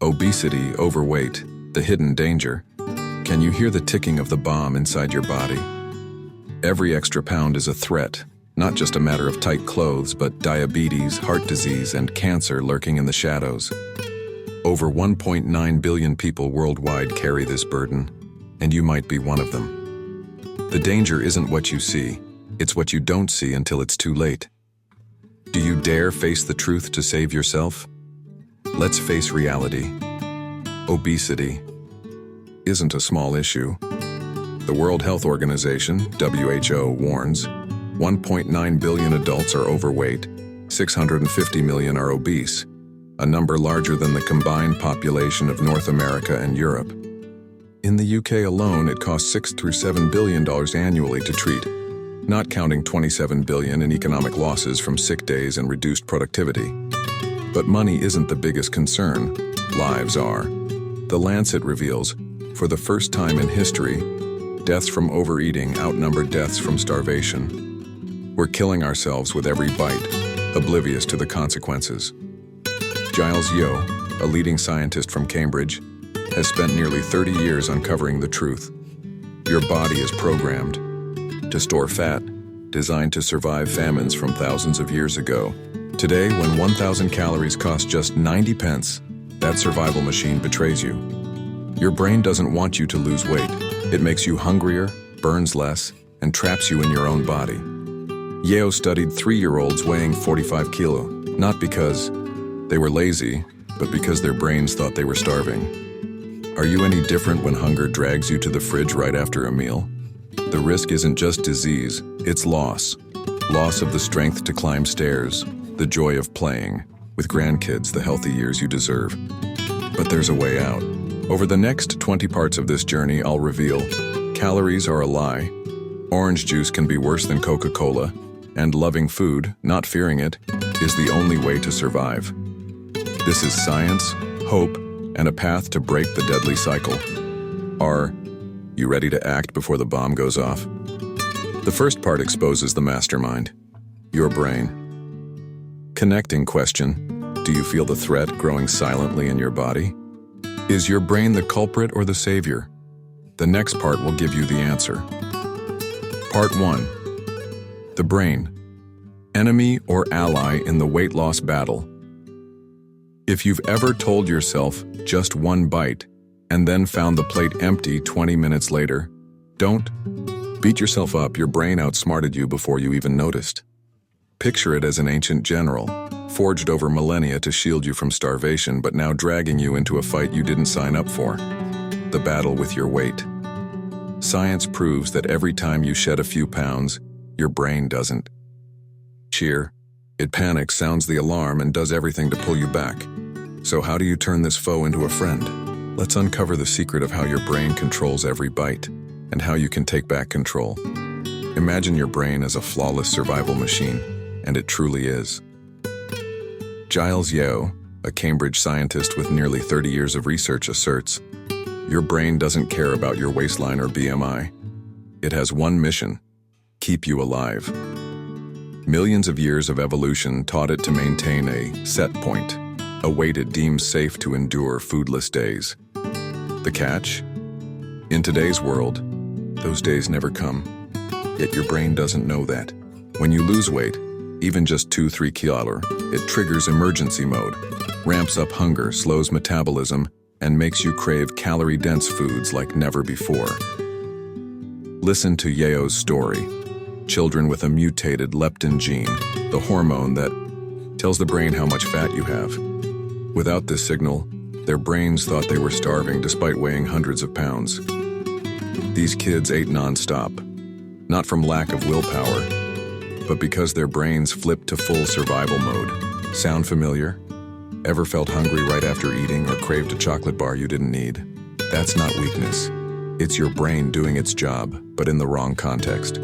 Obesity, overweight, the hidden danger. Can you hear the ticking of the bomb inside your body? Every extra pound is a threat, not just a matter of tight clothes, but diabetes, heart disease, and cancer lurking in the shadows. Over 1.9 billion people worldwide carry this burden, and you might be one of them. The danger isn't what you see, it's what you don't see until it's too late. Do you dare face the truth to save yourself? Let's face reality. Obesity isn't a small issue. The World Health Organization, WHO, warns 1.9 billion adults are overweight, 650 million are obese, a number larger than the combined population of North America and Europe. In the UK alone, it costs $6 through $7 billion annually to treat, not counting $27 billion in economic losses from sick days and reduced productivity. But money isn't the biggest concern, lives are. The Lancet reveals, for the first time in history, deaths from overeating outnumber deaths from starvation. We're killing ourselves with every bite, oblivious to the consequences. Giles Yeo, a leading scientist from Cambridge, has spent nearly 30 years uncovering the truth. Your body is programmed to store fat, designed to survive famines from thousands of years ago. Today, when 1,000 calories cost just 90 pence, that survival machine betrays you. Your brain doesn't want you to lose weight. It makes you hungrier, burns less, and traps you in your own body. Yeo studied 3-year-olds weighing 45 kilo, not because they were lazy, but because their brains thought they were starving. Are you any different when hunger drags you to the fridge right after a meal? The risk isn't just disease, it's loss. Loss of the strength to climb stairs, the joy of playing, with grandkids the healthy years you deserve. But there's a way out. Over the next 20 parts of this journey, I'll reveal calories are a lie, orange juice can be worse than Coca-Cola, and loving food, not fearing it, is the only way to survive. This is science, hope, and a path to break the deadly cycle. Are you ready to act before the bomb goes off? The first part exposes the mastermind, your brain. Connecting question, do you feel the threat growing silently in your body? Is your brain the culprit or the savior? The next part will give you the answer. Part 1. The brain. Enemy or ally in the weight loss battle. If you've ever told yourself just one bite and then found the plate empty 20 minutes later, don't beat yourself up. Your brain outsmarted you before you even noticed. Picture it as an ancient general, forged over millennia to shield you from starvation, but now dragging you into a fight you didn't sign up for. The battle with your weight. Science proves that every time you shed a few pounds, your brain doesn't cheer. It panics, sounds the alarm, and does everything to pull you back. So how do you turn this foe into a friend? Let's uncover the secret of how your brain controls every bite, and how you can take back control. Imagine your brain as a flawless survival machine, and it truly is. Giles Yeo, a Cambridge scientist with nearly 30 years of research, asserts, your brain doesn't care about your waistline or BMI. It has one mission: keep you alive. Millions of years of evolution taught it to maintain a set point, a weight it deems safe to endure foodless days. The catch? In today's world, those days never come. Yet your brain doesn't know that. When you lose weight, even just 2-3 kilo, it triggers emergency mode, ramps up hunger, slows metabolism, and makes you crave calorie-dense foods like never before. Listen to Yeo's story. Children with a mutated leptin gene, the hormone that tells the brain how much fat you have. Without this signal, their brains thought they were starving despite weighing hundreds of pounds. These kids ate non-stop, not from lack of willpower, but because their brains flipped to full survival mode. Sound familiar? Ever felt hungry right after eating or craved a chocolate bar you didn't need? That's not weakness. It's your brain doing its job, but in the wrong context.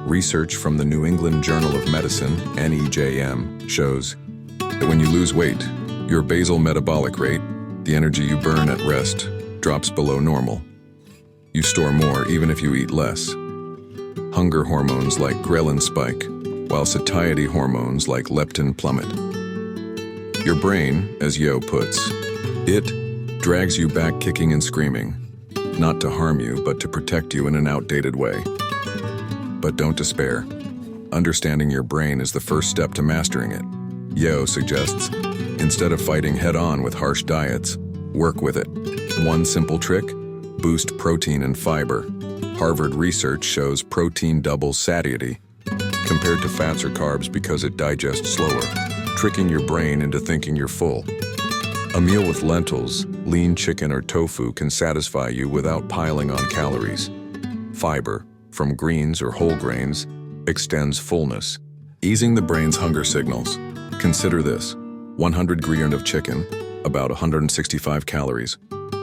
Research from the New England Journal of Medicine, NEJM, shows that when you lose weight, your basal metabolic rate, the energy you burn at rest, drops below normal. You store more even if you eat less. Hunger hormones like ghrelin spike, while satiety hormones like leptin plummet. Your brain, as Yeo puts it, drags you back kicking and screaming, not to harm you, but to protect you in an outdated way. But don't despair. Understanding your brain is the first step to mastering it. Yo suggests, instead of fighting head-on with harsh diets, work with it. One simple trick: boost protein and fiber. Harvard research shows protein doubles satiety compared to fats or carbs because it digests slower, tricking your brain into thinking you're full. A meal with lentils, lean chicken, or tofu can satisfy you without piling on calories. Fiber, from greens or whole grains, extends fullness, easing the brain's hunger signals. Consider this: 100 grams of chicken, about 165 calories,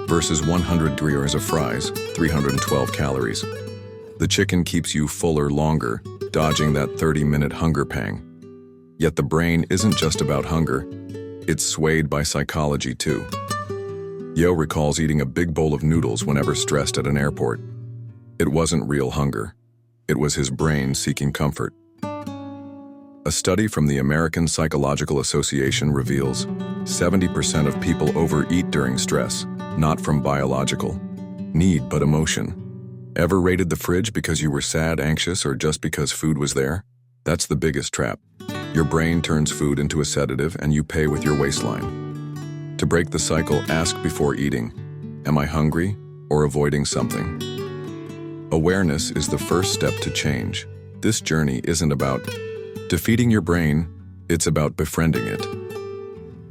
versus 100 grams of fries, 312 calories. The chicken keeps you fuller longer, dodging that 30-minute hunger pang. Yet the brain isn't just about hunger, it's swayed by psychology too. Yo recalls eating a big bowl of noodles whenever stressed at an airport. It wasn't real hunger. It was his brain seeking comfort. A study from the American Psychological Association reveals 70% of people overeat during stress, not from biological need, but emotion. Ever raided the fridge because you were sad, anxious, or just because food was there? That's the biggest trap. Your brain turns food into a sedative, and you pay with your waistline. To break the cycle, ask before eating, am I hungry or avoiding something? Awareness is the first step to change. This journey isn't about defeating your brain, it's about befriending it.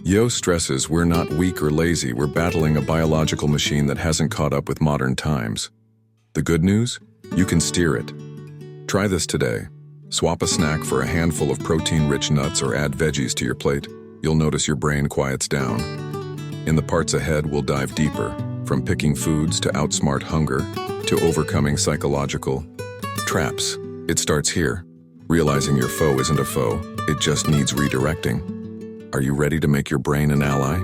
Yo stresses we're not weak or lazy, we're battling a biological machine that hasn't caught up with modern times. The good news? You can steer it. Try this today. Swap a snack for a handful of protein-rich nuts or add veggies to your plate. You'll notice your brain quiets down. In the parts ahead, we'll dive deeper, from picking foods to outsmart hunger, to overcoming psychological traps. It starts here. Realizing your foe isn't a foe, it just needs redirecting. Are you ready to make your brain an ally?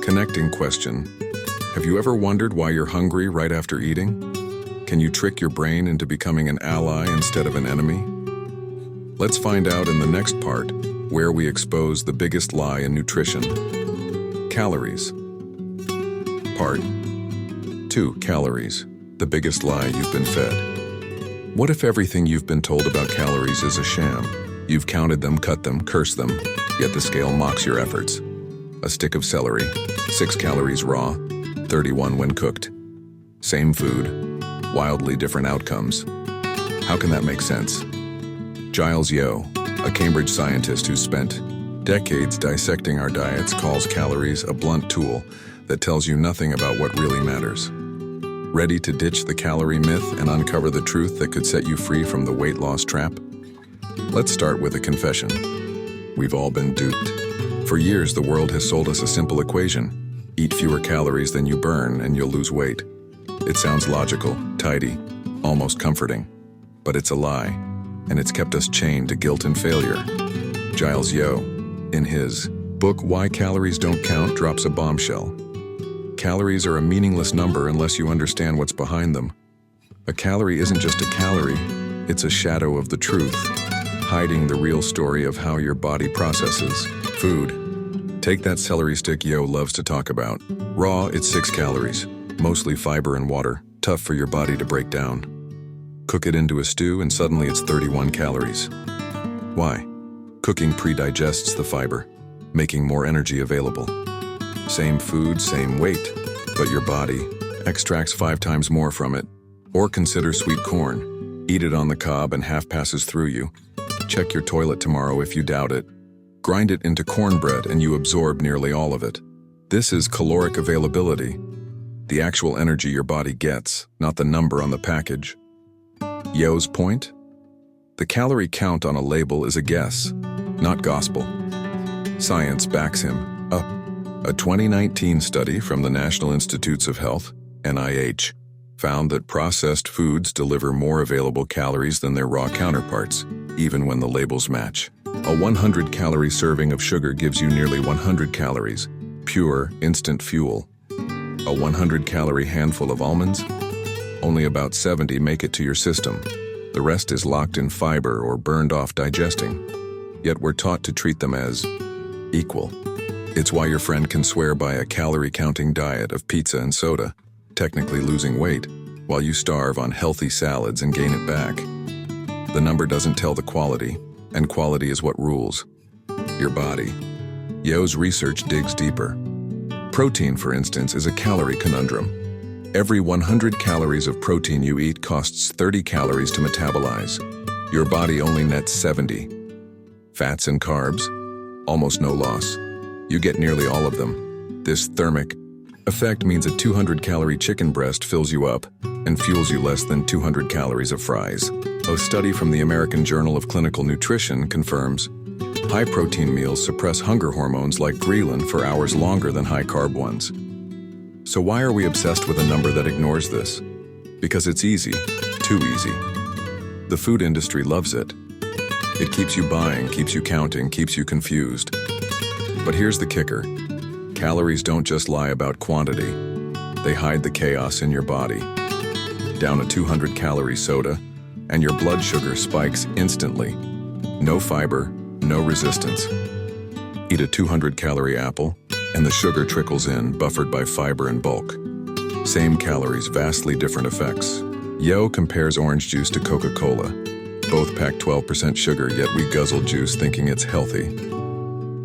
Connecting question. Have you ever wondered why you're hungry right after eating? Can you trick your brain into becoming an ally instead of an enemy? Let's find out in the next part, where we expose the biggest lie in nutrition. Calories. Part 2. Calories. The biggest lie you've been fed. What if everything you've been told about calories is a sham? You've counted them, cut them, cursed them, yet the scale mocks your efforts. A stick of celery, 6 calories raw, 31 when cooked. Same food, wildly different outcomes. How can that make sense? Giles Yo, a Cambridge scientist who spent decades dissecting our diets, calls calories a blunt tool that tells you nothing about what really matters. Ready to ditch the calorie myth and uncover the truth that could set you free from the weight loss trap? Let's start with a confession. We've all been duped. For years, the world has sold us a simple equation. Eat fewer calories than you burn and you'll lose weight. It sounds logical, tidy, almost comforting. But it's a lie, and it's kept us chained to guilt and failure. Giles Yo, in his book Why Calories Don't Count, drops a bombshell. Calories are a meaningless number unless you understand what's behind them. A calorie isn't just a calorie, it's a shadow of the truth, hiding the real story of how your body processes food. Take that celery stick Yo loves to talk about. Raw, it's 6 calories, mostly fiber and water, tough for your body to break down. Cook it into a stew and suddenly it's 31 calories. Why? Cooking pre-digests the fiber, making more energy available. Same food, same weight, but your body extracts 5 times more from it. Or consider sweet corn. Eat it on the cob and half passes through you. Check your toilet tomorrow if you doubt it. Grind it into cornbread and you absorb nearly all of it. This is caloric availability, the actual energy your body gets, not the number on the package. Yo's point? The calorie count on a label is a guess, not gospel. Science backs him up. A 2019 study from the National Institutes of Health, NIH, found that processed foods deliver more available calories than their raw counterparts, even when the labels match. A 100-calorie serving of sugar gives you nearly 100 calories, pure, instant fuel. A 100-calorie handful of almonds? Only about 70 make it to your system. The rest is locked in fiber or burned off digesting. Yet we're taught to treat them as equal. It's why your friend can swear by a calorie-counting diet of pizza and soda, technically losing weight, while you starve on healthy salads and gain it back. The number doesn't tell the quality, and quality is what rules. Your body. Yo's research digs deeper. Protein, for instance, is a calorie conundrum. Every 100 calories of protein you eat costs 30 calories to metabolize. Your body only nets 70. Fats and carbs, almost no loss. You get nearly all of them. This thermic effect means a 200-calorie chicken breast fills you up and fuels you less than 200 calories of fries. A study from the American Journal of Clinical Nutrition confirms high-protein meals suppress hunger hormones like ghrelin for hours longer than high-carb ones. So why are we obsessed with a number that ignores this? Because it's easy, too easy. The food industry loves it. It keeps you buying, keeps you counting, keeps you confused. But here's the kicker. Calories don't just lie about quantity. They hide the chaos in your body. Down a 200-calorie soda, and your blood sugar spikes instantly. No fiber, no resistance. Eat a 200-calorie apple, and the sugar trickles in, buffered by fiber and bulk. Same calories, vastly different effects. Yo compares orange juice to Coca-Cola. Both pack 12% sugar, yet we guzzle juice thinking it's healthy.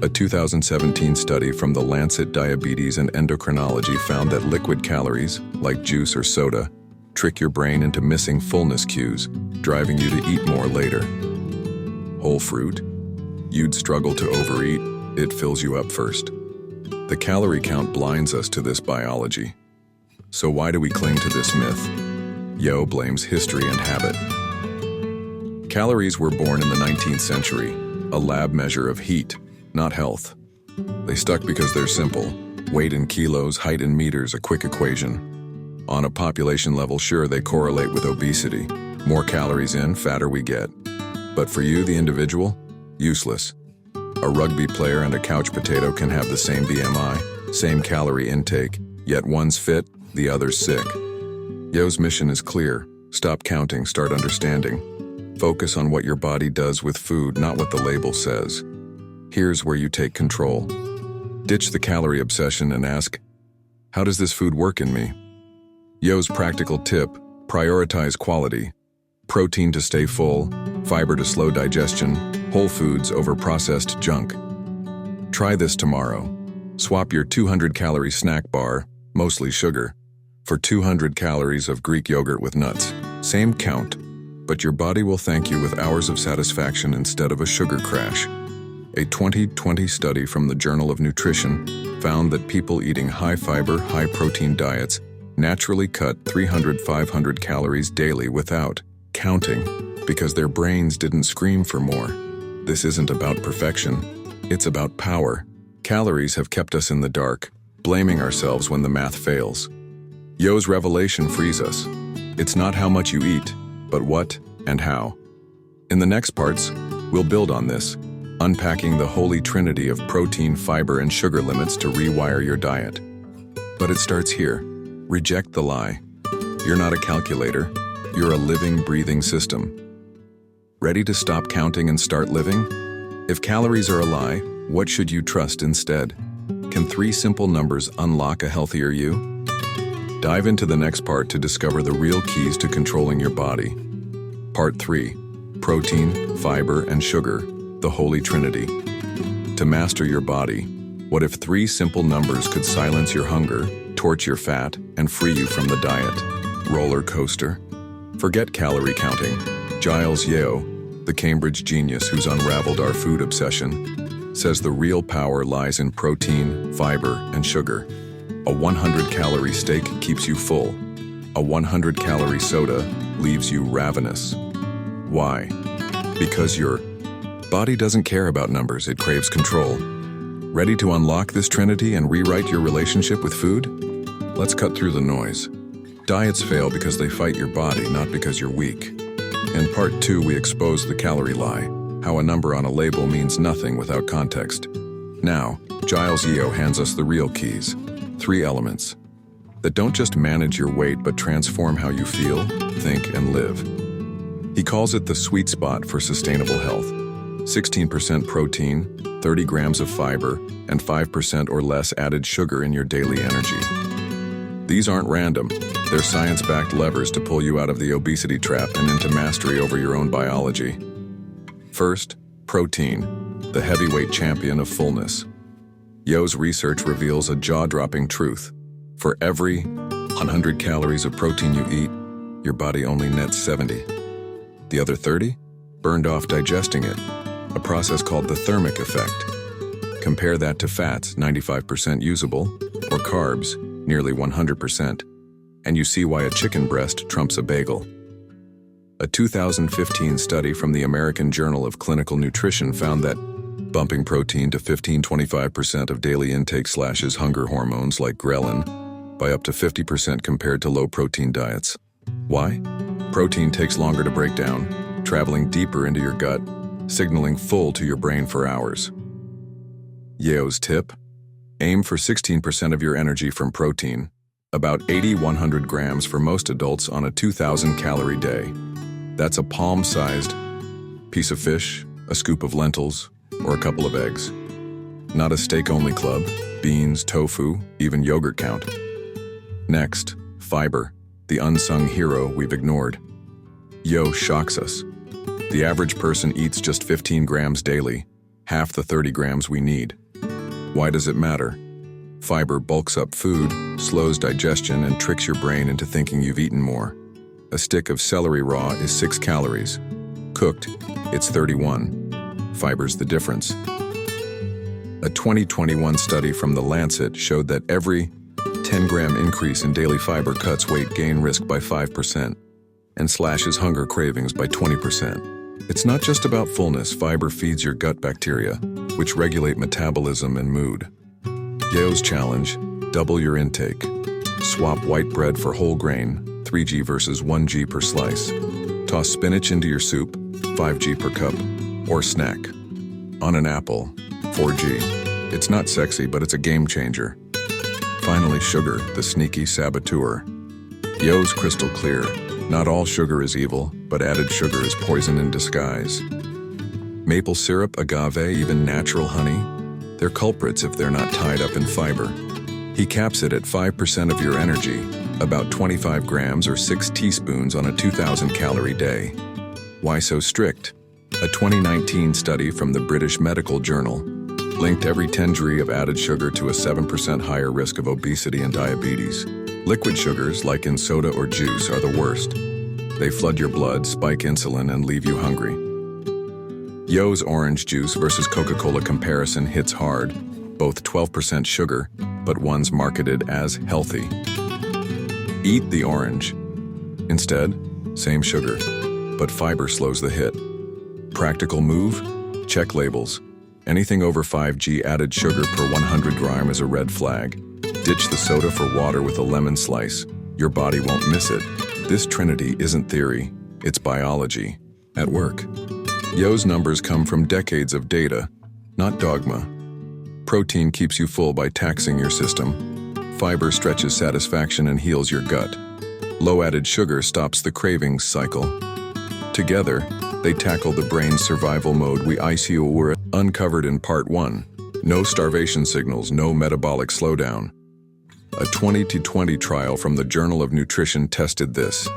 A 2017 study from the Lancet Diabetes and Endocrinology found that liquid calories, like juice or soda, trick your brain into missing fullness cues, driving you to eat more later. Whole fruit? You'd struggle to overeat, it fills you up first. The calorie count blinds us to this biology. So why do we cling to this myth? Yo blames history and habit. Calories were born in the 19th century, a lab measure of heat, not health. They stuck because they're simple. Weight in kilos, height in meters, a quick equation. On a population level, sure, they correlate with obesity. More calories in, fatter we get. But for you, the individual, useless. A rugby player and a couch potato can have the same BMI, same calorie intake, yet one's fit, the other's sick. Yo's mission is clear. Stop counting, start understanding. Focus on what your body does with food, not what the label says. Here's where you take control. Ditch the calorie obsession and ask, how does this food work in me? Yo's practical tip, prioritize quality. Protein to stay full, fiber to slow digestion, whole foods over processed junk. Try this tomorrow. Swap your 200-calorie snack bar, mostly sugar, for 200 calories of Greek yogurt with nuts. Same count, but your body will thank you with hours of satisfaction instead of a sugar crash. A 2020 study from the Journal of Nutrition found that people eating high-fiber, high-protein diets naturally cut 300-500 calories daily without counting, because their brains didn't scream for more. This isn't about perfection, it's about power. Calories have kept us in the dark, blaming ourselves when the math fails. Yo's revelation frees us. It's not how much you eat, but what and how. In the next parts, we'll build on this, unpacking the holy trinity of protein, fiber, and sugar limits to rewire your diet. But it starts here. Reject the lie. You're not a calculator. You're a living, breathing system. Ready to stop counting and start living? If calories are a lie, what should you trust instead? Can 3 simple numbers unlock a healthier you? Dive into the next part to discover the real keys to controlling your body. Part 3. Protein, fiber, and sugar, the Holy Trinity. To master your body, what if 3 simple numbers could silence your hunger, torch your fat, and free you from the diet? Roller coaster? Forget calorie counting. Giles Yeo, the Cambridge genius who's unraveled our food obsession, says the real power lies in protein, fiber, and sugar. A 100-calorie steak keeps you full. A 100-calorie soda leaves you ravenous. Why? Because your body doesn't care about numbers, it craves control. Ready to unlock this trinity and rewrite your relationship with food? Let's cut through the noise. Diets fail because they fight your body, not because you're weak. In part 2, we expose the calorie lie, how a number on a label means nothing without context. Now, Giles Yeo hands us the real keys. 3 elements that don't just manage your weight but transform how you feel, think, and live. He calls it the sweet spot for sustainable health. 16% protein, 30 grams of fiber, and 5% or less added sugar in your daily energy. These aren't random. They're science-backed levers to pull you out of the obesity trap and into mastery over your own biology. First, protein, the heavyweight champion of fullness. Yo's research reveals a jaw-dropping truth. For every 100 calories of protein you eat, your body only nets 70. The other 30? Burned off digesting it, a process called the thermic effect. Compare that to fats, 95% usable, or carbs, nearly 100%, and you see why a chicken breast trumps a bagel. A 2015 study from the American Journal of Clinical Nutrition found that bumping protein to 15-25% of daily intake slashes hunger hormones like ghrelin by up to 50% compared to low-protein diets. Why? Protein takes longer to break down, traveling deeper into your gut, signaling full to your brain for hours. Yo's tip: aim for 16% of your energy from protein, about 80-100 grams for most adults on a 2,000-calorie day. That's a palm-sized piece of fish, a scoop of lentils, or a couple of eggs. Not a steak-only club, beans, tofu, even yogurt count. Next, fiber, the unsung hero we've ignored. Yo shocks us. The average person eats just 15 grams daily, half the 30 grams we need. Why does it matter? Fiber bulks up food, slows digestion, and tricks your brain into thinking you've eaten more. A stick of celery raw is 6 calories. Cooked, it's 31. Fiber's the difference. A 2021 study from The Lancet showed that every 10-gram increase in daily fiber cuts weight gain risk by 5% and slashes hunger cravings by 20%. It's not just about fullness. Fiber feeds your gut bacteria, which regulate metabolism and mood. Yo's challenge: double your intake. Swap white bread for whole grain, 3g versus 1g per slice. Toss spinach into your soup, 5g per cup, or snack on an apple, 4g. It's not sexy, but it's a game changer. Finally, sugar, the sneaky saboteur. Yo's crystal clear. Not all sugar is evil, but added sugar is poison in disguise. Maple syrup, agave, even natural honey, they're culprits if they're not tied up in fiber. He caps it at 5% of your energy, about 25 grams or 6 teaspoons on a 2,000-calorie day. Why so strict? A 2019 study from the British Medical Journal linked every 10g of added sugar to a 7% higher risk of obesity and diabetes. Liquid sugars, like in soda or juice, are the worst. They flood your blood, spike insulin, and leave you hungry. Yo's orange juice versus Coca-Cola comparison hits hard, both 12% sugar, but one's marketed as healthy. Eat the orange. Instead, same sugar, but fiber slows the hit. Practical move? Check labels. Anything over 5g added sugar per 100 gram is a red flag. Ditch the soda for water with a lemon slice. Your body won't miss it. This Trinity isn't theory, it's biology. At work. Yo's numbers come from decades of data, not dogma. Protein keeps you full by taxing your system. Fiber stretches satisfaction and heals your gut. Low added sugar stops the cravings cycle. Together, they tackle the brain's survival mode we were uncovered in part 1. No starvation signals, no metabolic slowdown. A 2020 trial from the Journal of Nutrition tested this.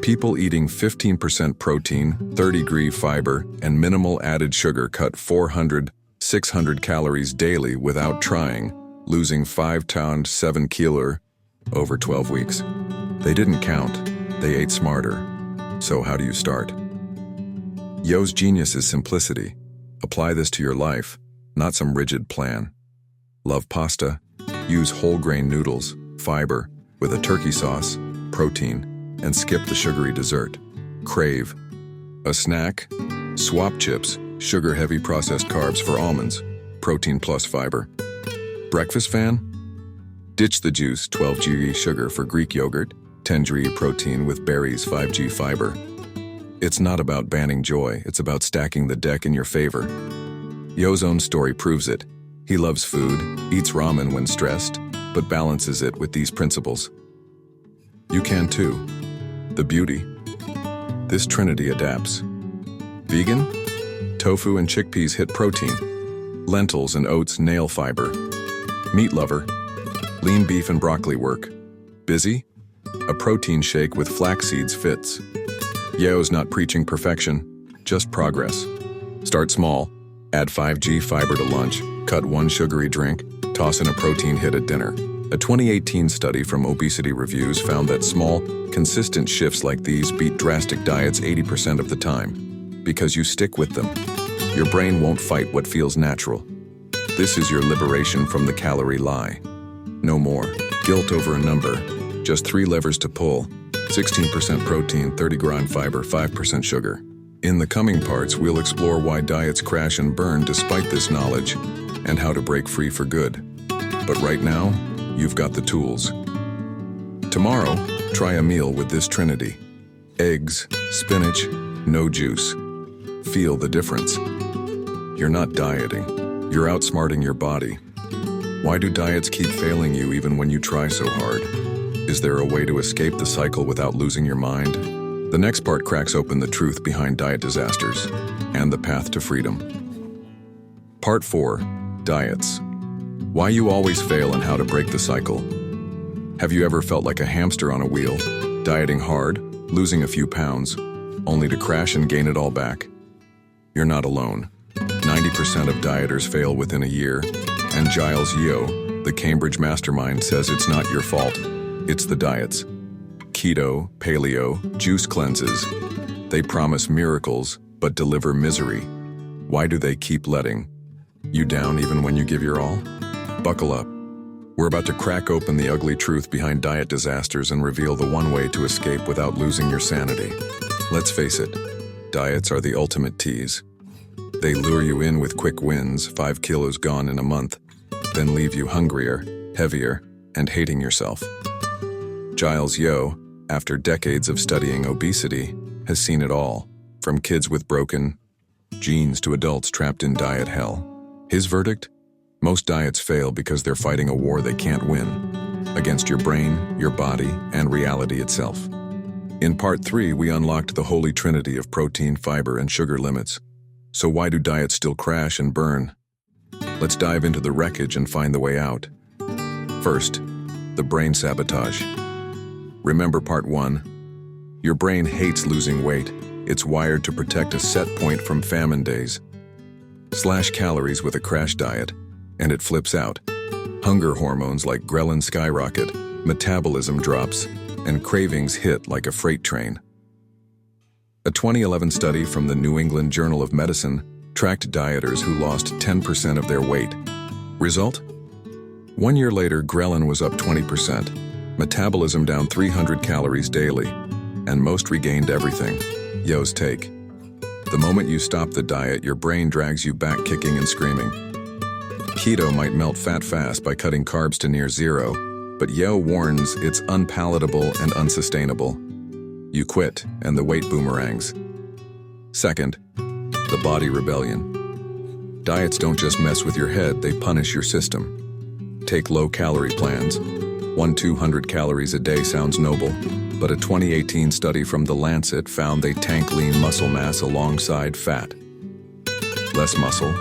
People eating 15% protein, 30g fiber, and minimal added sugar cut 400-600 calories daily without trying, losing 5 pounds 7 kilo over 12 weeks. They didn't count, they ate smarter. So how do you start? Yo's genius is simplicity. Apply this to your life, not some rigid plan. Love pasta? Use whole grain noodles, fiber, with a turkey sauce, protein, and skip the sugary dessert. Crave a snack? Swap chips, sugar-heavy processed carbs for almonds, protein plus fiber. Breakfast fan? Ditch the juice, 12g sugar for Greek yogurt, 10g protein with berries, 5g fiber. It's not about banning joy, it's about stacking the deck in your favor. Yo's own story proves it. He loves food, eats ramen when stressed, but balances it with these principles. You can too. The beauty. This Trinity adapts. Vegan? Tofu and chickpeas hit protein. Lentils and oats nail fiber. Meat lover. Lean beef and broccoli work. Busy? A protein shake with flax seeds fits. Yeo's not preaching perfection, just progress. Start small. Add 5g fiber to lunch. Cut 1 sugary drink. Toss in a protein hit at dinner. A 2018 study from Obesity Reviews found that small, consistent shifts like these beat drastic diets 80% of the time. Because you stick with them. Your brain won't fight what feels natural. This is your liberation from the calorie lie. No more guilt over a number. Just 3 levers to pull. 16% protein, 30-gram fiber, 5% sugar. In the coming parts, we'll explore why diets crash and burn despite this knowledge, and how to break free for good. But right now, you've got the tools. Tomorrow, try a meal with this Trinity. Eggs, spinach, no juice. Feel the difference. You're not dieting. You're outsmarting your body. Why do diets keep failing you even when you try so hard? Is there a way to escape the cycle without losing your mind? The next part cracks open the truth behind diet disasters and the path to freedom. Part 4. Diets. Why you always fail and how to break the cycle. Have you ever felt like a hamster on a wheel, dieting hard, losing a few pounds, only to crash and gain it all back? You're not alone. 90% of dieters fail within a year, and Giles Yeo, the Cambridge mastermind, says it's not your fault. It's the diets. Keto, paleo, juice cleanses. They promise miracles, but deliver misery. Why do they keep letting you down even when you give your all? Buckle up. We're about to crack open the ugly truth behind diet disasters and reveal the one way to escape without losing your sanity. Let's face it, diets are the ultimate tease. They lure you in with quick wins, 5 kilos gone in a month, then leave you hungrier, heavier, and hating yourself. Giles Yeo, after decades of studying obesity, has seen it all, from kids with broken genes to adults trapped in diet hell. His verdict? Most diets fail because they're fighting a war they can't win, against your brain, your body, and reality itself. In Part 3, we unlocked the holy trinity of protein, fiber, and sugar limits. So why do diets still crash and burn? Let's dive into the wreckage and find the way out. First, the brain sabotage. Remember Part 1? Your brain hates losing weight. It's wired to protect a set point from famine days. Slash calories with a crash diet, and it flips out. Hunger hormones like ghrelin skyrocket, metabolism drops, and cravings hit like a freight train. A 2011 study from the New England Journal of Medicine tracked dieters who lost 10% of their weight. Result? 1 year later, ghrelin was up 20%, metabolism down 300 calories daily, and most regained everything. Yeo's take. The moment you stop the diet, your brain drags you back kicking and screaming. Keto might melt fat fast by cutting carbs to near zero, but Yeo warns it's unpalatable and unsustainable. You quit, and the weight boomerangs. Second, the body rebellion. Diets don't just mess with your head, they punish your system. Take low-calorie plans. 200 calories a day sounds noble, but a 2018 study from The Lancet found they tank lean muscle mass alongside fat. Less muscle,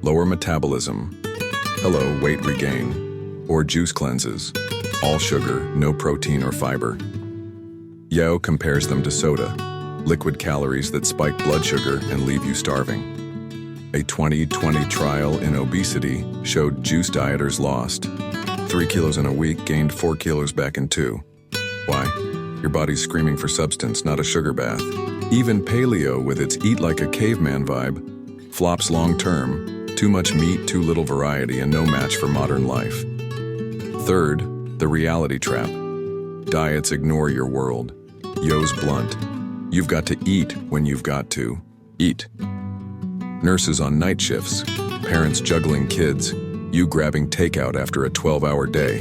lower metabolism, hello, weight regain, or juice cleanses, all sugar, no protein or fiber. Yeo compares them to soda, liquid calories that spike blood sugar and leave you starving. A 2020 trial in obesity showed juice dieters lost 3 kilos in a week, gained 4 kilos back in 2. Why? Your body's screaming for substance, not a sugar bath. Even paleo, with its eat like a caveman vibe, flops long-term. Too much meat, too little variety, and no match for modern life. Third, the reality trap. Diets ignore your world. Yeo's blunt. You've got to eat when you've got to eat. Nurses on night shifts, parents juggling kids, you grabbing takeout after a 12-hour day.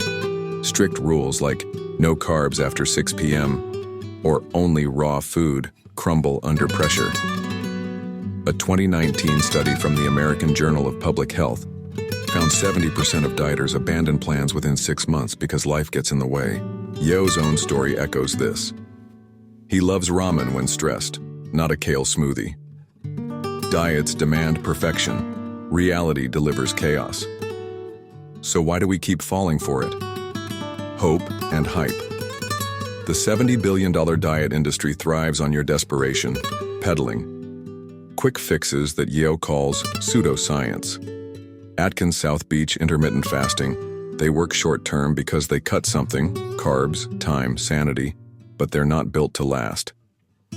Strict rules like no carbs after 6 p.m. or only raw food crumble under pressure. A 2019 study from the American Journal of Public Health found 70% of dieters abandon plans within 6 months because life gets in the way. Yeo's own story echoes this. He loves ramen when stressed, not a kale smoothie. Diets demand perfection. Reality delivers chaos. So why do we keep falling for it? Hope and hype. The $70 billion diet industry thrives on your desperation, peddling quick fixes that Yeo calls pseudoscience. Atkins South Beach intermittent fasting. They work short-term because they cut something, carbs, time, sanity, but they're not built to last.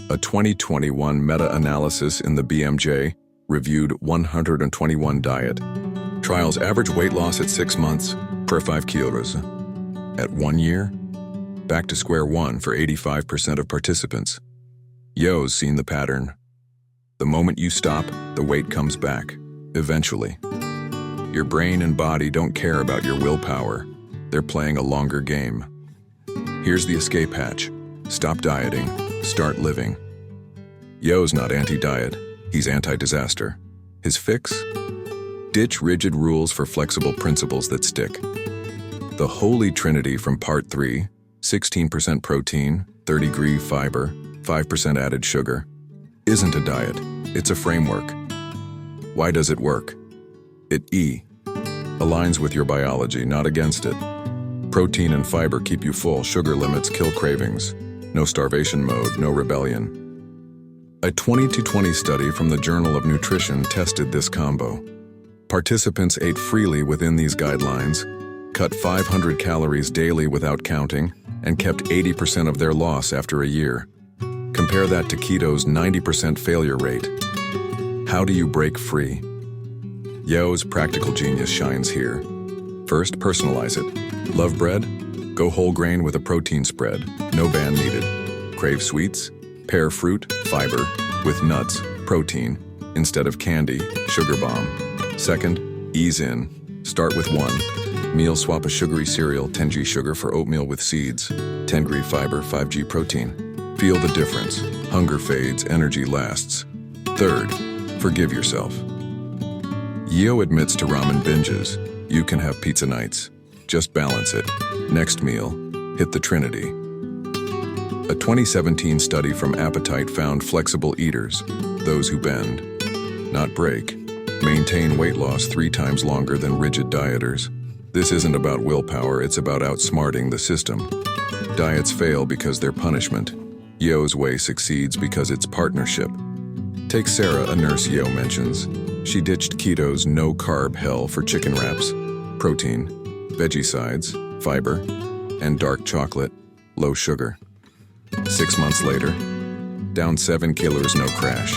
A 2021 meta-analysis in the BMJ reviewed 121 diet trials average weight loss at 6 months per 5 kilos. At 1 year, back to square one for 85% of participants. Yeo's seen the pattern. The moment you stop, the weight comes back, eventually. Your brain and body don't care about your willpower. They're playing a longer game. Here's the escape hatch. Stop dieting, start living. Yeo's not anti-diet, he's anti-disaster. His fix? Ditch rigid rules for flexible principles that stick. The Holy Trinity from Part 3, 16% protein, 30-degree fiber, 5% added sugar, isn't a diet, it's a framework. Why does it work? It aligns with your biology, not against it. Protein and fiber keep you full, sugar limits kill cravings. No starvation mode, no rebellion. A 20-20 study from the Journal of Nutrition tested this combo. Participants ate freely within these guidelines, cut 500 calories daily without counting, and kept 80% of their loss after a year. Compare that to keto's 90% failure rate. How do you break free? Yeo's practical genius shines here. First, personalize it. Love bread? Go whole grain with a protein spread. No band needed. Crave sweets? Pair fruit, fiber, with nuts, protein, instead of candy, sugar bomb. Second, ease in. Start with 1. Meal swap a sugary cereal, 10g sugar for oatmeal with seeds, 10g fiber, 5g protein. Feel the difference. Hunger fades, energy lasts. Third, forgive yourself. Yeo admits to ramen binges. You can have pizza nights. Just balance it. Next meal, hit the Trinity. A 2017 study from Appetite found flexible eaters, those who bend, not break, maintain weight loss 3 times longer than rigid dieters. This isn't about willpower, it's about outsmarting the system. Diets fail because they're punishment. Yeo's way succeeds because it's partnership. Take Sarah, a nurse Yeo mentions. She ditched keto's no-carb hell for chicken wraps, protein, veggie sides, fiber, and dark chocolate, low sugar. 6 months later, down 7 kilos, no crash.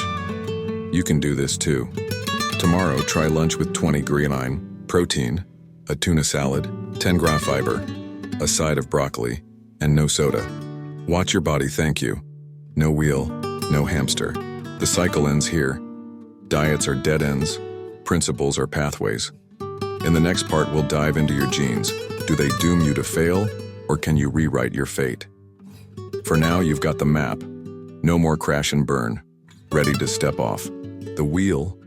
You can do this too. Tomorrow, try lunch with 20g protein, a tuna salad, 10g fiber, a side of broccoli, and no soda. Watch your body thank you. No wheel, no hamster. The cycle ends here. Diets are dead ends, principles are pathways. In the next part, we'll dive into your genes. Do they doom you to fail, or can you rewrite your fate? For now, you've got the map. No more crash and burn. Ready to step off. The wheel.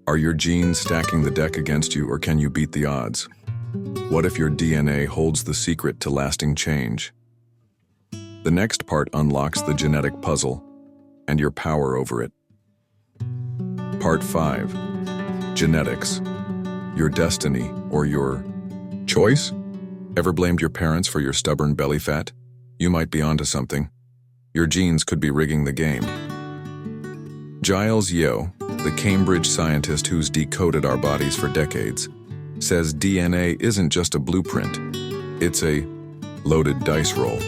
Are your genes stacking the deck against you, or can you beat the odds? What if your DNA holds the secret to lasting change? The next part unlocks the genetic puzzle and your power over it. Part 5. Genetics. Your destiny or your choice? Ever blamed your parents for your stubborn belly fat? You might be onto something. Your genes could be rigging the game. Giles Yeo, the Cambridge scientist who's decoded our bodies for decades, says DNA isn't just a blueprint. It's a loaded dice roll.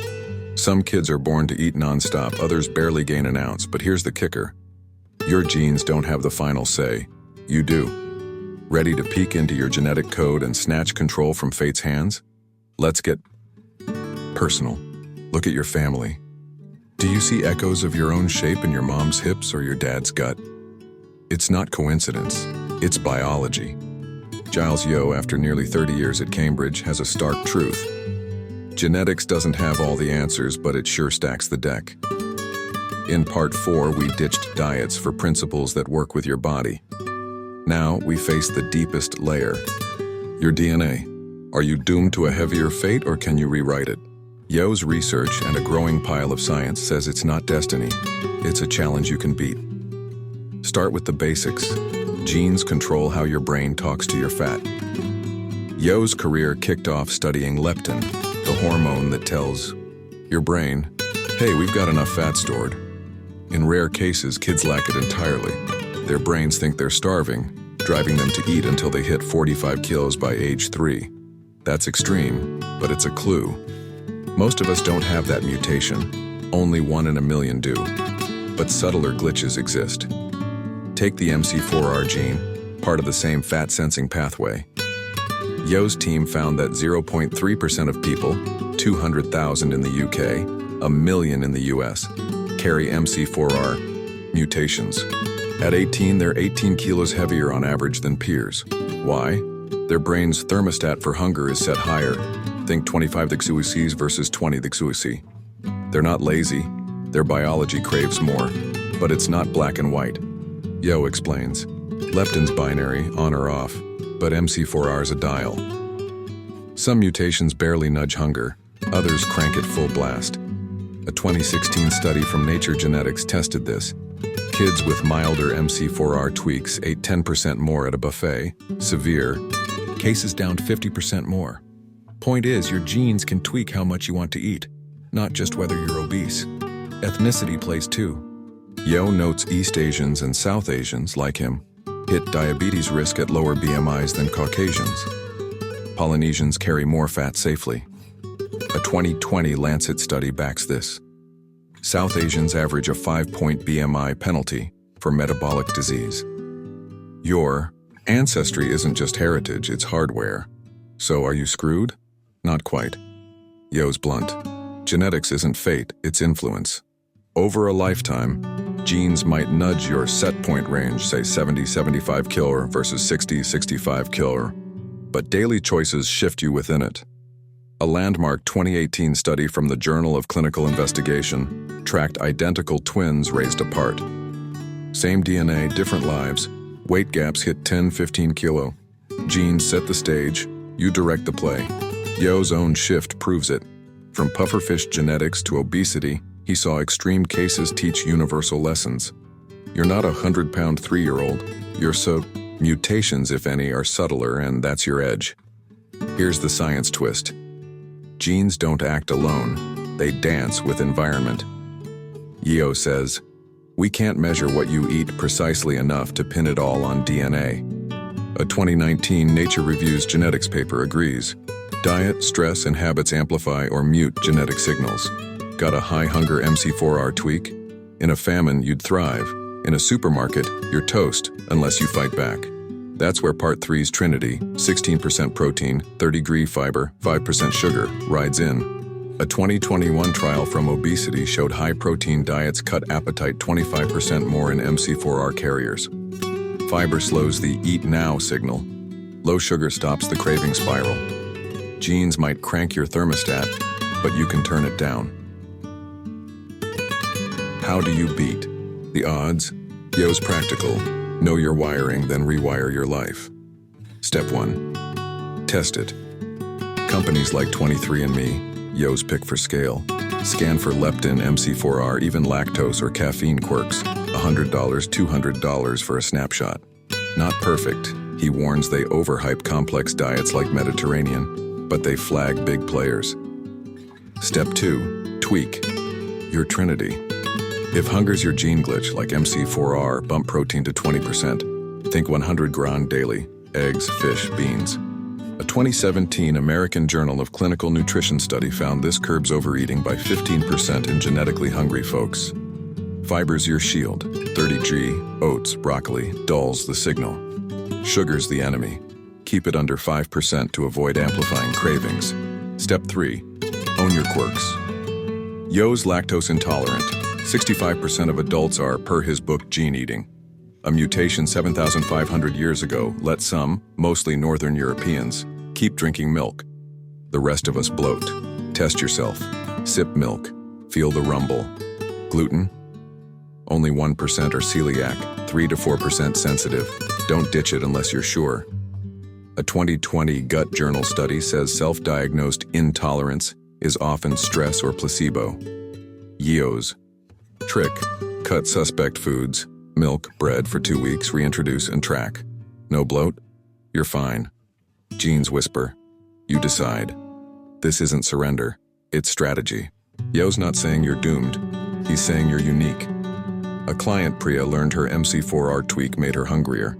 Some kids are born to eat nonstop, others barely gain an ounce, but here's the kicker. Your genes don't have the final say. You do. Ready to peek into your genetic code and snatch control from fate's hands? Let's get personal. Look at your family. Do you see echoes of your own shape in your mom's hips or your dad's gut? It's not coincidence, it's biology. Giles Yeo, after nearly 30 years at Cambridge, has a stark truth. Genetics doesn't have all the answers, but it sure stacks the deck. In Part 4, we ditched diets for principles that work with your body. Now, we face the deepest layer. Your DNA. Are you doomed to a heavier fate, or can you rewrite it? Yeo's research and a growing pile of science says it's not destiny. It's a challenge you can beat. Start with the basics. Genes control how your brain talks to your fat. Yo's career kicked off studying leptin, the hormone that tells your brain, hey, we've got enough fat stored. In rare cases, kids lack it entirely. Their brains think they're starving, driving them to eat until they hit 45 kilos by age 3. That's extreme, but it's a clue. Most of us don't have that mutation. Only 1 in a million do. But subtler glitches exist. Take the MC4R gene, part of the same fat-sensing pathway. Yo's team found that 0.3% of people, 200,000 in the UK, 1 million in the US, carry MC4R mutations. At 18, they're 18 kilos heavier on average than peers. Why? Their brain's thermostat for hunger is set higher. Think 25 XUCs versus 20 XUC. They're not lazy. Their biology craves more. But it's not black and white. Yo explains. Leptin's binary, on or off, but MC4R's a dial. Some mutations barely nudge hunger. Others crank it full blast. A 2016 study from Nature Genetics tested this. Kids with milder MC4R tweaks ate 10% more at a buffet. Severe cases down 50% more. Point is, your genes can tweak how much you want to eat, not just whether you're obese. Ethnicity plays too. Yo notes East Asians and South Asians, like him, hit diabetes risk at lower BMIs than Caucasians. Polynesians carry more fat safely. A 2020 Lancet study backs this. South Asians average a 5-point BMI penalty for metabolic disease. Your ancestry isn't just heritage, it's hardware. So are you screwed? Not quite. Yo's blunt. Genetics isn't fate, it's influence. Over a lifetime, genes might nudge your set point range, say 70-75 kilo versus 60-65 kilo, but daily choices shift you within it. A landmark 2018 study from the Journal of Clinical Investigation tracked identical twins raised apart. Same DNA, different lives, weight gaps hit 10-15 kilo. Genes set the stage, you direct the play. Yo's own shift proves it. From pufferfish genetics to obesity, he saw extreme cases teach universal lessons. You're not a 100-pound 3-year-old. Mutations, if any, are subtler, and that's your edge. Here's the science twist. Genes don't act alone. They dance with environment. Yo says, we can't measure what you eat precisely enough to pin it all on DNA. A 2019 Nature Reviews genetics paper agrees. Diet, stress, and habits amplify or mute genetic signals. Got a high hunger MC4R tweak? In a famine, you'd thrive. In a supermarket, you're toast, unless you fight back. That's where Part 3's Trinity, 16% protein, 30-degree fiber, 5% sugar, rides in. A 2021 trial from Obesity showed high-protein diets cut appetite 25% more in MC4R carriers. Fiber slows the eat now signal. Low sugar stops the craving spiral. Genes might crank your thermostat, but you can turn it down. How do you beat the odds? Yo's practical. Know your wiring, then rewire your life. Step 1. Test it. Companies like 23andMe, Yo's pick for scale, scan for leptin, MC4R, even lactose or caffeine quirks, $100, $200 for a snapshot. Not perfect. He warns they overhype complex diets like Mediterranean, but they flag big players. Step 2. Tweak your Trinity. If hunger's your gene glitch, like MC4R, bump protein to 20%. Think 100 gram daily, eggs, fish, beans. A 2017 American Journal of Clinical Nutrition study found this curbs overeating by 15% in genetically hungry folks. Fiber's your shield. 30G, oats, broccoli, dulls the signal. Sugar's the enemy. Keep it under 5% to avoid amplifying cravings. Step 3. Own your quirks. Yo's lactose intolerant. 65% of adults are, per his book, gene eating. A mutation 7,500 years ago let some, mostly Northern Europeans, keep drinking milk. The rest of us bloat. Test yourself. Sip milk. Feel the rumble. Gluten? Only 1% are celiac, 3 to 4% sensitive. Don't ditch it unless you're sure. A 2020 Gut Journal study says self-diagnosed intolerance is often stress or placebo. Yo's trick: cut suspect foods, milk, bread for 2 weeks, reintroduce and track. No bloat? You're fine. Genes whisper. You decide. This isn't surrender. It's strategy. Yo's not saying you're doomed. He's saying you're unique. A client, Priya, learned her MC4R tweak made her hungrier.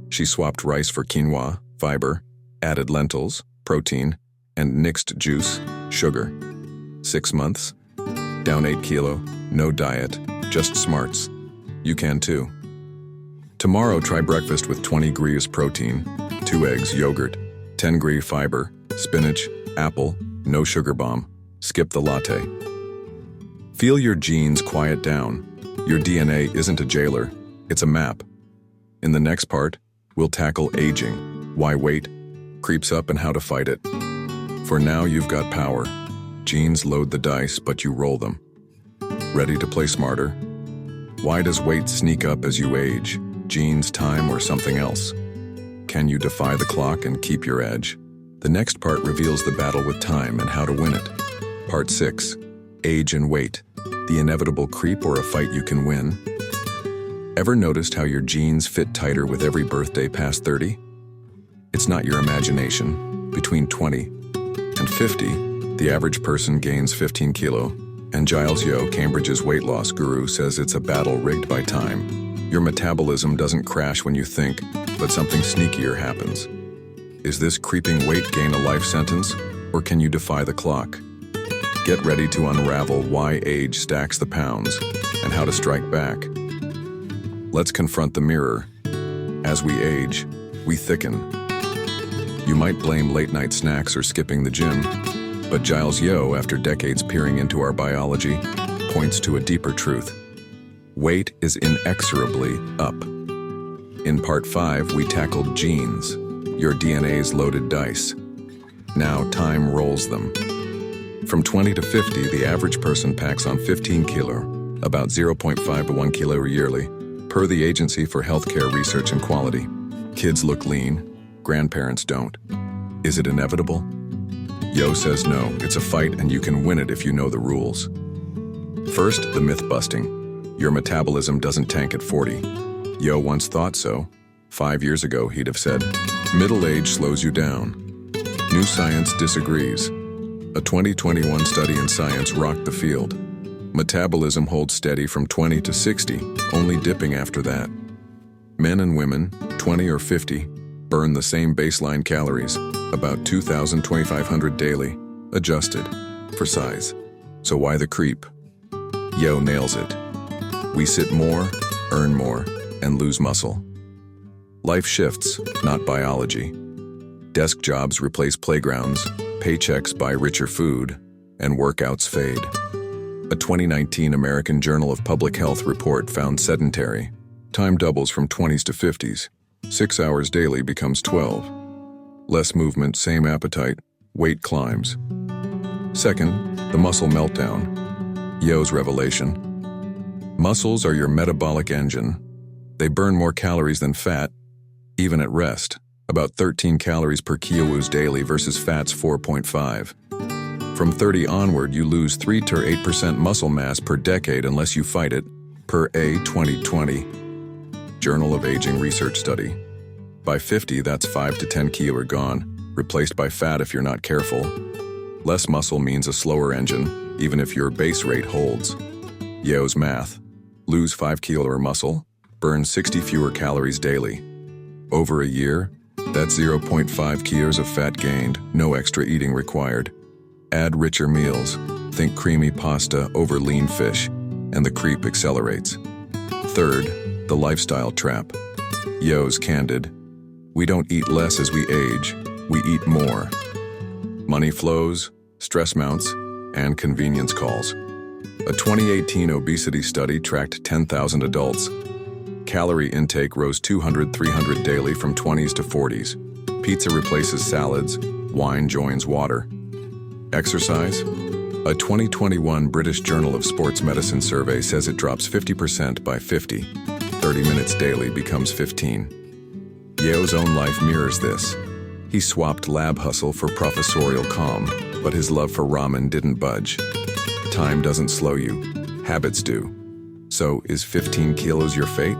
She swapped rice for quinoa, fiber, added lentils, protein, and nixed juice, sugar. 6 months? Down 8 kilo, no diet, just smarts. You can too. Tomorrow, try breakfast with 20 grams protein, 2 eggs, yogurt, 10 grams fiber, spinach, apple, no sugar bomb. Skip the latte. Feel your genes quiet down. Your DNA isn't a jailer, it's a map. In the next part, we'll tackle aging, why weight creeps up and how to fight it. For now, you've got power. Genes load the dice, but you roll them. Ready to play smarter? Why does weight sneak up as you age? Genes, time, or something else? Can you defy the clock and keep your edge? The next part reveals the battle with time and how to win it. Part 6, age and weight, the inevitable creep or a fight you can win. Ever noticed how your genes fit tighter with every birthday past 30? It's not your imagination. Between 20 and 50, the average person gains 15 kilo, and Giles Yeo, Cambridge's weight loss guru, says it's a battle rigged by time. Your metabolism doesn't crash when you think, but something sneakier happens. Is this creeping weight gain a life sentence, or can you defy the clock? Get ready to unravel why age stacks the pounds and how to strike back. Let's confront the mirror. As we age, we thicken. You might blame late-night snacks or skipping the gym, but Giles Yeo, after decades peering into our biology, points to a deeper truth. Weight is inexorably up. In Part 5, we tackled genes, your DNA's loaded dice. Now time rolls them. From 20 to 50, the average person packs on 15 kilo, about 0.5 to 1 kilo yearly, per the Agency for Healthcare Research and Quality. Kids look lean, grandparents don't. Is it inevitable? Yo says no, it's a fight and you can win it if you know the rules. First, the myth busting. Your metabolism doesn't tank at 40. Yo once thought so. 5 years ago, he'd have said, middle age slows you down. New science disagrees. A 2021 study in Science rocked the field. Metabolism holds steady from 20 to 60, only dipping after that. Men and women, 20 or 50, burn the same baseline calories, about 2,500 daily, adjusted for size. So why the creep? Yo nails it. We sit more, earn more, and lose muscle. Life shifts, not biology. Desk jobs replace playgrounds, paychecks buy richer food, and workouts fade. A 2019 American Journal of Public Health report found sedentary. Time doubles from 20s to 50s. 6 hours daily becomes 12. Less movement, same appetite, weight climbs. Second, the muscle meltdown. Yo's revelation. Muscles are your metabolic engine. They burn more calories than fat, even at rest. About 13 calories per kilos daily versus fat's 4.5. From 30 onward, you lose 3 to 8% muscle mass per decade unless you fight it, per a 2020 Journal of Aging Research study. By 50, that's 5 to 10 kilo are gone, replaced by fat if you're not careful. Less muscle means a slower engine, even if your base rate holds. Yo's math. Lose 5 kilo of muscle, burn 60 fewer calories daily. Over a year, that's 0.5 kilos of fat gained, no extra eating required. Add richer meals, think creamy pasta over lean fish, and the creep accelerates. Third, the lifestyle trap. Yo's candid. We don't eat less as we age, we eat more. Money flows, stress mounts, and convenience calls. A 2018 obesity study tracked 10,000 adults. Calorie intake rose 200-300 daily from 20s to 40s. Pizza replaces salads, wine joins water. Exercise? A 2021 British Journal of Sports Medicine survey says it drops 50% by 50. 30 minutes daily becomes 15. Yeo's own life mirrors this. He swapped lab hustle for professorial calm, but his love for ramen didn't budge. Time doesn't slow you, habits do. So, is 15 kilos your fate?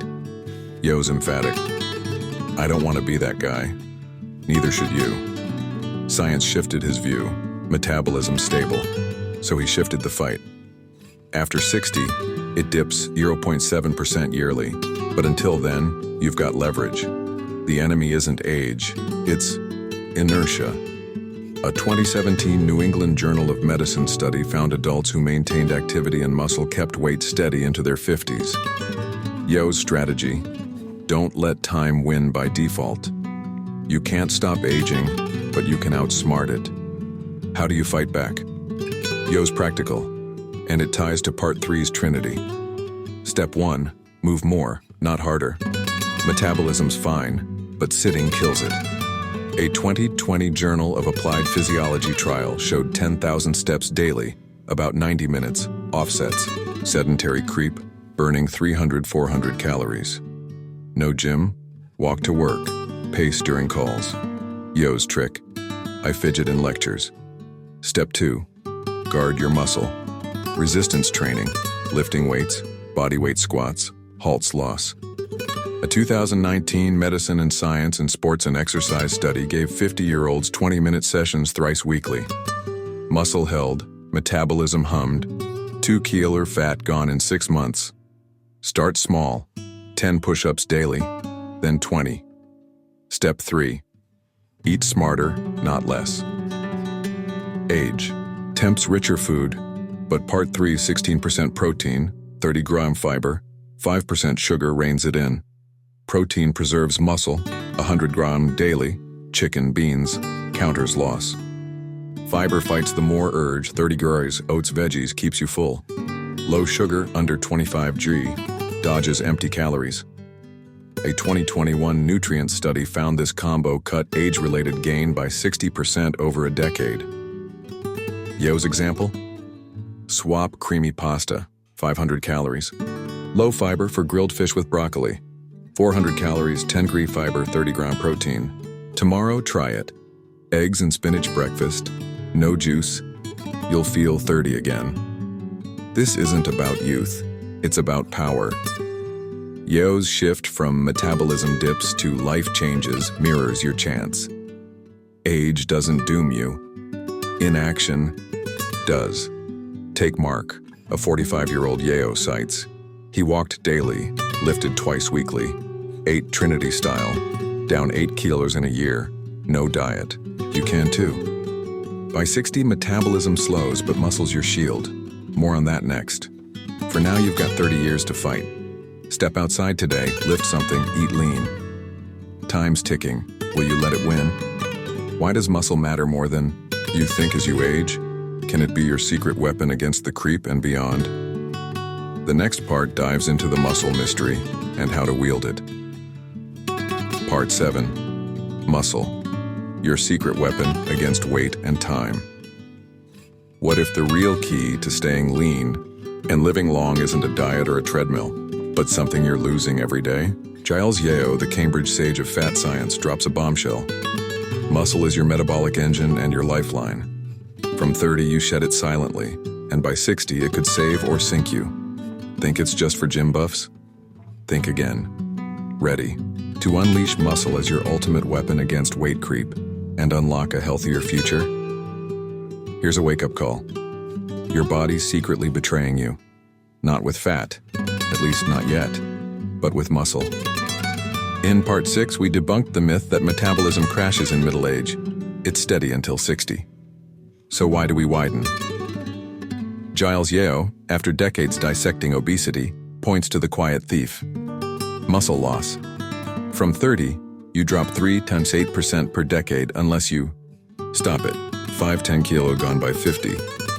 Yo's emphatic. I don't want to be that guy. Neither should you. Science shifted his view. Metabolism stable. So he shifted the fight. After 60, it dips 0.7% yearly. But until then, you've got leverage. The enemy isn't age, it's inertia. A 2017 New England Journal of Medicine study found adults who maintained activity and muscle kept weight steady into their 50s. Yo's strategy: don't let time win by default. You can't stop aging, but you can outsmart it. How do you fight back? Yo's practical, and it ties to Part 3's Trinity. Step 1, move more, not harder. Metabolism's fine, but sitting kills it. A 2020 Journal of Applied Physiology trial showed 10,000 steps daily, about 90 minutes, offsets, sedentary creep, burning 300-400 calories. No gym, walk to work, pace during calls. Yo's trick: I fidget in lectures. Step 2, guard your muscle. Resistance training, lifting weights, body weight squats, halts loss. A 2019 Medicine and Science in Sports and Exercise study gave 50-year-olds 20-minute sessions thrice weekly. Muscle held, metabolism hummed, 2 kg fat gone in 6 months. Start small, 10 push-ups daily, then 20. Step 3, eat smarter, not less. Age, tempts richer food, but Part 3 16% protein, 30-gram fiber, 5% sugar reins it in. Protein preserves muscle, 100-gram daily, chicken, beans, counters loss. Fiber fights the more urge, 30 grams, oats, veggies keeps you full. Low sugar, under 25 g, dodges empty calories. A 2021 nutrient study found this combo cut age-related gain by 60% over a decade. Yo's example? Swap creamy pasta, 500 calories. Low fiber for grilled fish with broccoli. 400 calories, 10-gram fiber, 30-gram protein. Tomorrow, try it. Eggs and spinach breakfast, no juice. You'll feel 30 again. This isn't about youth, it's about power. Yo's shift from metabolism dips to life changes mirrors your chance. Age doesn't doom you. Inaction does. Take Mark, a 45-year-old Yo cites. He walked daily, lifted twice weekly, ate Trinity style, down 8 kilos in a year, no diet. You can too. By 60, metabolism slows, but muscle's your shield. More on that next. For now, you've got 30 years to fight. Step outside today, lift something, eat lean. Time's ticking. Will you let it win? Why does muscle matter more than you think as you age? Can it be your secret weapon against the creep and beyond? The next part dives into the muscle mystery and how to wield it. Part 7. Muscle. Your secret weapon against weight and time. What if the real key to staying lean and living long isn't a diet or a treadmill, but something you're losing every day? Giles Yeo, the Cambridge sage of fat science, drops a bombshell. Muscle is your metabolic engine and your lifeline. From 30, you shed it silently, and by 60, it could save or sink you. Think it's just for gym buffs? Think again. Ready to unleash muscle as your ultimate weapon against weight creep and unlock a healthier future? Here's a wake-up call. Your body's secretly betraying you. Not with fat, at least not yet, but with muscle. In Part 6, we debunked the myth that metabolism crashes in middle age. It's steady until 60. So why do we widen? Giles Yeo, after decades dissecting obesity, points to the quiet thief: muscle loss. From 30, you drop 3 times 8% per decade unless you stop it. 5-10 kilo gone by 50,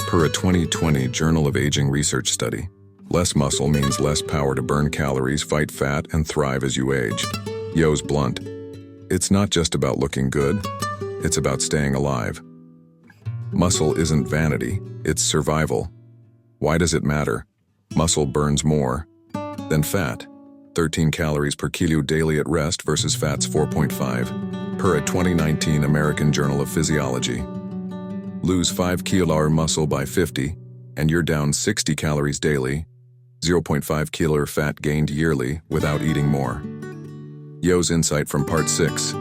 per a 2020 Journal of Aging research study. Less muscle means less power to burn calories, fight fat, and thrive as you age. Yo's blunt. It's not just about looking good, it's about staying alive. Muscle isn't vanity, it's survival. Why does it matter? Muscle burns more than fat. 13 calories per kilo daily at rest versus fat's 4.5, per a 2019 American Journal of Physiology. Lose 5 kilo muscle by 50, and you're down 60 calories daily. 0.5 kilo fat gained yearly without eating more. Yo's insight from Part 6.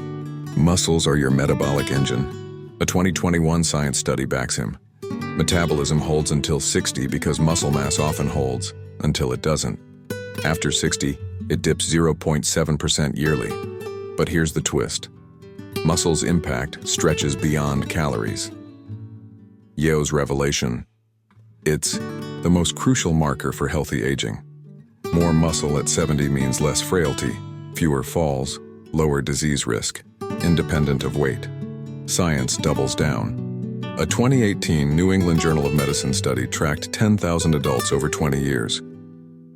Muscles are your metabolic engine. A 2021 science study backs him. Metabolism holds until 60 because muscle mass often holds until it doesn't. After 60, it dips 0.7% yearly. But here's the twist. Muscle's impact stretches beyond calories. Yo's revelation. It's the most crucial marker for healthy aging. More muscle at 70 means less frailty, fewer falls, lower disease risk, independent of weight. Science doubles down. A 2018 New England Journal of Medicine study tracked 10,000 adults over 20 years.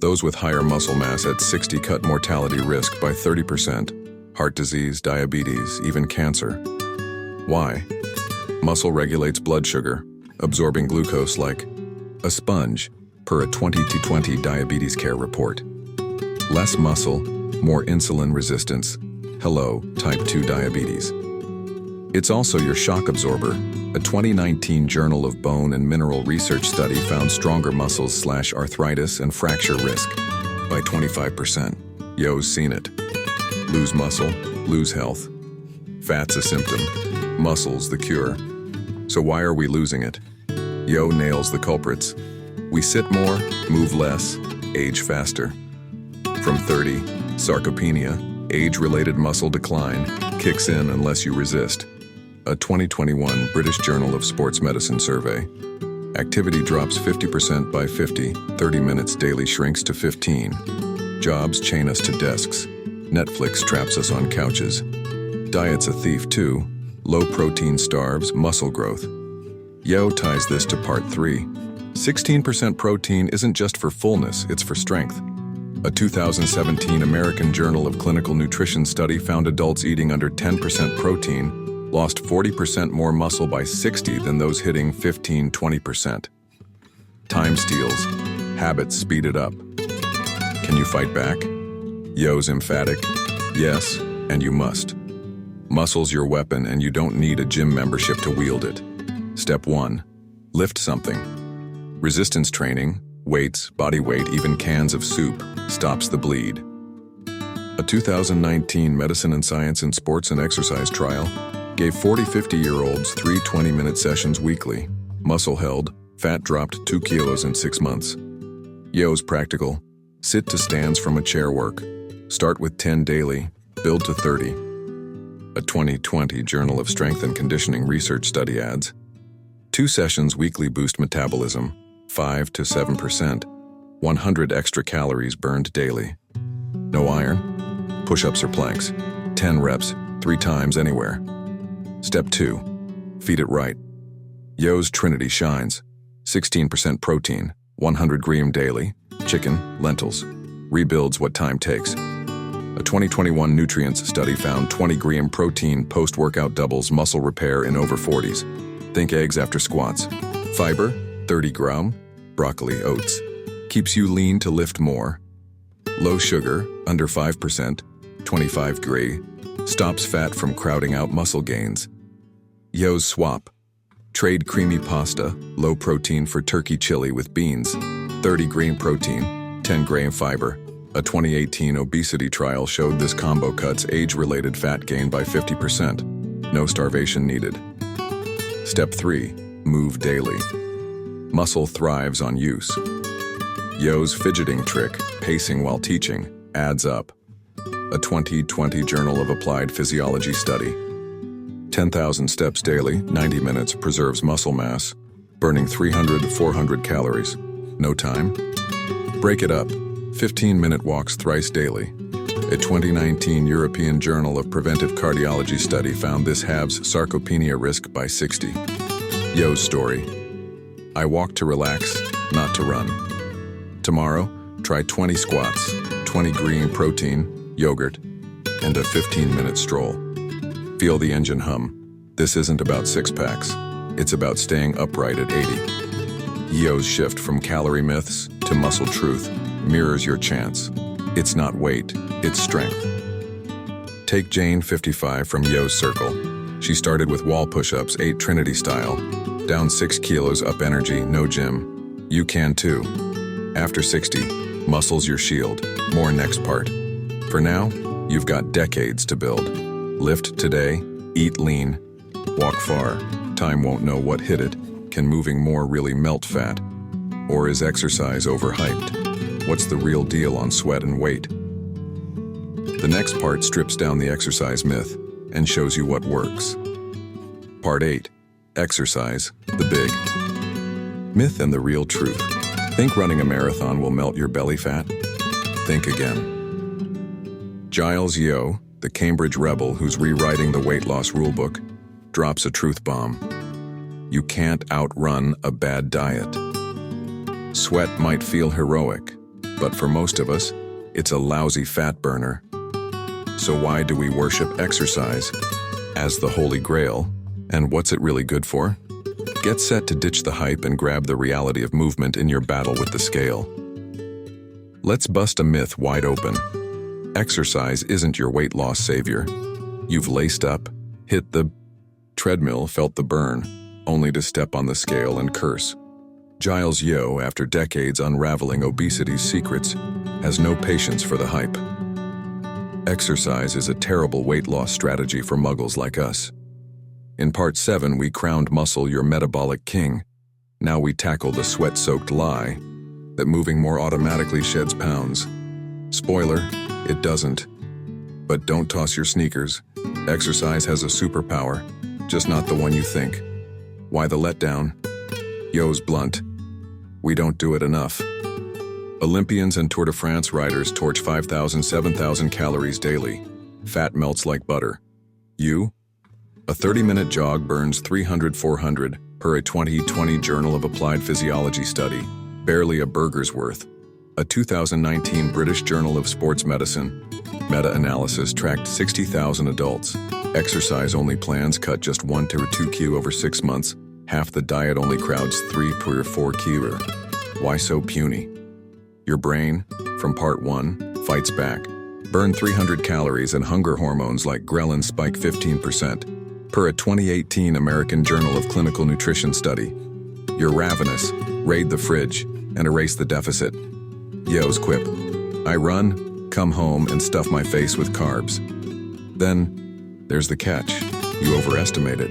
Those with higher muscle mass at 60 cut mortality risk by 30%, heart disease, diabetes, even cancer. Why? Muscle regulates blood sugar, absorbing glucose like a sponge, per a 2020 diabetes care report. Less muscle, more insulin resistance. Hello, type 2 diabetes. It's also your shock absorber. A 2019 Journal of Bone and Mineral Research study found stronger muscles / arthritis and fracture risk by 25%. Yo's seen it. Lose muscle, lose health. Fat's a symptom, muscle's the cure. So why are we losing it? Yo nails the culprits. We sit more, move less, age faster. From 30, sarcopenia, age-related muscle decline, kicks in unless you resist. A 2021 British Journal of Sports Medicine survey. Activity drops 50% by 50, 30 minutes daily shrinks to 15. Jobs chain us to desks. Netflix traps us on couches. Diet's a thief too. Low protein starves muscle growth. Yo ties this to Part 3. 16% protein isn't just for fullness, it's for strength. A 2017 American Journal of Clinical Nutrition study found adults eating under 10% protein lost 40% more muscle by 60 than those hitting 15-20%. Time steals, habits speed it up. Can you fight back? Yo's emphatic, yes, and you must. Muscle's your weapon and you don't need a gym membership to wield it. Step 1. Lift something. Resistance training, weights, body weight, even cans of soup, stops the bleed. A 2019 Medicine and Science in Sports and Exercise trial gave 40-50-year-olds 3 20-minute sessions weekly. Muscle held, fat dropped 2 kilos in 6 months. Yo's practical. Sit to stands from a chair work. Start with 10 daily, build to 30. A 2020 Journal of Strength and Conditioning Research study adds, 2 sessions weekly boost metabolism, 5 to 7%, 100 extra calories burned daily. No iron? Push-ups or planks, 10 reps, 3 times anywhere. Step 2. Feed it right. Yo's Trinity shines. 16% protein, 100 gram daily, chicken, lentils. Rebuilds what time takes. A 2021 nutrients study found 20 gram protein post-workout doubles muscle repair in over 40s. Think eggs after squats. Fiber, 30 gram, broccoli, oats. Keeps you lean to lift more. Low sugar, under 5%, 25 gray. Stops fat from crowding out muscle gains. Yo's swap. Trade creamy pasta, low protein for turkey chili with beans. 30 grain protein, 10 gram fiber. A 2018 obesity trial showed this combo cuts age-related fat gain by 50%. No starvation needed. Step 3. Move daily. Muscle thrives on use. Yo's fidgeting trick, pacing while teaching, adds up. A 2020 Journal of Applied Physiology study. 10,000 steps daily, 90 minutes, preserves muscle mass, burning 300 to 400 calories. No time? Break it up. 15-minute walks thrice daily. A 2019 European Journal of Preventive Cardiology study found this halves sarcopenia risk by 60. Yo's story. I walk to relax, not to run. Tomorrow, try 20 squats, 20 green protein, yogurt, and a 15-minute stroll. Feel the engine hum. This isn't about six-packs. It's about staying upright at 80. Yo's shift from calorie myths to muscle truth mirrors your chance. It's not weight, it's strength. Take Jane, 55, from Yo's circle. She started with wall push-ups, 8 Trinity style. Down 6 kilos, up energy, no gym. You can too. After 60, Muscle's your shield. More next part. For now, you've got decades to build. Lift today, eat lean, walk far. Time won't know what hit it. Can moving more really melt fat? Or is exercise overhyped? What's the real deal on sweat and weight? The next part strips down the exercise myth and shows you what works. Part 8. Exercise, the big myth and the real truth. Think running a marathon will melt your belly fat? Think again. Giles Yeo, the Cambridge rebel who's rewriting the weight loss rulebook, drops a truth bomb. You can't outrun a bad diet. Sweat might feel heroic, but for most of us, it's a lousy fat burner. So why do we worship exercise as the Holy Grail? And what's it really good for? Get set to ditch the hype and grab the reality of movement in your battle with the scale. Let's bust a myth wide open. Exercise isn't your weight loss savior. You've laced up, hit the treadmill, felt the burn, only to step on the scale and curse. Giles Yeo, after decades unraveling obesity's secrets, has no patience for the hype. Exercise is a terrible weight loss strategy for muggles like us. In Part 7, we crowned muscle your metabolic king. Now we tackle the sweat-soaked lie that moving more automatically sheds pounds. Spoiler, it doesn't. But don't toss your sneakers. Exercise has a superpower, just not the one you think. Why the letdown? Yeo's blunt. We don't do it enough. Olympians and Tour de France riders torch 5,000, 7,000 calories daily. Fat melts like butter. You? A 30-minute jog burns 300, 400 per a 2020 Journal of Applied Physiology study. Barely a burger's worth. A 2019 British Journal of Sports Medicine meta-analysis tracked 60,000 adults. Exercise-only plans cut just 1 to 2 kg over 6 months. Half the diet only crowds 3 per 4 kg. Why so puny? Your brain, from Part 1, fights back. Burn 300 calories and hunger hormones like ghrelin spike 15%. Per a 2018 American Journal of Clinical Nutrition study. You're ravenous, raid the fridge, and erase the deficit. Yeo's quip. I run, come home, and stuff my face with carbs. Then, there's the catch. You overestimate it.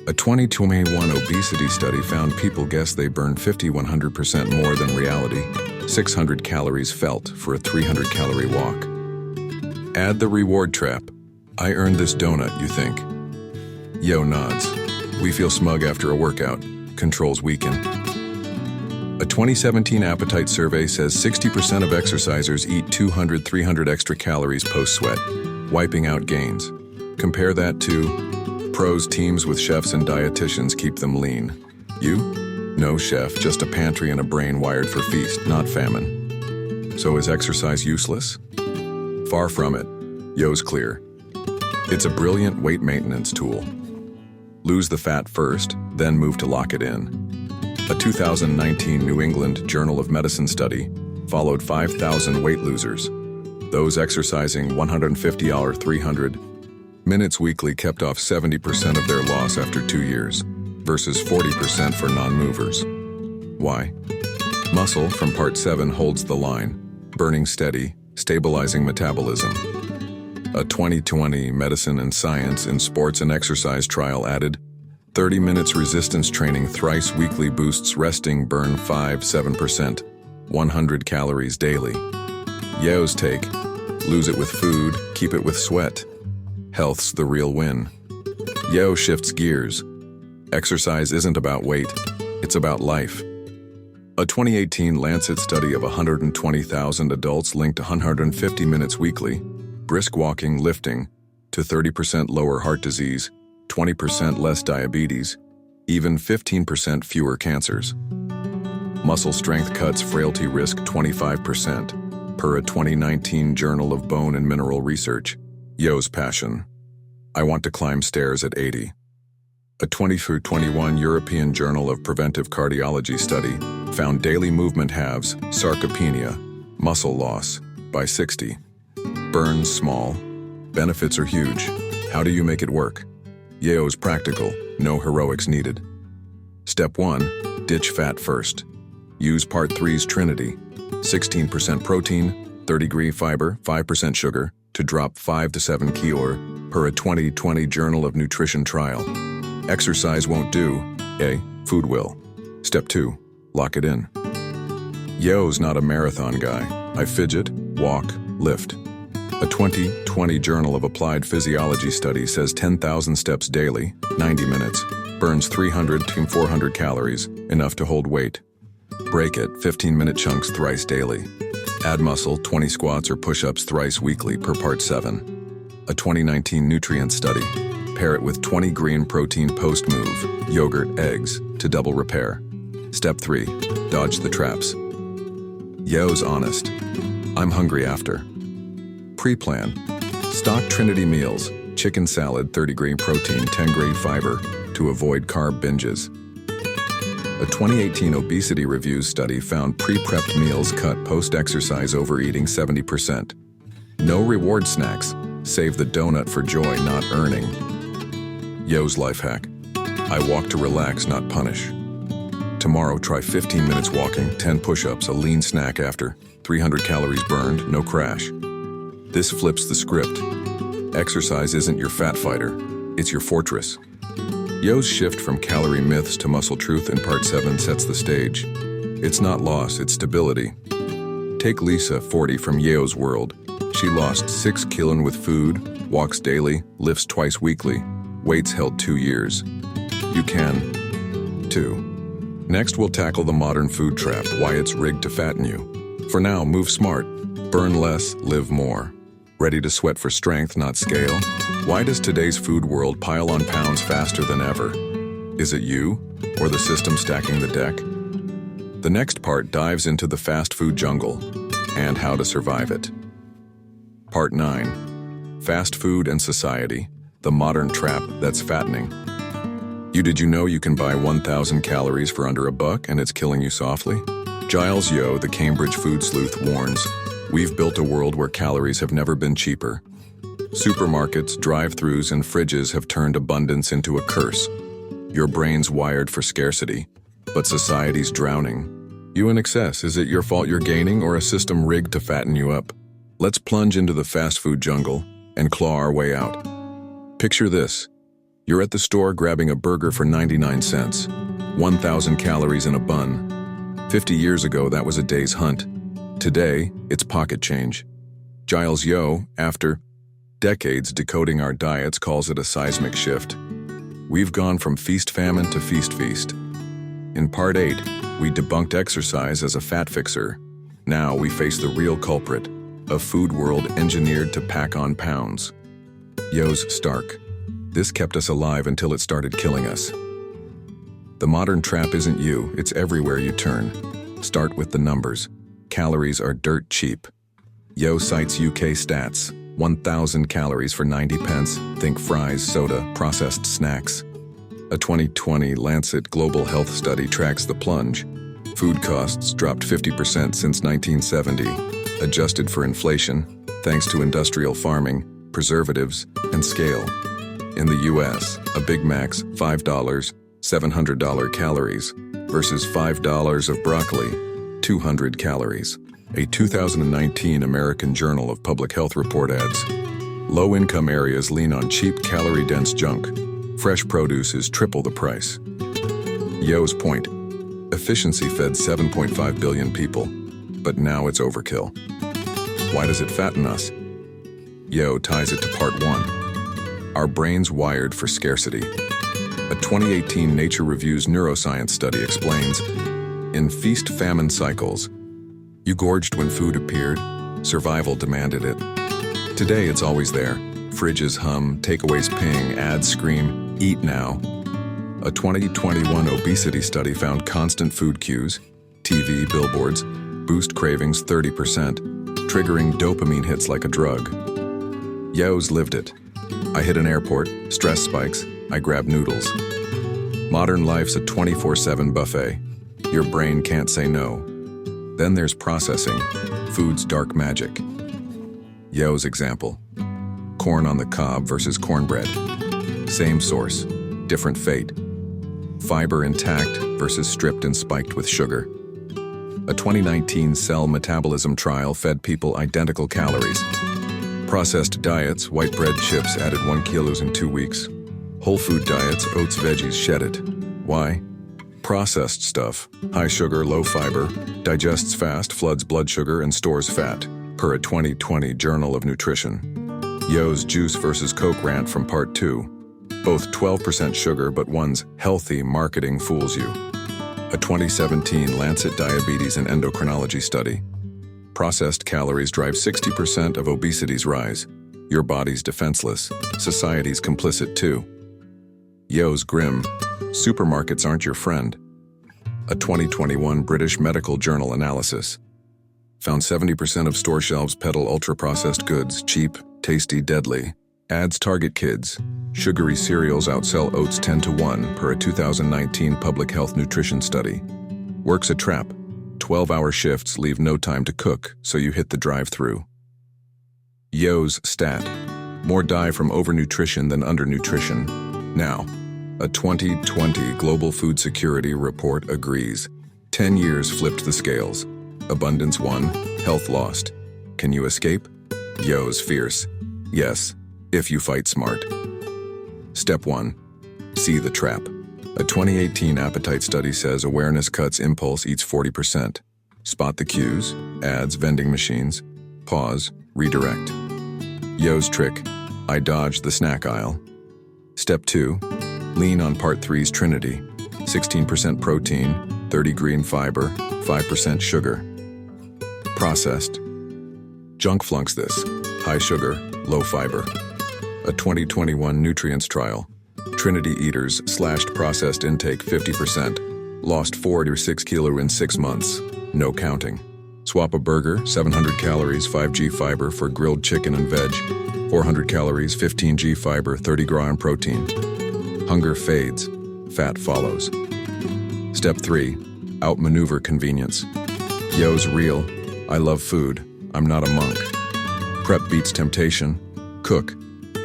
A 2021 obesity study found people guess they burn 100% more than reality. 600 calories felt for a 300-calorie walk. Add the reward trap. I earned this donut, you think. Yeo nods. We feel smug after a workout. Controls weaken. A 2017 appetite survey says 60% of exercisers eat 200, 300 extra calories post-sweat, wiping out gains. Compare that to pros teams with chefs and dietitians keep them lean. You? No chef, just a pantry and a brain wired for feast, not famine. So is exercise useless? Far from it. Yeo's clear. It's a brilliant weight maintenance tool. Lose the fat first, then move to lock it in. A 2019 New England Journal of Medicine study followed 5,000 weight losers. Those exercising 150 or 300 minutes weekly kept off 70% of their loss after 2 years, versus 40% for non-movers. Why? Muscle, from Part 7, holds the line, burning steady, stabilizing metabolism. A 2020 Medicine and Science in Sports and Exercise trial added 30 minutes resistance training thrice weekly boosts resting burn 5-7%, 100 calories daily. Yeo's take, lose it with food, keep it with sweat. Health's the real win. Yeo shifts gears. Exercise isn't about weight, it's about life. A 2018 Lancet study of 120,000 adults linked 150 minutes weekly, brisk walking, lifting, to 30% lower heart disease, 20% less diabetes, even 15% fewer cancers. Muscle strength cuts frailty risk 25%, per a 2019 Journal of Bone and Mineral Research. Yeo's passion. I want to climb stairs at 80. A 2021 European Journal of Preventive Cardiology study found daily movement halves sarcopenia, muscle loss, by 60. Burns small, benefits are huge. How do you make it work? Yeo's practical, no heroics needed. Step 1, ditch fat first. Use Part 3's Trinity, 16% protein, 30-gram fiber, 5% sugar, to drop 5 to 7 kg per a 2020 Journal of Nutrition trial. Exercise won't do, food will. Step 2, lock it in. Yo's not a marathon guy. I fidget, walk, lift. A 2020 Journal of Applied Physiology study says 10,000 steps daily, 90 minutes, burns 300 to 400 calories, enough to hold weight. Break it, 15-minute chunks thrice daily. Add muscle, 20 squats or push-ups thrice weekly per Part 7. A 2019 nutrient study. Pair it with 20 green protein post-move, yogurt, eggs, to double repair. Step 3, dodge the traps. Yo's honest. I'm hungry after. Pre-plan. Stock Trinity meals, chicken salad, 30-gram protein, 10-gram fiber, to avoid carb binges. A 2018 Obesity Reviews study found pre-prepped meals cut post-exercise overeating 70%. No reward snacks. Save the donut for joy, not earning. Yo's life hack. I walk to relax, not punish. Tomorrow, try 15 minutes walking, 10 push-ups, a lean snack after, 300 calories burned, no crash. This flips the script. Exercise isn't your fat fighter, it's your fortress. Yo's shift from calorie myths to muscle truth in Part 7 sets the stage. It's not loss, it's stability. Take Lisa, 40, from Yo's world. She lost 6 kilograms with food, walks daily, lifts twice weekly, weights held 2 years. You can, too. Next, we'll tackle the modern food trap, why it's rigged to fatten you. For now, move smart, burn less, live more. Ready to sweat for strength, not scale? Why does today's food world pile on pounds faster than ever? Is it you, or the system stacking the deck? The next part dives into the fast food jungle and how to survive it. Part 9. Fast food and society, the modern trap that's fattening. Did you know you can buy 1,000 calories for under $1 and it's killing you softly? Giles Yeo, the Cambridge food sleuth, warns, we've built a world where calories have never been cheaper. Supermarkets, drive-thrus, and fridges have turned abundance into a curse. Your brain's wired for scarcity, but society's drowning. You in excess, is it your fault you're gaining or a system rigged to fatten you up? Let's plunge into the fast food jungle and claw our way out. Picture this. You're at the store grabbing a burger for 99 cents, 1,000 calories in a bun. 50 years ago, that was a day's hunt. Today, it's pocket change. Giles Yeo, after decades decoding our diets, calls it a seismic shift. We've gone from feast-famine to feast-feast. In Part 8, we debunked exercise as a fat fixer. Now we face the real culprit, a food world engineered to pack on pounds. Yo's stark. This kept us alive until it started killing us. The modern trap isn't you, it's everywhere you turn. Start with the numbers. Calories are dirt cheap. Yo cites UK stats. 1,000 calories for 90 pence. Think fries, soda, processed snacks. A 2020 Lancet Global Health study tracks the plunge. Food costs dropped 50% since 1970, adjusted for inflation, thanks to industrial farming, preservatives, and scale. In the US, a Big Mac's $5, 700 calories, versus $5 of broccoli, 200 calories. A 2019 American Journal of Public Health report adds, low-income areas lean on cheap, calorie-dense junk. Fresh produce is triple the price. Yo's point, efficiency fed 7.5 billion people, but now it's overkill. Why does it fatten us? Yo ties it to Part 1. Our brains wired for scarcity. A 2018 Nature Reviews neuroscience study explains, in feast-famine cycles, you gorged when food appeared, survival demanded it. Today it's always there. Fridges hum, takeaways ping, ads scream, eat now. A 2021 obesity study found constant food cues, TV, billboards, boost cravings 30%, triggering dopamine hits like a drug. Yo's lived it. I hit an airport, stress spikes, I grab noodles. Modern life's a 24/7 buffet. Your brain can't say no. Then there's processing, food's dark magic. Yo's example, corn on the cob versus cornbread. Same source, different fate. Fiber intact versus stripped and spiked with sugar. A 2019 Cell Metabolism trial fed people identical calories. Processed diets, white bread, chips added 1 kilo in 2 weeks. Whole food diets, oats, veggies shed it. Why? Processed stuff, high sugar, low fiber, digests fast, floods blood sugar, and stores fat, per a 2020 Journal of Nutrition. Yo's Juice versus Coke rant from Part 2. Both 12% sugar, but one's healthy marketing fools you. A 2017 Lancet Diabetes and Endocrinology study. Processed calories drive 60% of obesity's rise. Your body's defenseless. Society's complicit too. Yo's grim. Supermarkets aren't your friend. A 2021 British Medical Journal analysis found 70% of store shelves peddle ultra-processed goods, cheap, tasty, deadly. Ads target kids. Sugary cereals outsell oats 10 to 1 per a 2019 Public Health Nutrition study. Work's a trap. 12-hour shifts leave no time to cook, so you hit the drive-thru. Yo's stat. More die from overnutrition than undernutrition. Now, a 2020 Global Food Security Report agrees. 10 years flipped the scales. Abundance won, health lost. Can you escape? Yo's fierce. Yes, if you fight smart. Step 1. See the trap. A 2018 appetite study says awareness cuts impulse eats 40%. Spot the cues, ads, vending machines. Pause, redirect. Yo's trick. I dodged the snack aisle. Step 2. Lean on Part 3's Trinity. 16% protein, 30 green fiber, 5% sugar. Processed. Junk flunks this. High sugar, low fiber. A 2021 nutrients trial. Trinity eaters slashed processed intake 50%. Lost 4 to 6 kilo in 6 months. No counting. Swap a burger, 700 calories, 5g fiber for grilled chicken and veg. 400 calories, 15g fiber, 30 gram protein. Hunger fades. Fat follows. Step 3. Outmaneuver convenience. Yo's real. I love food. I'm not a monk. Prep beats temptation. Cook.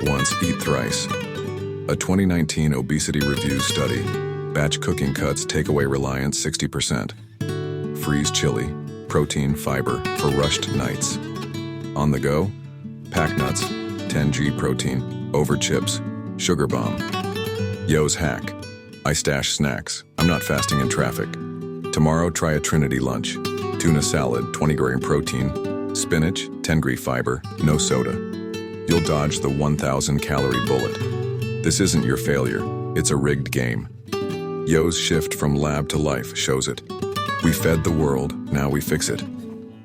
Once, eat thrice. A 2019 Obesity Review study. Batch cooking cuts takeaway reliance 60%. Freeze chili, protein, fiber for rushed nights. On the go, pack nuts, 10g protein, over chips, sugar bomb. Yo's hack. I stash snacks. I'm not fasting in traffic. Tomorrow, try a Trinity lunch. Tuna salad, 20 gram protein, spinach, 10 gram fiber, no soda. You'll dodge the 1,000 calorie bullet. This isn't your failure, it's a rigged game. Yo's shift from lab to life shows it. We fed the world, now we fix it.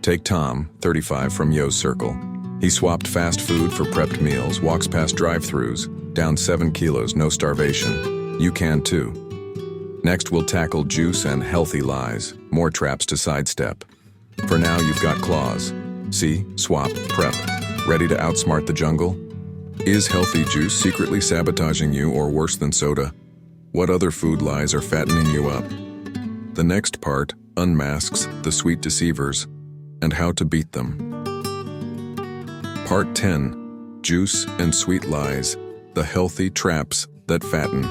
Take Tom, 35, from Yo's circle. He swapped fast food for prepped meals, walks past drive-thrus, down 7 kilos, no starvation. You can too. Next we'll tackle juice and healthy lies, more traps to sidestep. For now you've got claws. See, swap, prep. Ready to outsmart the jungle? Is healthy juice secretly sabotaging you, or worse than soda? What other food lies are fattening you up? The next part unmasks the sweet deceivers and how to beat them. Part 10. Juice and sweet lies, the healthy traps that fatten.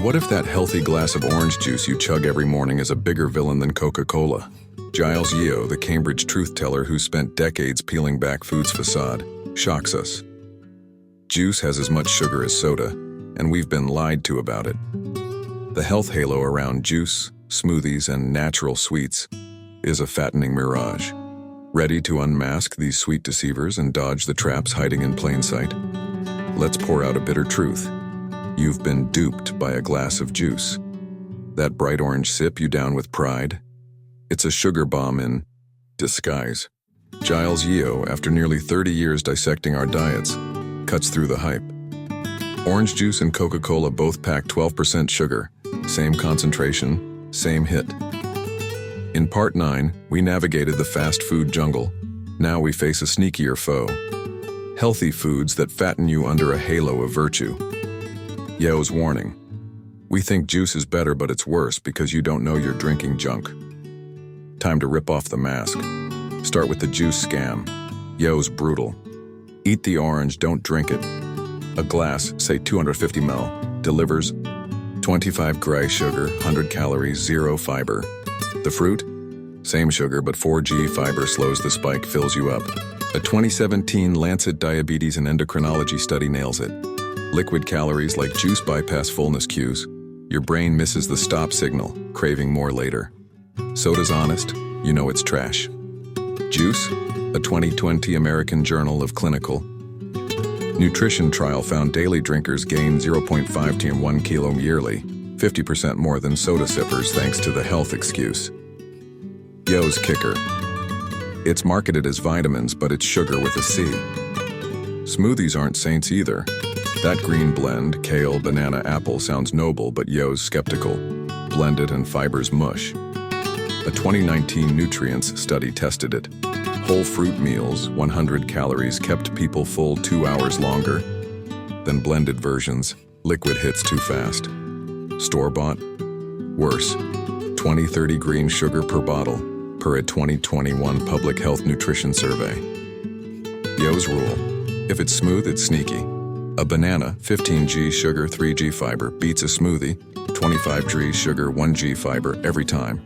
What if that healthy glass of orange juice you chug every morning is a bigger villain than Coca-Cola? Giles Yeo, the Cambridge truth teller who spent decades peeling back food's facade, shocks us. Juice has as much sugar as soda, and we've been lied to about it. The health halo around juice, smoothies, and natural sweets is a fattening mirage. Ready to unmask these sweet deceivers and dodge the traps hiding in plain sight? Let's pour out a bitter truth. You've been duped by a glass of juice. That bright orange sip you down with pride? It's a sugar bomb in disguise. Giles Yeo, after nearly 30 years dissecting our diets, cuts through the hype. Orange juice and Coca-Cola both pack 12% sugar, same concentration, same hit. In Part 9, we navigated the fast food jungle. Now we face a sneakier foe. Healthy foods that fatten you under a halo of virtue. Yeo's warning. We think juice is better, but it's worse because you don't know you're drinking junk. Time to rip off the mask. Start with the juice scam. Yeo's brutal. Eat the orange, don't drink it. A glass, say 250 ml, delivers 25 gray sugar, 100 calories, 0 fiber. The fruit? Same sugar, but 4G fiber slows the spike, fills you up. A 2017 Lancet Diabetes and Endocrinology study nails it. Liquid calories like juice bypass fullness cues. Your brain misses the stop signal, craving more later. Soda's honest, you know it's trash. Juice, a 2020 American Journal of Clinical Nutrition trial found daily drinkers gain 0.5 to 1 kilo yearly, 50% more than soda sippers thanks to the health excuse. Yo's kicker. It's marketed as vitamins, but it's sugar with a C. Smoothies aren't saints either. That green blend, kale, banana, apple, sounds noble, but Yo's skeptical. Blended and fibers mush. A 2019 nutrients study tested it. Whole fruit meals, 100 calories, kept people full 2 hours longer than blended versions. Liquid hits too fast. Store-bought? Worse. 20-30 green sugar per bottle, per a 2021 Public Health Nutrition Survey. Yo's rule. If it's smooth, it's sneaky. A banana, 15G sugar, 3G fiber, beats a smoothie, 25G sugar, 1G fiber, every time.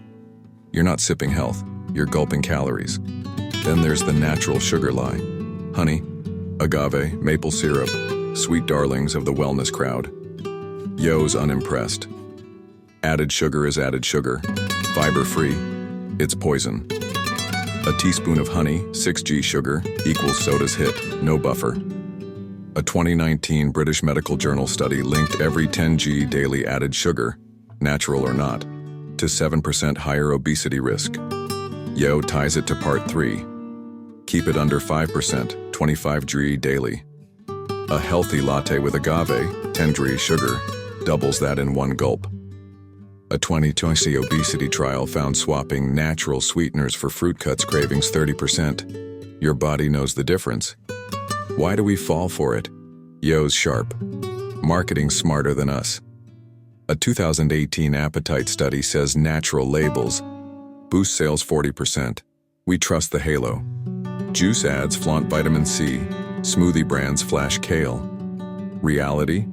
You're not sipping health, you're gulping calories. Then there's the natural sugar lie. Honey, agave, maple syrup, sweet darlings of the wellness crowd. Yo's unimpressed. Added sugar is added sugar. Fiber-free, it's poison. A teaspoon of honey, 6G sugar, equals soda's hit, no buffer. A 2019 British Medical Journal study linked every 10G daily added sugar, natural or not, to 7% higher obesity risk. Yo ties it to part 3. Keep it under 5%, 25G daily. A healthy latte with agave, 10G sugar, doubles that in one gulp. A 2020 obesity trial found swapping natural sweeteners for fruit cuts cravings 30%. Your body knows the difference. Why do we fall for it? Yo's sharp. Marketing smarter than us. A 2018 appetite study says natural labels boost sales 40%. We trust the halo. Juice ads flaunt vitamin C. Smoothie brands flash kale. Reality?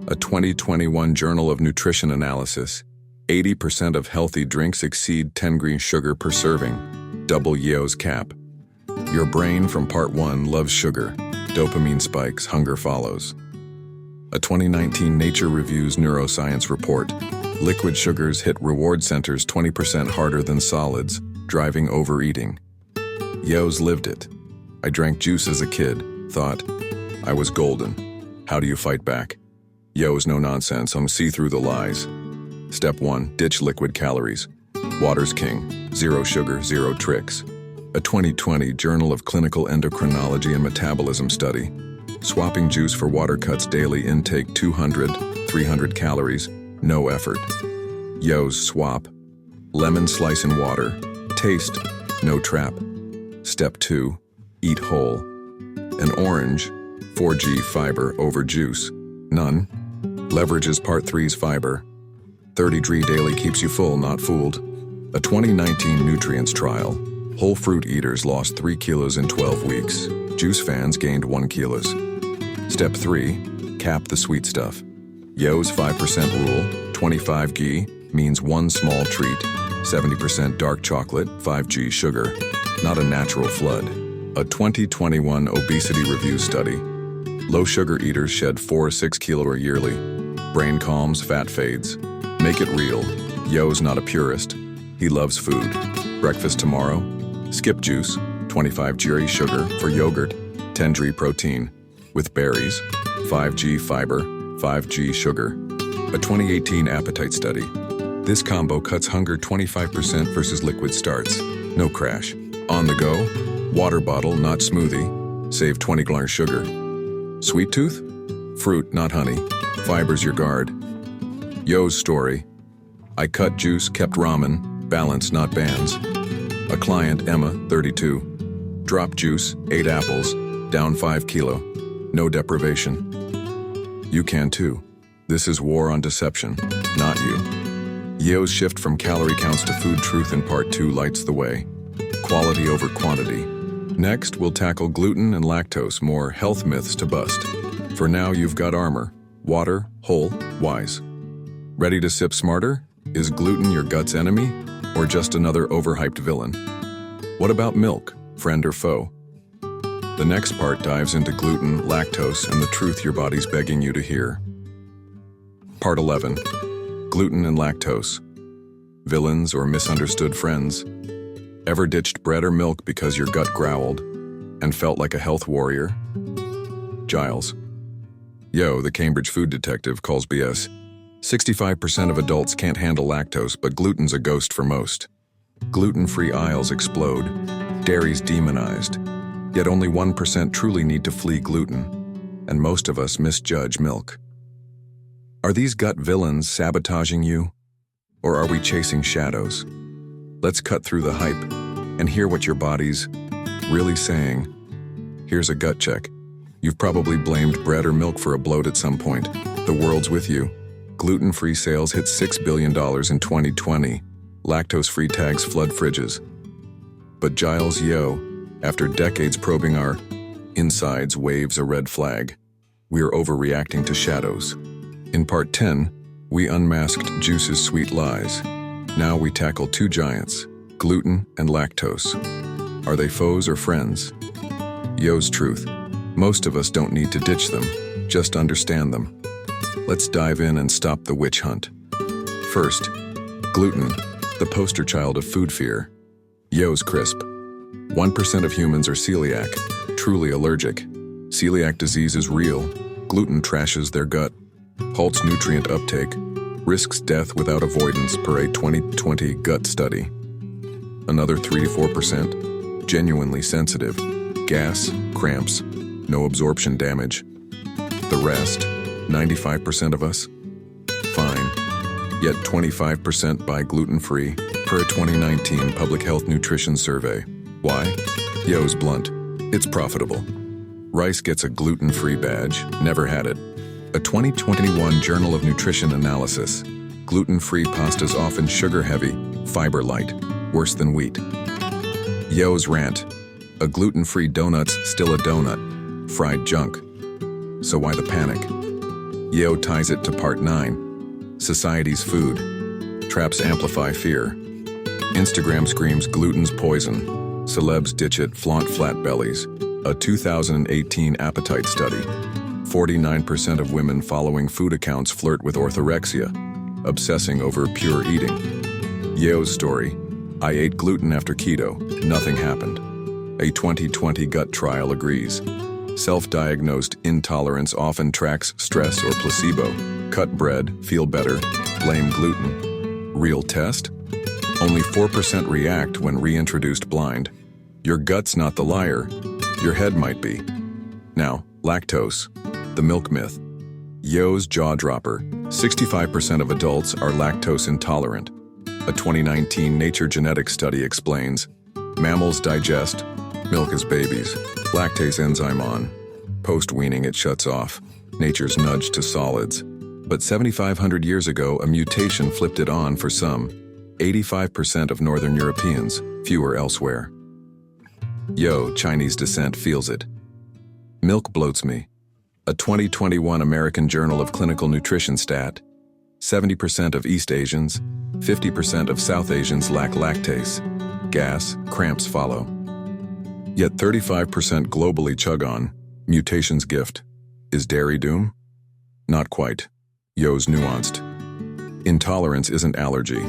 A 2021 Journal of Nutrition Analysis. 80% of healthy drinks exceed 10 green sugar per serving. Double Yo's cap. Your brain from part 1 loves sugar. Dopamine spikes, hunger follows. A 2019 Nature Reviews neuroscience report. Liquid sugars hit reward centers 20% harder than solids, driving overeating. Yo's lived it. I drank juice as a kid, thought I was golden. How do you fight back? Yo's no nonsense, see through the lies. Step 1, ditch liquid calories. Water's king, zero sugar, zero tricks. A 2020 Journal of Clinical Endocrinology and Metabolism study. Swapping juice for water cuts daily intake 200, 300 calories, no effort. Yo's swap. Lemon slice in water. Taste, no trap. Step 2, eat whole. An orange, 4G fiber over juice, none. Leverages part 3's fiber. 30G daily keeps you full, not fooled. A 2019 nutrients trial. Whole fruit eaters lost 3 kilos in 12 weeks. Juice fans gained 1 kilos. Step 3, cap the sweet stuff. Yo's 5% rule, 25G, means one small treat, 70% dark chocolate, 5G sugar, not a natural flood. A 2021 Obesity Review study. Low sugar eaters shed 4-6 kilo yearly. Brain calms, fat fades. Make it real. Yo's not a purist. He loves food. Breakfast tomorrow? Skip juice, 25G sugar for yogurt, 10G protein, with berries, 5G fiber, 5G sugar. A 2018 appetite study. This combo cuts hunger 25% versus liquid starts. No crash. On the go, water bottle, not smoothie. Save 20 sugar. Sweet tooth? Fruit, not honey. Fiber's your guard. Yo's story. I cut juice, kept ramen, balance, not bands. A client, Emma, 32. Dropped juice, 8 apples, down 5 kilo. No deprivation. You can too. This is war on deception, not you. Yo's shift from calorie counts to food truth in part 2 lights the way. Quality over quantity. Next, we'll tackle gluten and lactose, more health myths to bust. For now, you've got armor. Water, whole, wise. Ready to sip smarter? Is gluten your gut's enemy? Or just another overhyped villain? What about milk, friend or foe? The next part dives into gluten, lactose, and the truth your body's begging you to hear. Part 11. Gluten and lactose. Villains or misunderstood friends. Ever ditched bread or milk because your gut growled and felt like a health warrior? Giles. Yo, the Cambridge food detective, calls BS. 65% of adults can't handle lactose, but gluten's a ghost for most. Gluten-free aisles explode. Dairy's demonized. Yet only 1% truly need to flee gluten, and most of us misjudge milk. Are these gut villains sabotaging you? Or are we chasing shadows? Let's cut through the hype and hear what your body's really saying. Here's a gut check. You've probably blamed bread or milk for a bloat at some point. The world's with you. Gluten-free sales hit $6 billion in 2020. Lactose-free tags flood fridges. But Giles, yo, after decades probing our insides, waves a red flag. We're overreacting to shadows. In part 10, we unmasked Juice's sweet lies. Now we tackle two giants, gluten and lactose. Are they foes or friends? Yo's truth. Most of us don't need to ditch them, just understand them. Let's dive in and stop the witch hunt. First, gluten, the poster child of food fear. Yo's crisp. 1% of humans are celiac, truly allergic. Celiac disease is real. Gluten trashes their gut, halts nutrient uptake, risks death without avoidance per a 2020 gut study. Another 3 to 4%, genuinely sensitive. Gas, cramps, no absorption damage. The rest, 95% of us, fine. Yet 25% buy gluten-free per a 2019 Public Health Nutrition Survey. Why? Yo's blunt. It's profitable. Rice gets a gluten-free badge, never had it. A 2021 Journal of Nutrition analysis. Gluten-free pasta's often sugar-heavy, fiber-light, worse than wheat. Yo's rant. A gluten-free donut's still a donut, fried junk. So why the panic? Yo ties it to part 9. Society's food. Traps amplify fear. Instagram screams gluten's poison. Celebs ditch it, flaunt flat bellies. A 2018 appetite study. 49% of women following food accounts flirt with orthorexia, obsessing over pure eating. Yo's story. I ate gluten after keto. Nothing happened. A 2020 gut trial agrees. Self-diagnosed intolerance often tracks stress or placebo. Cut bread, feel better, blame gluten. Real test? Only 4% react when reintroduced blind. Your gut's not the liar. Your head might be. Now, lactose, the milk myth. Yo's jaw-dropper. 65% of adults are lactose intolerant. A 2019 Nature Genetics study explains, mammals digest milk as babies. Lactase enzyme on. Post-weaning it shuts off. Nature's nudge to solids. But 7,500 years ago, a mutation flipped it on for some. 85% of Northern Europeans, fewer elsewhere. Yo, Chinese descent feels it. Milk bloats me. A 2021 American Journal of Clinical Nutrition stat. 70% of East Asians, 50% of South Asians lack lactase. Gas, cramps follow. Yet 35% globally chug on. Mutation's gift. Is dairy doom? Not quite. Yo's nuanced. Intolerance isn't allergy.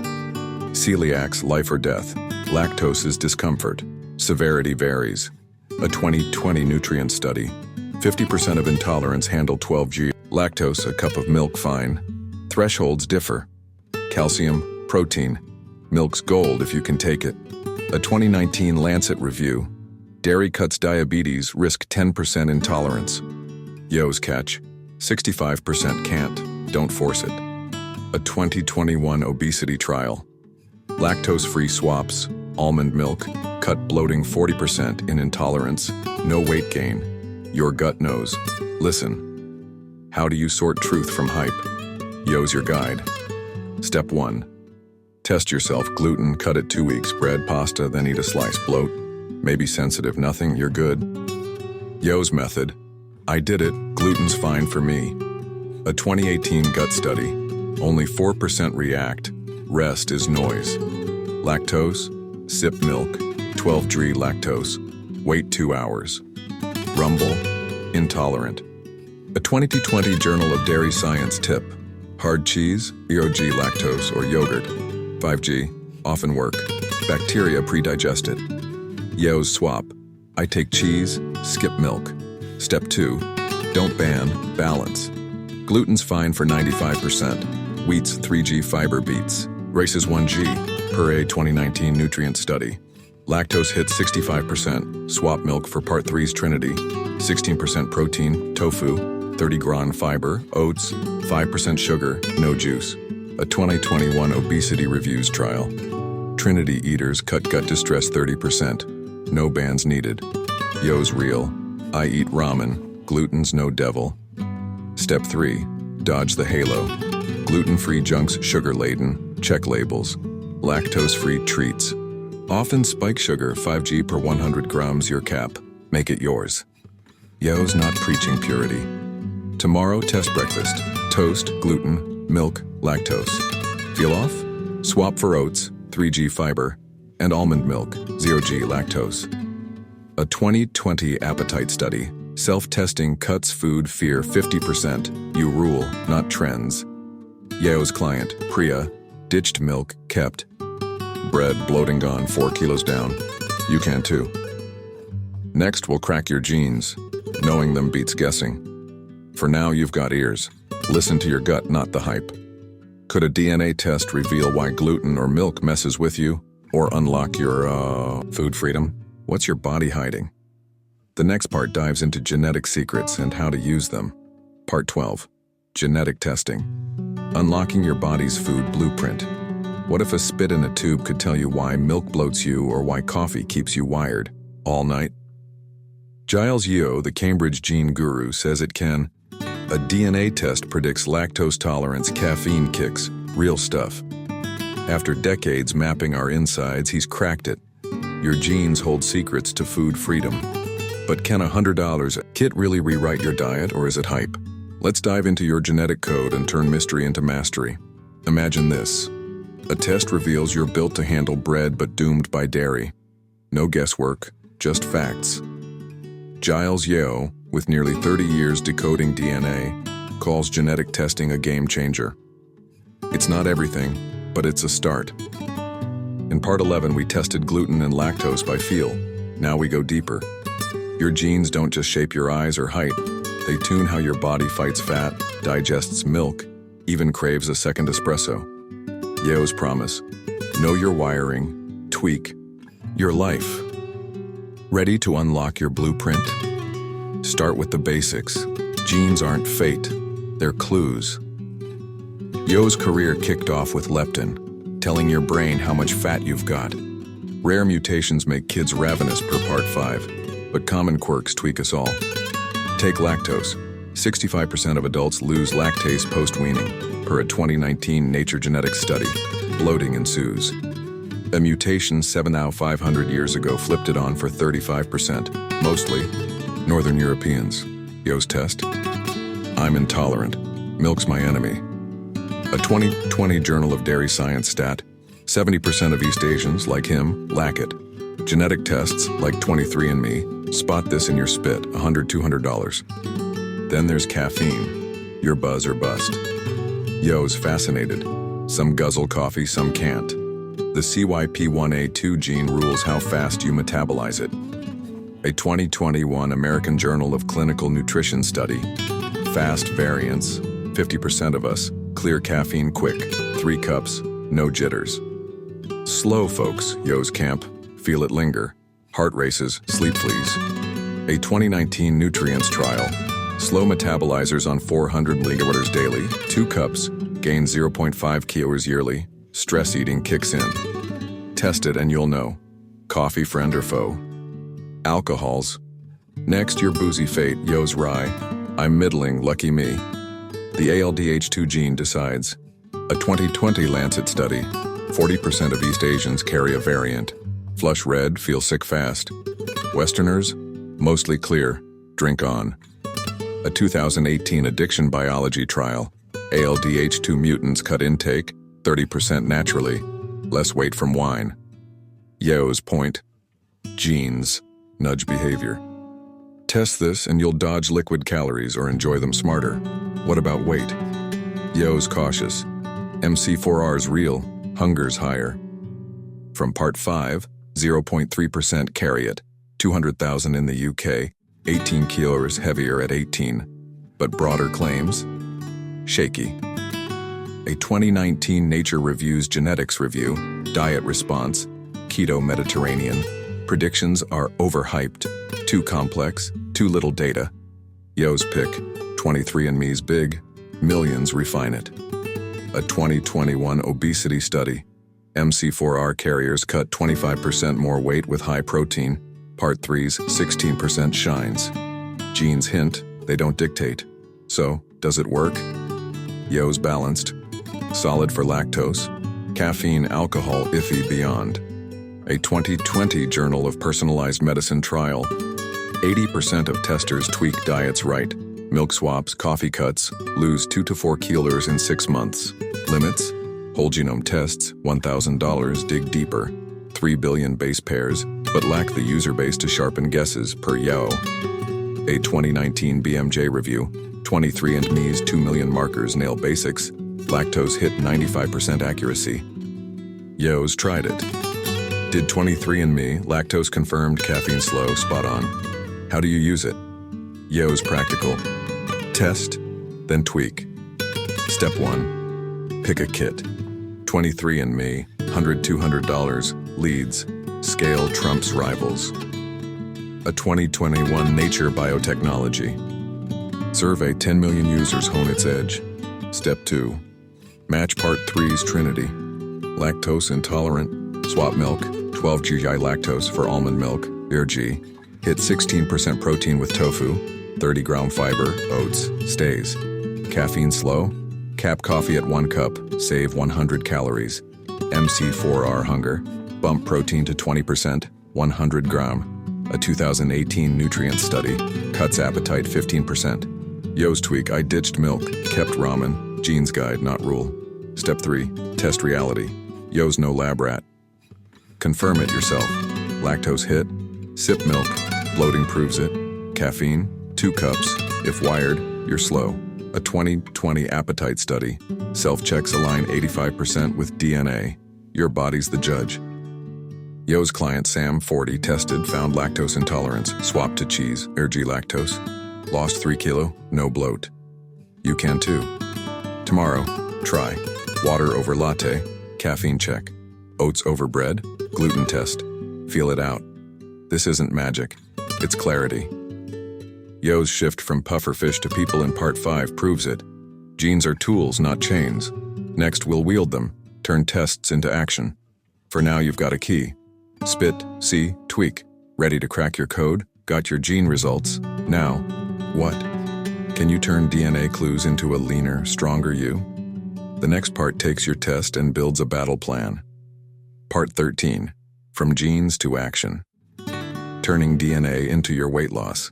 Celiac's life or death. Lactose is discomfort. Severity varies. A 2020 nutrient study. 50% of intolerants handle 12 g. Lactose, a cup of milk, fine. Thresholds differ. Calcium, protein. Milk's gold if you can take it. A 2019 Lancet review. Dairy cuts diabetes, risk 10% intolerance. Yo's catch. 65% can't. Don't force it. A 2021 obesity trial. Lactose-free swaps, almond milk, cut bloating 40% in intolerance, no weight gain. Your gut knows. Listen. How do you sort truth from hype? Yo's your guide. Step 1. Test yourself. Gluten, cut it 2 weeks. Bread, pasta, then eat a slice. Bloat, maybe sensitive, nothing, you're good. Yo's method. I did it. Gluten's fine for me. A 2018 gut study. Only 4% react. Rest is noise. Lactose, sip milk, 12G lactose, wait 2 hours. Rumble, intolerant. A 2020 Journal of Dairy Science tip. Hard cheese, 0G lactose, or yogurt, 5G, often work. Bacteria pre-digested. Yo's swap. I take cheese, skip milk. Step 2. Don't ban, balance. Gluten's fine for 95%. Wheat's 3G fiber beats. Race's 1G, per a 2019 nutrient study. Lactose hits 65%. Swap milk for Part 3's Trinity. 16% protein, tofu. 30 gram fiber, oats, 5% sugar, no juice. A 2021 Obesity Reviews trial. Trinity eaters cut gut distress 30%. No bans needed. Yo's real. I eat ramen. Gluten's no devil. Step 3. Dodge the halo. Gluten-free junks sugar-laden. Check labels. Lactose-free treats. Often spike sugar 5G per 100 grams your cap. Make it yours. Yo's not preaching purity. Tomorrow, test breakfast. Toast, gluten, milk, lactose. Feel off? Swap for oats, 3G fiber, and almond milk, 0G lactose. A 2020 appetite study. Self-testing cuts food fear 50%. You rule, not trends. Yo's client, Priya, ditched milk, kept. Bread bloating gone 4 kilos down. You can too. Next, we'll crack your genes. Knowing them beats guessing. For now, you've got ears. Listen to your gut, not the hype. Could a DNA test reveal why gluten or milk messes with you? Or unlock your, food freedom? What's your body hiding? The next part dives into genetic secrets and how to use them. Part 12. Genetic testing. Unlocking your body's food blueprint. What if a spit in a tube could tell you why milk bloats you or why coffee keeps you wired all night? Giles Yeo, the Cambridge gene guru, says it can. A DNA test predicts lactose tolerance, caffeine kicks, real stuff. After decades mapping our insides, he's cracked it. Your genes hold secrets to food freedom. But can a $100 kit really rewrite your diet, or is it hype? Let's dive into your genetic code and turn mystery into mastery. Imagine this. A test reveals you're built to handle bread but doomed by dairy. No guesswork, just facts. Giles Yeo, with nearly 30 years decoding DNA, calls genetic testing a game changer. It's not everything, but it's a start. In Part 11, we tested gluten and lactose by feel. Now we go deeper. Your genes don't just shape your eyes or height. They tune how your body fights fat, digests milk, even craves a second espresso. Yeo's promise. Know your wiring. Tweak your life. Ready to unlock your blueprint? Start with the basics. Genes aren't fate. They're clues. Yeo's career kicked off with leptin, telling your brain how much fat you've got. Rare mutations make kids ravenous per Part 5, but common quirks tweak us all. Take lactose. 65% of adults lose lactase post-weaning, per a 2019 Nature Genetics study. Bloating ensues. A mutation 7 out of 500 years ago flipped it on for 35%, mostly Northern Europeans. Yeo's test? I'm intolerant. Milk's my enemy. A 2020 Journal of Dairy Science stat, 70% of East Asians, like him, lack it. Genetic tests, like 23andMe, spot this in your spit, $100, $200. Then there's caffeine, your buzz or bust. Yeo's fascinated. Some guzzle coffee, some can't. The CYP1A2 gene rules how fast you metabolize it. A 2021 American Journal of Clinical Nutrition study, fast variants, 50% of us, clear caffeine quick, 3 cups, no jitters. Slow folks, Yeo's camp, feel it linger, heart races, sleep fleas. A 2019 nutrients trial, slow metabolizers on 400 milligrams daily, 2 cups, gain 0.5 kilos yearly, stress eating kicks in. Test it and you'll know. Coffee friend or foe. Alcohols. Next, your boozy fate, Yeo's rye. I'm middling, lucky me. The ALDH2 gene decides. A 2020 Lancet study. 40% of East Asians carry a variant. Flush red, feel sick fast. Westerners? Mostly clear. Drink on. A 2018 addiction biology trial. ALDH2 mutants cut intake, 30% naturally. less weight from wine. Yo's point, genes nudge behavior. Test this and you'll dodge liquid calories or enjoy them smarter. What about weight? Yo's cautious. MC4R's real, hunger's higher. From Part 5, 0.3% carry it, 200,000 in the UK, 18 kilos heavier at 18. But broader claims? Shaky. A 2019 Nature Reviews Genetics review, diet response, keto Mediterranean, predictions are overhyped, too complex, too little data. Yo's pick, 23andMe's big, millions refine it. A 2021 obesity study, MC4R carriers cut 25% more weight with high protein, Part 3's 16% shines. Genes hint, they don't dictate. So, does it work? Yo's balanced, solid for lactose, caffeine, alcohol, iffy beyond. A 2020 Journal of Personalized Medicine trial, 80% of testers tweak diets right. Milk swaps, coffee cuts, lose 2 to 4 kilos in 6 months. Limits? Whole genome tests, $1,000, dig deeper. 3 billion base pairs, but lack the user base to sharpen guesses, per Yo. A 2019 BMJ review, 23andMe's 2 million markers nail basics, lactose hit 95% accuracy. Yo's tried it. Did 23andMe, lactose confirmed, caffeine slow, spot on. How do you use it? Yo's practical. Test, then tweak. Step 1. Pick a kit. 23andMe, $100-$200, leads. Scale trumps rivals. A 2021 Nature Biotechnology. Survey 10 million users, hone its edge. Step 2. Match Part 3's Trinity. Lactose intolerant, swap milk, 12 GI lactose for almond milk, G. Hit 16% protein with tofu, 30-gram fiber, oats, stays. Caffeine slow, cap coffee at 1 cup, save 100 calories. MC4R hunger, bump protein to 20%, 100 gram. A 2018 nutrient study, cuts appetite 15%. Yo's tweak, I ditched milk, kept ramen, genes guide, not rule. Step 3, test reality. Yo's no lab rat. Confirm it yourself. Lactose hit, sip milk, bloating proves it. Caffeine, 2 cups, if wired, you're slow. A 2020 appetite study, self-checks align 85% with DNA. Your body's the judge. Yo's client Sam, 40, tested, found lactose intolerance, swapped to cheese, G lactose. Lost 3 kilo, no bloat. You can too. Tomorrow, try. Water over latte, caffeine check. Oats over bread, gluten test. Feel it out. This isn't magic, it's clarity. Yo's shift from pufferfish to people in Part 5 proves it. Genes are tools, not chains. Next, we'll wield them, turn tests into action. For now, you've got a key. Spit, see, tweak. Ready to crack your code? Got your gene results. Now, what? Can you turn DNA clues into a leaner, stronger you? The next part takes your test and builds a battle plan. Part 13. From genes to action. Turning DNA into your weight loss.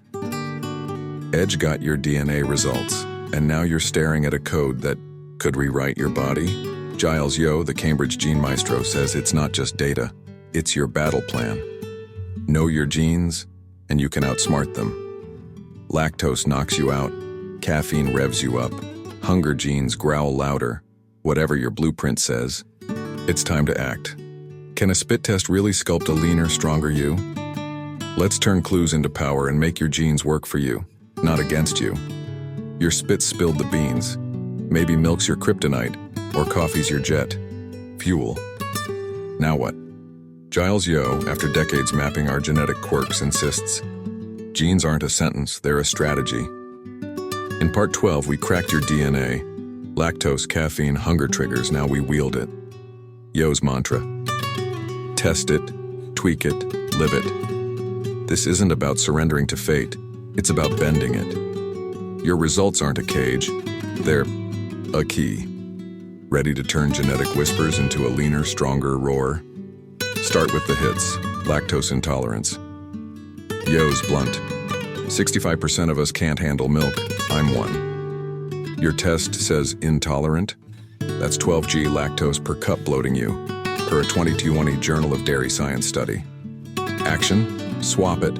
Edge got your DNA results, and now you're staring at a code that could rewrite your body? Giles Yo, the Cambridge gene maestro, says it's not just data, it's your battle plan. Know your genes, and you can outsmart them. Lactose knocks you out, caffeine revs you up, hunger genes growl louder. Whatever your blueprint says, it's time to act. Can a spit test really sculpt a leaner, stronger you? Let's turn clues into power and make your genes work for you, not against you. Your spit spilled the beans. Maybe milk's your kryptonite, or coffee's your jet fuel. Now what? Giles Yo, after decades mapping our genetic quirks, insists, genes aren't a sentence, they're a strategy. In Part 12, we cracked your DNA. Lactose, caffeine, hunger triggers, now we wield it. Yo's mantra. Test it, tweak it, live it. This isn't about surrendering to fate, it's about bending it. Your results aren't a cage, they're a key. Ready to turn genetic whispers into a leaner, stronger roar? Start with the hits. Lactose intolerance. Yo's blunt. 65% of us can't handle milk. I'm one. Your test says intolerant? That's 12 g lactose per cup bloating you. per a 2020 Journal of Dairy Science study. Action: swap it.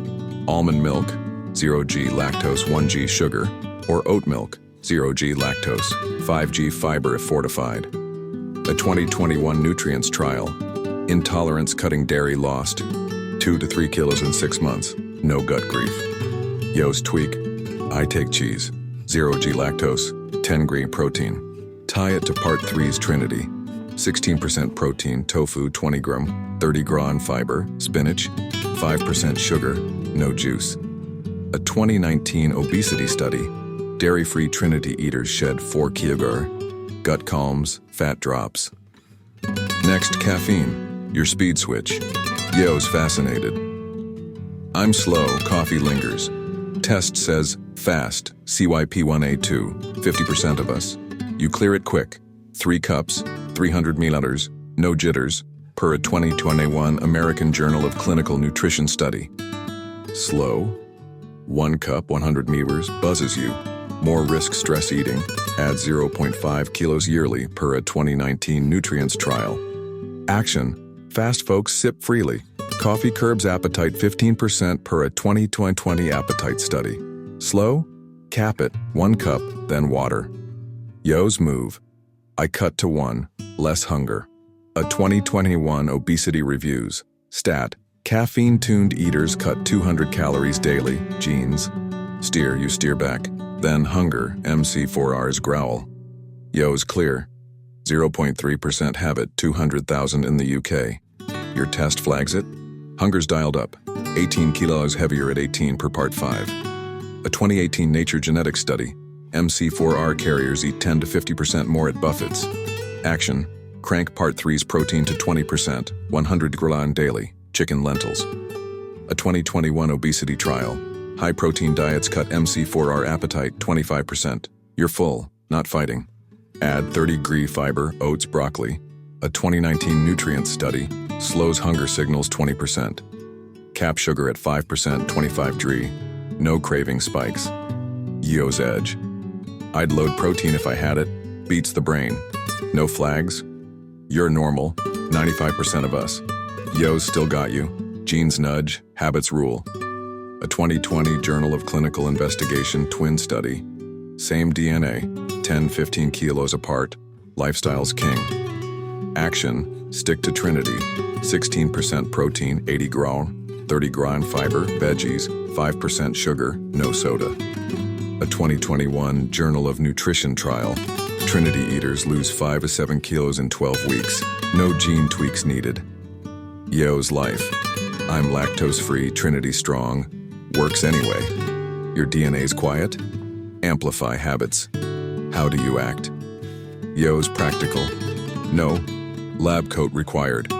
Almond milk, 0g lactose, 1g sugar, or oat milk, 0g lactose, 5g fiber if fortified. A 2021 nutrients trial. Intolerance cutting dairy lost 2 to 3 kilos in 6 months. No gut grief. Yo's tweak. I take cheese, 0g lactose, 10g protein. Tie it to part 3's Trinity. 16% protein, tofu, 20 gram, 30 gram fiber, spinach, 5% sugar, no juice. A 2019 obesity study. Dairy-free Trinity eaters shed 4 kg. Gut calms, fat drops. Next, caffeine. Your speed switch. Yo's fascinated. I'm slow, coffee lingers. Test says fast, CYP1A2, 50% of us. You clear it quick. 3 cups, 300 milliliters, no jitters, per a 2021 American Journal of Clinical Nutrition study. Slow. 1 cup, 100 milliliters, buzzes you. More risk stress eating. Add 0.5 kilos yearly per a 2019 nutrients trial. Action. Fast folks sip freely. Coffee curbs appetite 15% per a 2020 appetite study. Slow? Cap it. 1 cup, then water. Yo's move. I cut to 1, less hunger. A 2021 obesity reviews. Stat. Caffeine-tuned eaters cut 200 calories daily. Genes. Steer, you steer back. Then hunger, MC4Rs growl. Yo's clear. 0.3% habit, 200,000 in the UK. Your test flags it? Hunger's dialed up. 18 kilos heavier at 18 per part 5. A 2018 Nature Genetics study. MC4R carriers eat 10 to 50% more at Buffett's. Action. Crank part 3's protein to 20%, 100 gram daily. Chicken lentils. A 2021 obesity trial. High-protein diets cut MC4R appetite 25%. You're full, not fighting. Add 30g fiber, oats, broccoli. A 2019 nutrients study. Slows hunger signals 20%. Cap sugar at 5%, 25g. No craving spikes. Yo's edge. I'd load protein if I had it. Beats the brain. No flags. You're normal. 95% of us. Yo's still got you. Genes nudge, habits rule. A 2020 Journal of Clinical Investigation twin study. Same DNA, 10-15 kilos apart. Lifestyle's king. Action, stick to Trinity. 16% protein, 80 gram, 30 gram fiber, veggies, 5% sugar, no soda. A 2021 Journal of Nutrition trial. Trinity eaters lose 5 to 7 kilos in 12 weeks. No gene tweaks needed. Yo's life. I'm lactose-free, Trinity strong. Works anyway. Your DNA's quiet? Amplify habits. How do you act? Yo's practical. No. Lab coat required.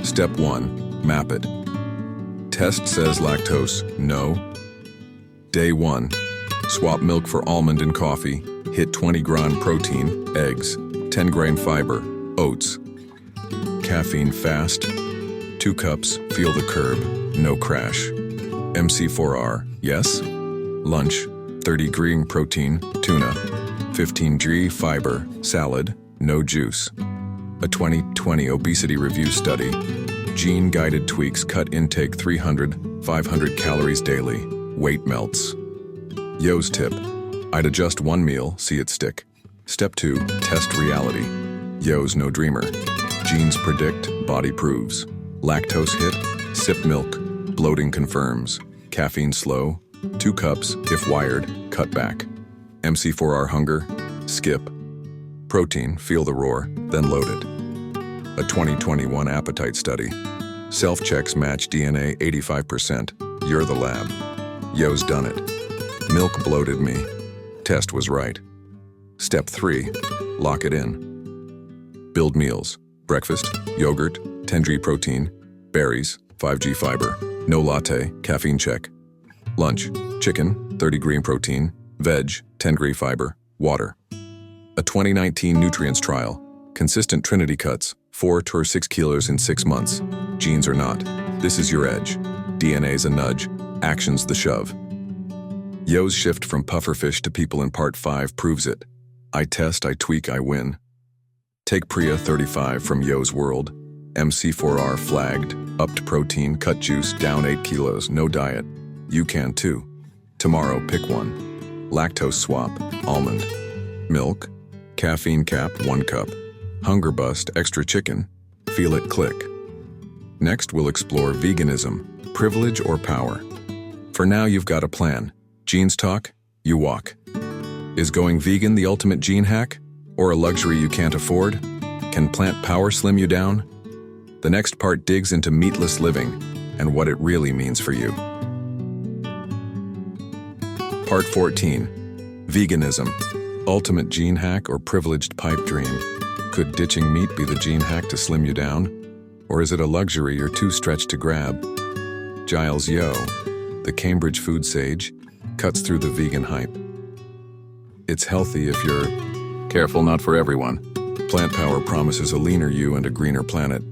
Step 1. Map it. Test says lactose. No. Day 1. Swap milk for almond and coffee. Hit 20 gram protein, eggs, 10 gram fiber, oats. Caffeine fast. 2 cups, feel the curb, no crash. MC4R, yes? Lunch, 30g protein, tuna, 15g fiber, salad, no juice. A 2020 obesity review study. Gene-guided tweaks cut intake 300, 500 calories daily. Weight melts. Yo's tip. I'd adjust 1 meal, see it stick. Step 2, test reality. Yo's no dreamer. Genes predict, body proves. Lactose hit, sip milk. Bloating confirms. Caffeine slow. 2 cups, if wired, cut back. MC4R hunger, skip. Protein, feel the roar, then load it. A 2021 appetite study. Self-checks match DNA 85%. You're the lab. Yo's done it. Milk bloated me. Test was right. Step 3. Lock it in. Build meals. Breakfast, yogurt, 10g protein, berries, 5g fiber, no latte, caffeine check. Lunch, chicken, 30g protein, veg, 10g fiber, water. A 2019 nutrients trial. Consistent Trinity cuts, 4 to 6 kilos in 6 months. Genes or not. This is your edge. DNA's a nudge. Action's the shove. Yo's shift from pufferfish to people in part 5 proves it. I test, I tweak, I win. Take Priya 35 from Yo's world. MC4R flagged, upped protein, cut juice, down 8 kilos, no diet. You can too. Tomorrow, pick one. Lactose swap, almond. Milk, caffeine cap, 1 cup. Hunger bust, extra chicken. Feel it click. Next, we'll explore veganism, privilege or power. For now, you've got a plan. Genes talk, you walk. Is going vegan the ultimate gene hack? Or a luxury you can't afford? Can plant power slim you down? The next part digs into meatless living and what it really means for you. Part 14. Veganism. Ultimate gene hack or privileged pipe dream? Could ditching meat be the gene hack to slim you down? Or is it a luxury you're too stretched to grab? Giles Yeo, the Cambridge food sage, cuts through the vegan hype. It's healthy if you're careful, not for everyone. Plant power promises a leaner you and a greener planet,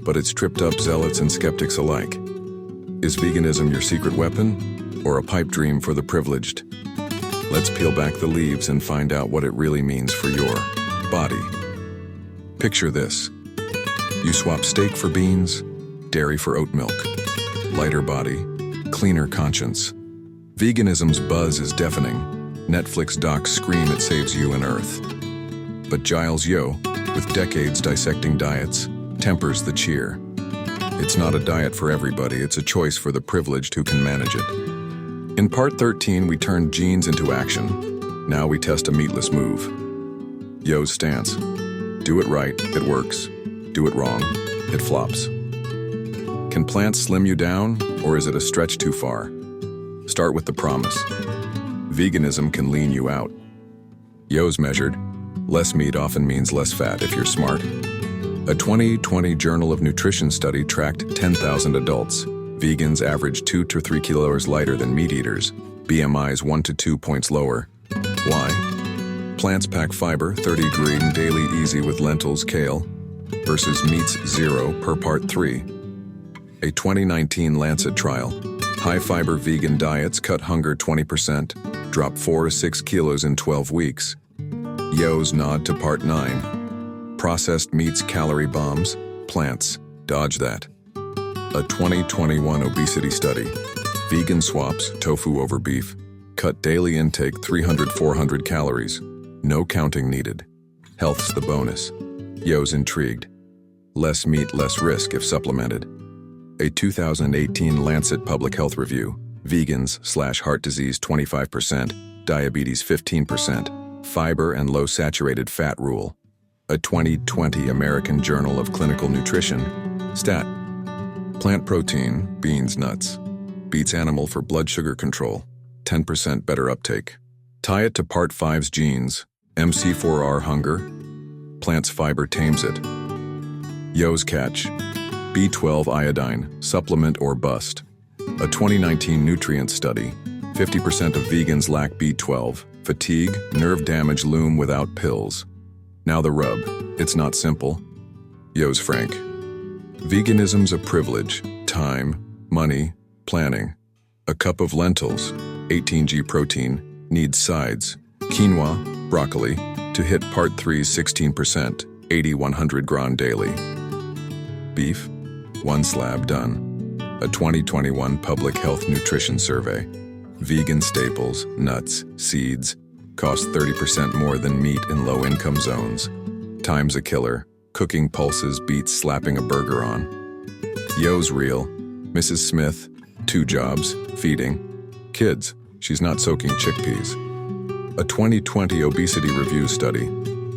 but it's tripped up zealots and skeptics alike. Is veganism your secret weapon, or a pipe dream for the privileged? Let's peel back the leaves and find out what it really means for your body. Picture this. You swap steak for beans, dairy for oat milk. Lighter body, cleaner conscience. Veganism's buzz is deafening. Netflix docs scream it saves you and Earth. But Giles Yeo, with decades dissecting diets, tempers the cheer. It's not a diet for everybody, it's a choice for the privileged who can manage it. In part 13, we turned genes into action. Now we test a meatless move. Yeo's stance. Do it right, it works. Do it wrong, it flops. Can plants slim you down, or is it a stretch too far? Start with the promise. Veganism can lean you out. Yeo's measured. Less meat often means less fat if you're smart. A 2020 Journal of Nutrition study tracked 10,000 adults. Vegans average 2 to 3 kilos lighter than meat eaters. BMIs 1 to 2 points lower. Why? Plants pack fiber, 30 green, daily easy with lentils, kale, versus meat's 0 per part 3. A 2019 Lancet trial. High-fiber vegan diets cut hunger 20%, drop 4 to 6 kilos in 12 weeks. Yeo's nod to part 9. Processed meats, calorie bombs, plants, dodge that. A 2021 obesity study. Vegan swaps, tofu over beef, cut daily intake 300-400 calories. No counting needed. Health's the bonus. Yeo's intrigued. Less meat, less risk if supplemented. A 2018 Lancet Public Health Review. Vegans/heart disease 25%, diabetes 15%, fiber and low saturated fat rule. A 2020 American Journal of Clinical Nutrition. Stat. Plant protein, beans, nuts. Beats animal for blood sugar control. 10% better uptake. Tie it to part 5's genes. MC4R hunger. Plant's fiber tames it. Yeo's catch. B12 iodine, supplement or bust. A 2019 nutrient study. 50% of vegans lack B12. Fatigue, nerve damage loom without pills. Now the rub. It's not simple. Yeo's frank. Veganism's a privilege. Time, money, planning. A cup of lentils, 18g protein, needs sides. Quinoa, broccoli, to hit part 3's 16%, 80-100 gram daily. Beef, 1 slab done. A 2021 Public Health Nutrition Survey. Vegan staples, nuts, seeds, cost 30% more than meat in low-income zones. Time's a killer. Cooking pulses beats slapping a burger on. Yeo's real. Mrs. Smith, 2 jobs, feeding. Kids, she's not soaking chickpeas. A 2020 Obesity Review study.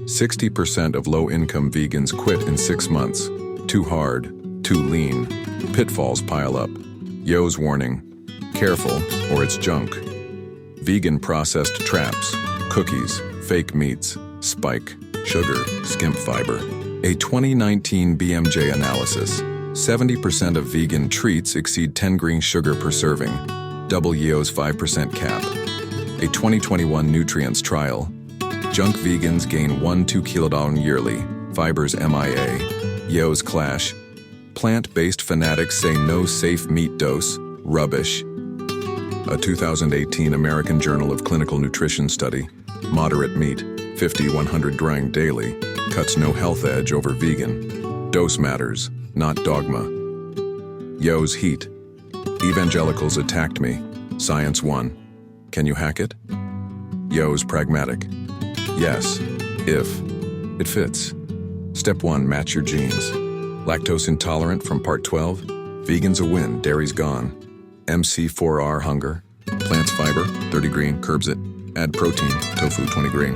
60% of low-income vegans quit in 6 months. Too hard, too lean. Pitfalls pile up. Yeo's warning. Careful, or it's junk. Vegan processed traps. Cookies, fake meats, spike, sugar, skimp fiber. A 2019 BMJ analysis. 70% of vegan treats exceed 10 grams sugar per serving. Double Yeo's 5% cap. A 2021 nutrients trial. Junk vegans gain 1-2 kilodalton yearly. Fibers MIA. Yeo's clash. Plant-based fanatics say no safe meat dose. Rubbish. A 2018 American Journal of Clinical Nutrition study. Moderate meat, 50-100 gram daily, cuts no health edge over vegan. Dose matters, not dogma. Yo's heat. Evangelicals attacked me. Science won. Can you hack it? Yo's pragmatic. Yes, if it fits. Step 1, match your genes. Lactose intolerant from part 12. Vegans a win, dairy's gone. MC4R hunger. Plants fiber, 30 green, curbs it. Add protein, tofu, 20 green.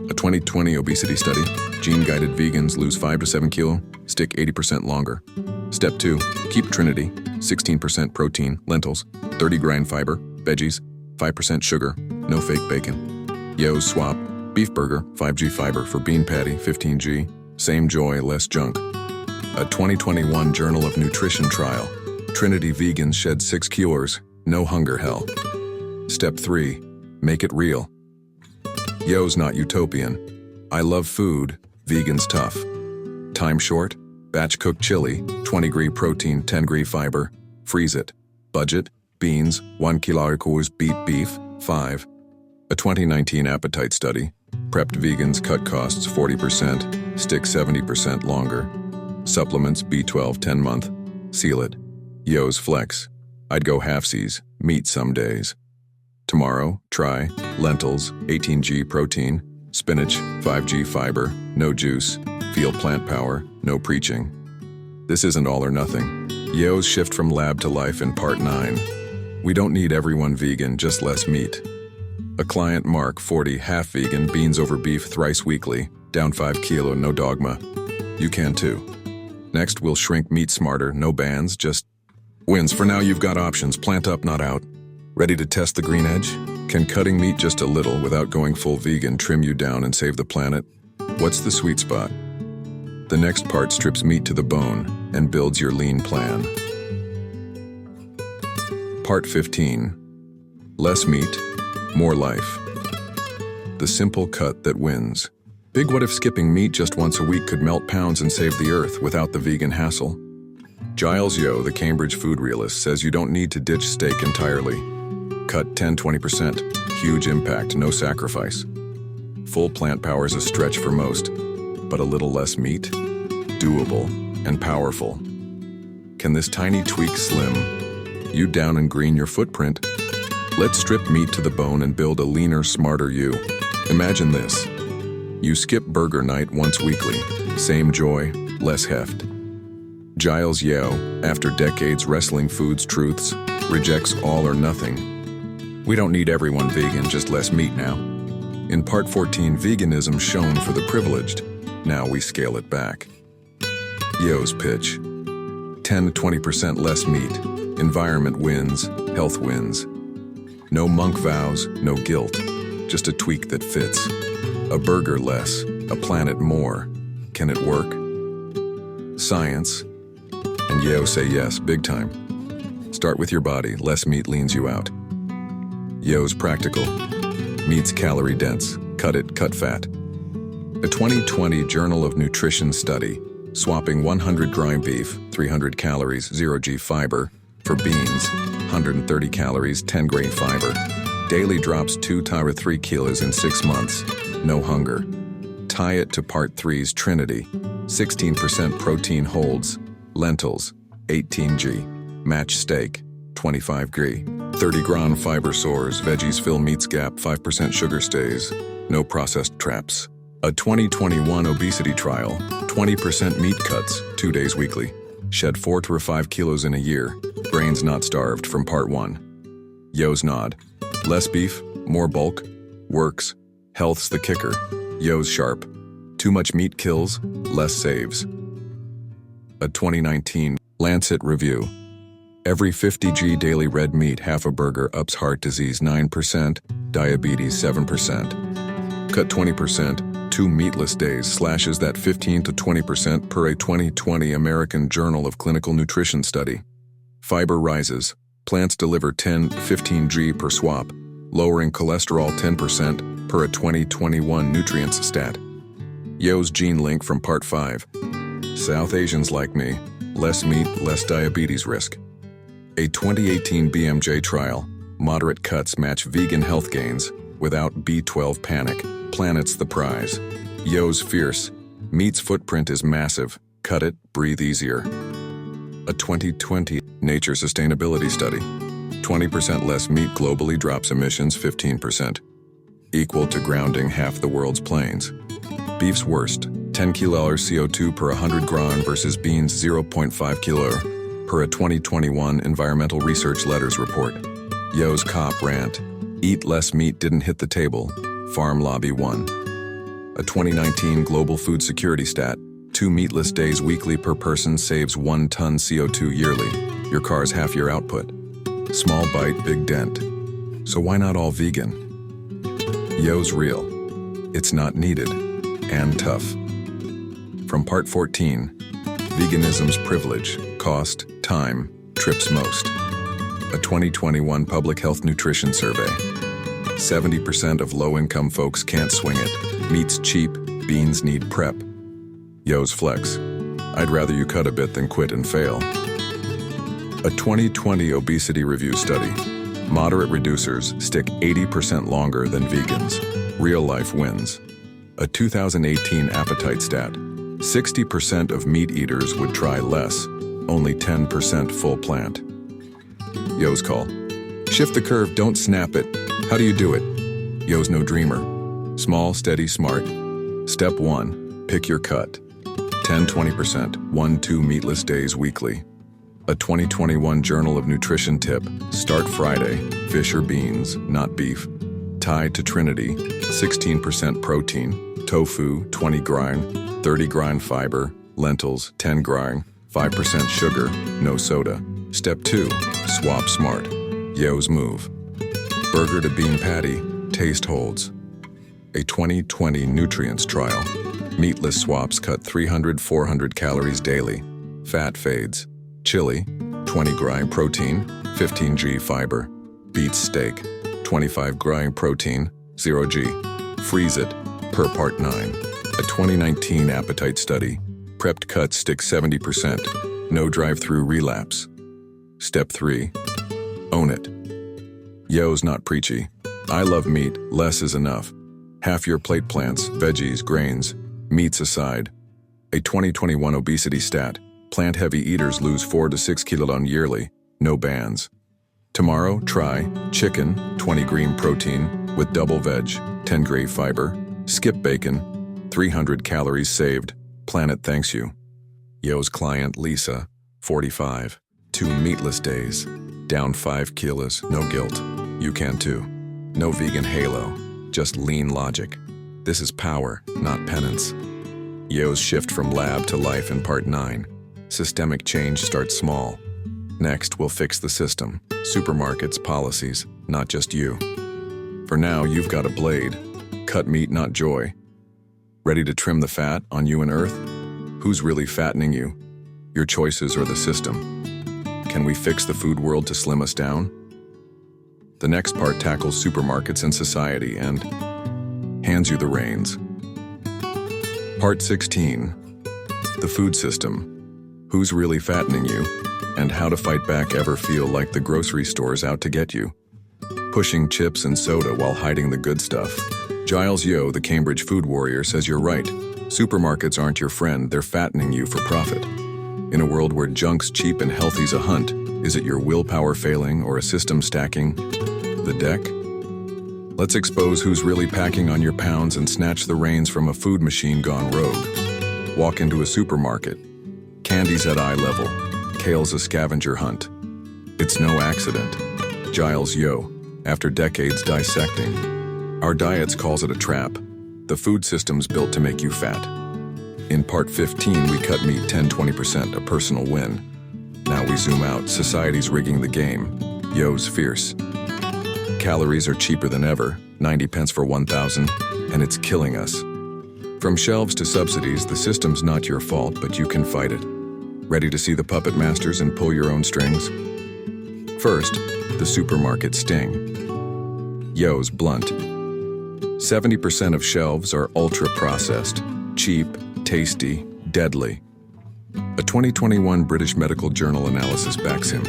A 2020 obesity study. Gene-guided vegans lose 5 to 7 kilo, stick 80% longer. Step 2, keep Trinity, 16% protein, lentils, 30 grind fiber, veggies, 5% sugar, no fake bacon. Yo's swap, beef burger, 5G fiber for bean patty, 15G, same joy, less junk. A 2021 Journal of Nutrition trial. Trinity vegans shed 6 kilos, no hunger hell. Step 3, make it real. Yo's not utopian. I love food, vegans tough. Time short? Batch cooked chili, 20-gram protein, 10-gram fiber, freeze it. Budget, beans, 1 kilo equals beef, 5. A 2019 appetite study, prepped vegans cut costs 40%, stick 70% longer. Supplements B12 10-month, seal it. Yo's flex, I'd go halfsies, meat some days. Tomorrow, try lentils, 18G protein, spinach, 5G fiber, no juice, feel plant power, no preaching. This isn't all or nothing. Yo's shift from lab to life in part 9. We don't need everyone vegan, just less meat. A client, Mark, 40, half vegan, beans over beef thrice weekly, down 5 kilo, no dogma. You can too. Next, we'll shrink meat smarter, no bans, just wins. For now, you've got options, plant up, not out. Ready to test the green edge? Can cutting meat just a little without going full vegan trim you down and save the planet? What's the sweet spot? The next part strips meat to the bone and builds your lean plan. Part 15. Less meat, more life. The simple cut that wins. Big what if skipping meat just once a week could melt pounds and save the earth without the vegan hassle? Giles Yo, the Cambridge food realist, says you don't need to ditch steak entirely. Cut 10-20%, huge impact, no sacrifice. Full plant power is a stretch for most, but a little less meat? Doable and powerful. Can this tiny tweak slim you down and green your footprint? Let's strip meat to the bone and build a leaner, smarter you. Imagine this. You skip burger night once weekly. Same joy, less heft. Giles Yo, after decades wrestling food's truths, rejects all or nothing. We don't need everyone vegan, just less meat now. In part 14, veganism shown for the privileged. Now we scale it back. Yo's pitch. 10-20% less meat. Environment wins, health wins. No monk vows, no guilt. Just a tweak that fits. A burger less, a planet more. Can it work? Science. And Yo say yes, big time. Start with your body, less meat leans you out. Yo's practical. Meat's calorie dense, cut it, cut fat. A 2020 Journal of Nutrition study, swapping 100 grind beef, 300 calories, 0G fiber, for beans, 130 calories, 10 grain fiber. Daily drops 2 to 3 kilos in 6 months, no hunger. Tie it to part 3's Trinity, 16% protein holds, lentils, 18G, match steak, 25G. 30 gram fiber soars, veggies fill meat's gap, 5% sugar stays, no processed traps. A 2021 obesity trial, 20% meat cuts, 2 days weekly. Shed 4 to 5 kilos in a year, brains not starved from part 1. Yo's nod. Less beef, more bulk, works, health's the kicker. Yo's sharp. Too much meat kills, less saves. A 2019 Lancet review. Every 50G daily red meat, half a burger, ups heart disease 9%, diabetes 7%. Cut 20%, 2 meatless days slashes that 15 to 20% per a 2020 American Journal of Clinical Nutrition study. Fiber rises. Plants deliver 10-15G per swap, lowering cholesterol 10% per a 2021 nutrients stat. Yo's gene link from part 5. South Asians like me, less meat, less diabetes risk. A 2018 BMJ trial, moderate cuts match vegan health gains without B12 panic. Planet's the prize. Yo's fierce. Meat's footprint is massive. Cut it, breathe easier. A 2020 Nature Sustainability Study. 20% less meat globally drops emissions 15%, equal to grounding half the world's plains. Beef's worst, 10 kg CO2 per 100 gram versus beans 0.5 kilo per a 2021 Environmental Research Letters report. Yo's cop rant, eat less meat didn't hit the table, farm lobby won. A 2019 Global Food Security stat, 2 meatless days weekly per person saves 1 ton CO2 yearly, your car's half your output. Small bite, big dent. So why not all vegan? Yo's real. It's not needed. And tough. From Part 14, Veganism's privilege, cost, time, trips most. A 2021 Public Health Nutrition Survey. 70% of low-income folks can't swing it. Meat's cheap, beans need prep. Yo's flex. I'd rather you cut a bit than quit and fail. A 2020 obesity review study. Moderate reducers stick 80% longer than vegans. Real life wins. A 2018 appetite stat. 60% of meat eaters would try less, only 10% full plant. Yo's call. Shift the curve, don't snap it. How do you do it? Yo's no dreamer. Small, steady, smart. Step 1, pick your cut. 10-20%, 1-2 meatless days weekly. A 2021 Journal of Nutrition tip, start Friday, fish or beans, not beef. Tied to Trinity, 16% protein, tofu, 20 grind, 30 grind fiber, lentils, 10 grind, 5% sugar, no soda. Step 2, swap smart. Yo's move. Burger to bean patty, taste holds. A 2020 nutrients trial. Meatless swaps cut 300-400 calories daily. Fat fades. Chili, 20 grind protein, 15 g fiber. Beets steak, 25 grind protein, 0 g. Freeze it, per part 9. A 2019 appetite study. Prepped cuts stick 70%. No drive-through relapse. Step 3, own it. Yo's not preachy. I love meat, less is enough. Half your plate plants, veggies, grains, meats aside. A 2021 obesity stat. Plant-heavy eaters lose 4 to 6 kilograms yearly, no bans. Tomorrow, try chicken, 20 green protein, with double veg, 10 gray fiber. Skip bacon, 300 calories saved. Planet thanks you. Yo's client, Lisa, 45. 2 meatless days, down 5 kilos, no guilt. You can too. No vegan halo, just lean logic. This is power, not penance. Yo's shift from lab to life in part 9. Systemic change starts small. Next, we'll fix the system. Supermarkets, policies, not just you. For now, you've got a blade. Cut meat, not joy. Ready to trim the fat on you and Earth? Who's really fattening you? Your choices or the system? Can we fix the food world to slim us down? The next part tackles supermarkets and society and hands you the reins. Part 16. The food system. Who's really fattening you? And how to fight back ever feel like the grocery store's out to get you. Pushing chips and soda while hiding the good stuff. Giles Yo, the Cambridge food warrior, says you're right. Supermarkets aren't your friend, they're fattening you for profit. In a world where junk's cheap and healthy's a hunt, is it your willpower failing or a system stacking the deck? Let's expose who's really packing on your pounds and snatch the reins from a food machine gone rogue. Walk into a supermarket. Candy's at eye level. Kale's a scavenger hunt. It's no accident. Giles Yo, after decades dissecting. Our diets calls it a trap. The food system's built to make you fat. In part 15, we cut meat 10-20%, a personal win. Now we zoom out, society's rigging the game. Yo's fierce. Calories are cheaper than ever, 90 pence for 1,000, and it's killing us. From shelves to subsidies, the system's not your fault, but you can fight it. Ready to see the puppet masters and pull your own strings? First, the supermarket sting. Yo's blunt. 70% of shelves are ultra-processed, cheap, tasty, deadly. A 2021 British Medical Journal analysis backs him.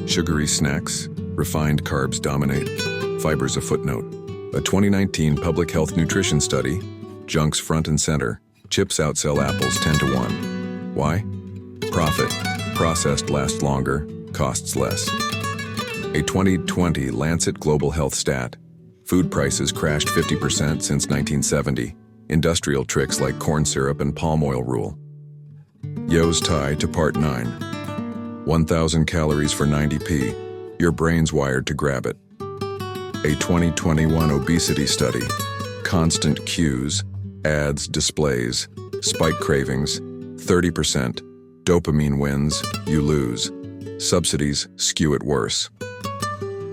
Sugary snacks, refined carbs dominate, fibers a footnote. A 2019 Public Health Nutrition study, junk's front and center, chips outsell apples 10-1. Why? Profit. Processed lasts longer, costs less. A 2020 Lancet Global Health stat. Food prices crashed 50% since 1970. Industrial tricks like corn syrup and palm oil rule. Yo's tie to part 9. 1,000 calories for 90p. Your brain's wired to grab it. A 2021 obesity study. Constant cues, ads, displays, spike cravings, 30%. Dopamine wins, you lose. Subsidies skew it worse.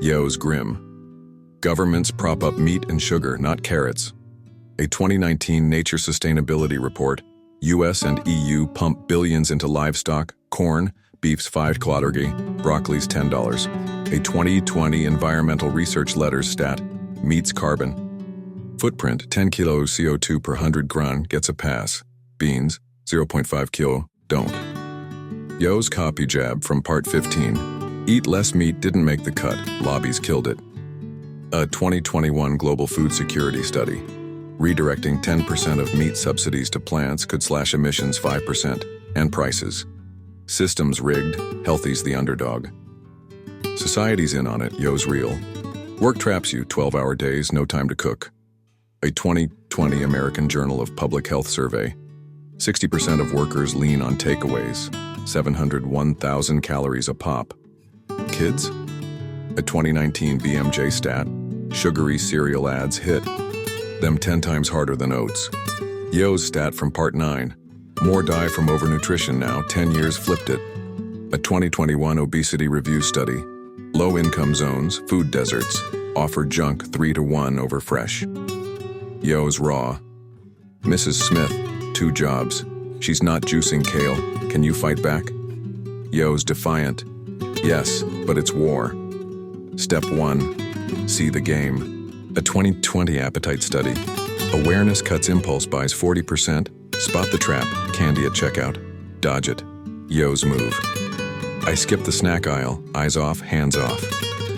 Yo's grim. Governments prop up meat and sugar, not carrots. A 2019 Nature Sustainability Report. US and EU pump billions into livestock, corn, beef's $5, broccoli's $10. A 2020 Environmental Research Letters stat. Meat's carbon footprint, 10 kilos CO2 per 100 gran gets a pass. Beans, 0.5 kilo, don't. Yo's copy jab from part 15. Eat less meat didn't make the cut, lobbies killed it. A 2021 Global Food Security Study. Redirecting 10% of meat subsidies to plants could slash emissions 5% and prices. Systems rigged, healthy's the underdog. Society's in on it, Yo's real. Work traps you, 12-hour days, no time to cook. A 2020 American Journal of Public Health survey. 60% of workers lean on takeaways, 701,000 calories a pop. Kids? A 2019 BMJ stat. Sugary cereal ads hit them 10 times harder than oats. Yo's stat from part 9. More die from overnutrition now, 10 years flipped it. A 2021 obesity review study. Low-income zones, food deserts, offer junk 3-to-1 over fresh. Yo's raw. Mrs. Smith, 2 jobs. She's not juicing kale. Can you fight back? Yo's defiant. Yes, but it's war. Step 1. See the game. A 2020 appetite study. Awareness cuts impulse buys 40%. Spot the trap, candy at checkout. Dodge it. Yo's move. I skip the snack aisle, eyes off, hands off.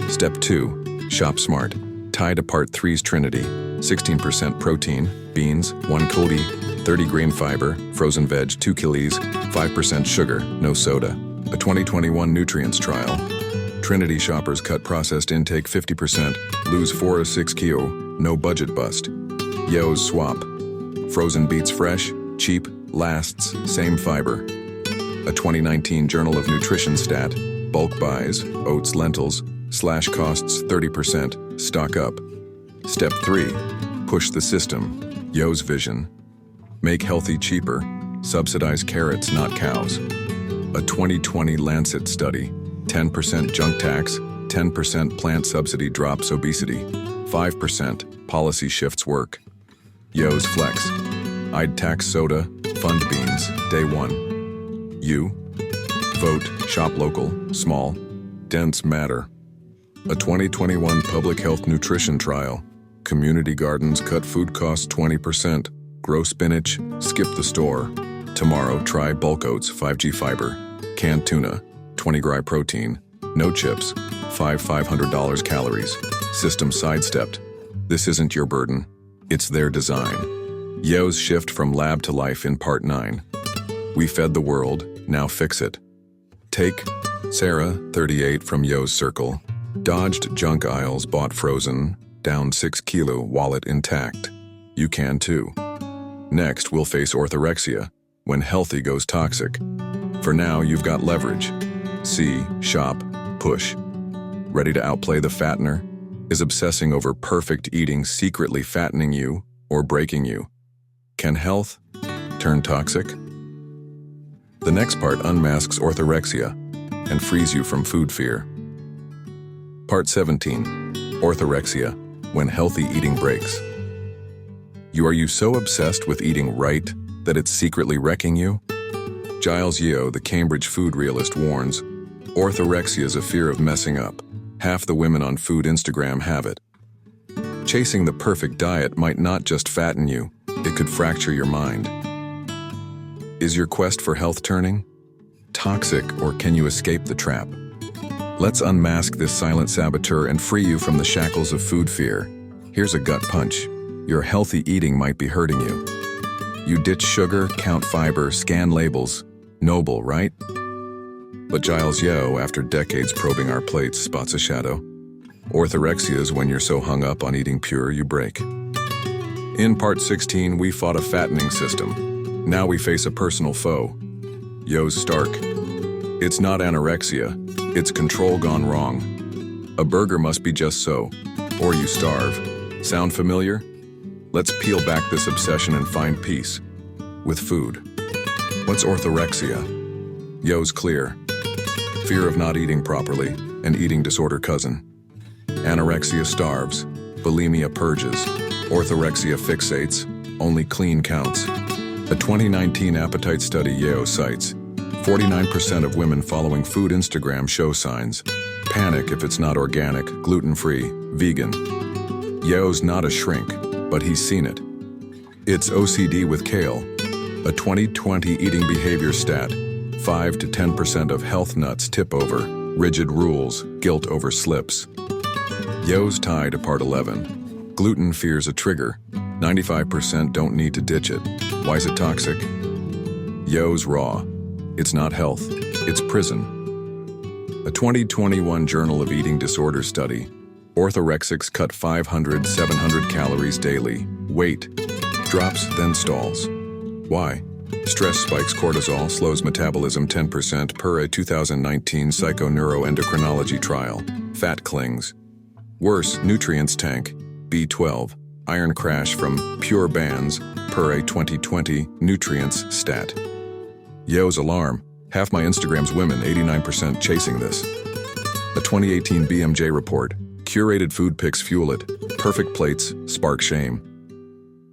Step 2. Shop smart. Tie to part 3's Trinity. 16% protein, beans, 1 kg, 30 grain fiber, frozen veg, 2 kilos, 5% sugar, no soda. A 2021 nutrients trial. Trinity shoppers cut processed intake 50%, lose 4 to 6 kilo, no budget bust. Yo's swap. Frozen beets fresh, cheap, lasts, same fiber. A 2019 Journal of Nutrition stat. Bulk buys, oats, lentils, slash costs 30%, stock up. Step 3. Push the system. Yo's vision. Make healthy cheaper. Subsidize carrots, not cows. A 2020 Lancet study. 10% junk tax, 10% plant subsidy drops obesity, 5% policy shifts work. Yo's flex. I'd tax soda, fund beans, day 1. You? Vote, shop local, small, dense matter. A 2021 Public Health Nutrition Trial. Community gardens cut food costs 20%. Grow spinach, skip the store. Tomorrow, try bulk oats, 5G fiber. Canned tuna, 20 gri protein. No chips, $500 calories. System sidestepped. This isn't your burden. It's their design. Yo's shift from lab to life in part 9. We fed the world, now fix it. Take Sarah, 38, from Yo's circle. Dodged junk aisles, bought frozen, down 6 kilo, wallet intact. You can too. Next, we'll face orthorexia, when healthy goes toxic. For now, you've got leverage. See, shop, push. Ready to outplay the fattener? Is obsessing over perfect eating secretly fattening you or breaking you? Can health turn toxic? The next part unmasks orthorexia and frees you from food fear. Part 17. Orthorexia, when healthy eating breaks. Are you so obsessed with eating right that it's secretly wrecking you? Giles Yeo, the Cambridge food realist, warns, orthorexia is a fear of messing up. Half the women on food Instagram have it. Chasing the perfect diet might not just fatten you, it could fracture your mind. Is your quest for health turning toxic, or can you escape the trap? Let's unmask this silent saboteur and free you from the shackles of food fear. Here's a gut punch. Your healthy eating might be hurting you. You ditch sugar, count fiber, scan labels. Noble, right? But Giles Yeo, after decades probing our plates, spots a shadow. Orthorexia is when you're so hung up on eating pure you break. In part 16, we fought a fattening system. Now we face a personal foe. Yeo's stark. It's not anorexia, it's control gone wrong. A burger must be just so, or you starve. Sound familiar? Let's peel back this obsession and find peace. With food. What's orthorexia? Yeo's clear. Fear of not eating properly, an eating disorder cousin. Anorexia starves, bulimia purges, orthorexia fixates, only clean counts. A 2019 appetite study Yeo cites, 49% of women following food Instagram show signs. Panic if it's not organic, gluten-free, vegan. Yeo's not a shrink, but he's seen it. It's OCD with kale. A 2020 eating behavior stat, 5 to 10% of health nuts tip over, rigid rules, guilt over slips. Yeo's tie to part 11. Gluten fears a trigger. 95% don't need to ditch it. Why is it toxic? Yeo's raw. It's not health, it's prison. A 2021 Journal of Eating Disorders study. Orthorexics cut 500, 700 calories daily. Weight drops, then stalls. Why? Stress spikes cortisol, slows metabolism 10% per a 2019 psychoneuroendocrinology trial. Fat clings. Worse, nutrients tank. B12. Iron crash from pure bans per a 2020 nutrients stat. Yeo's alarm. Half my Instagram's women, 89% chasing this. A 2018 BMJ report. Curated food pics fuel it. Perfect plates spark shame.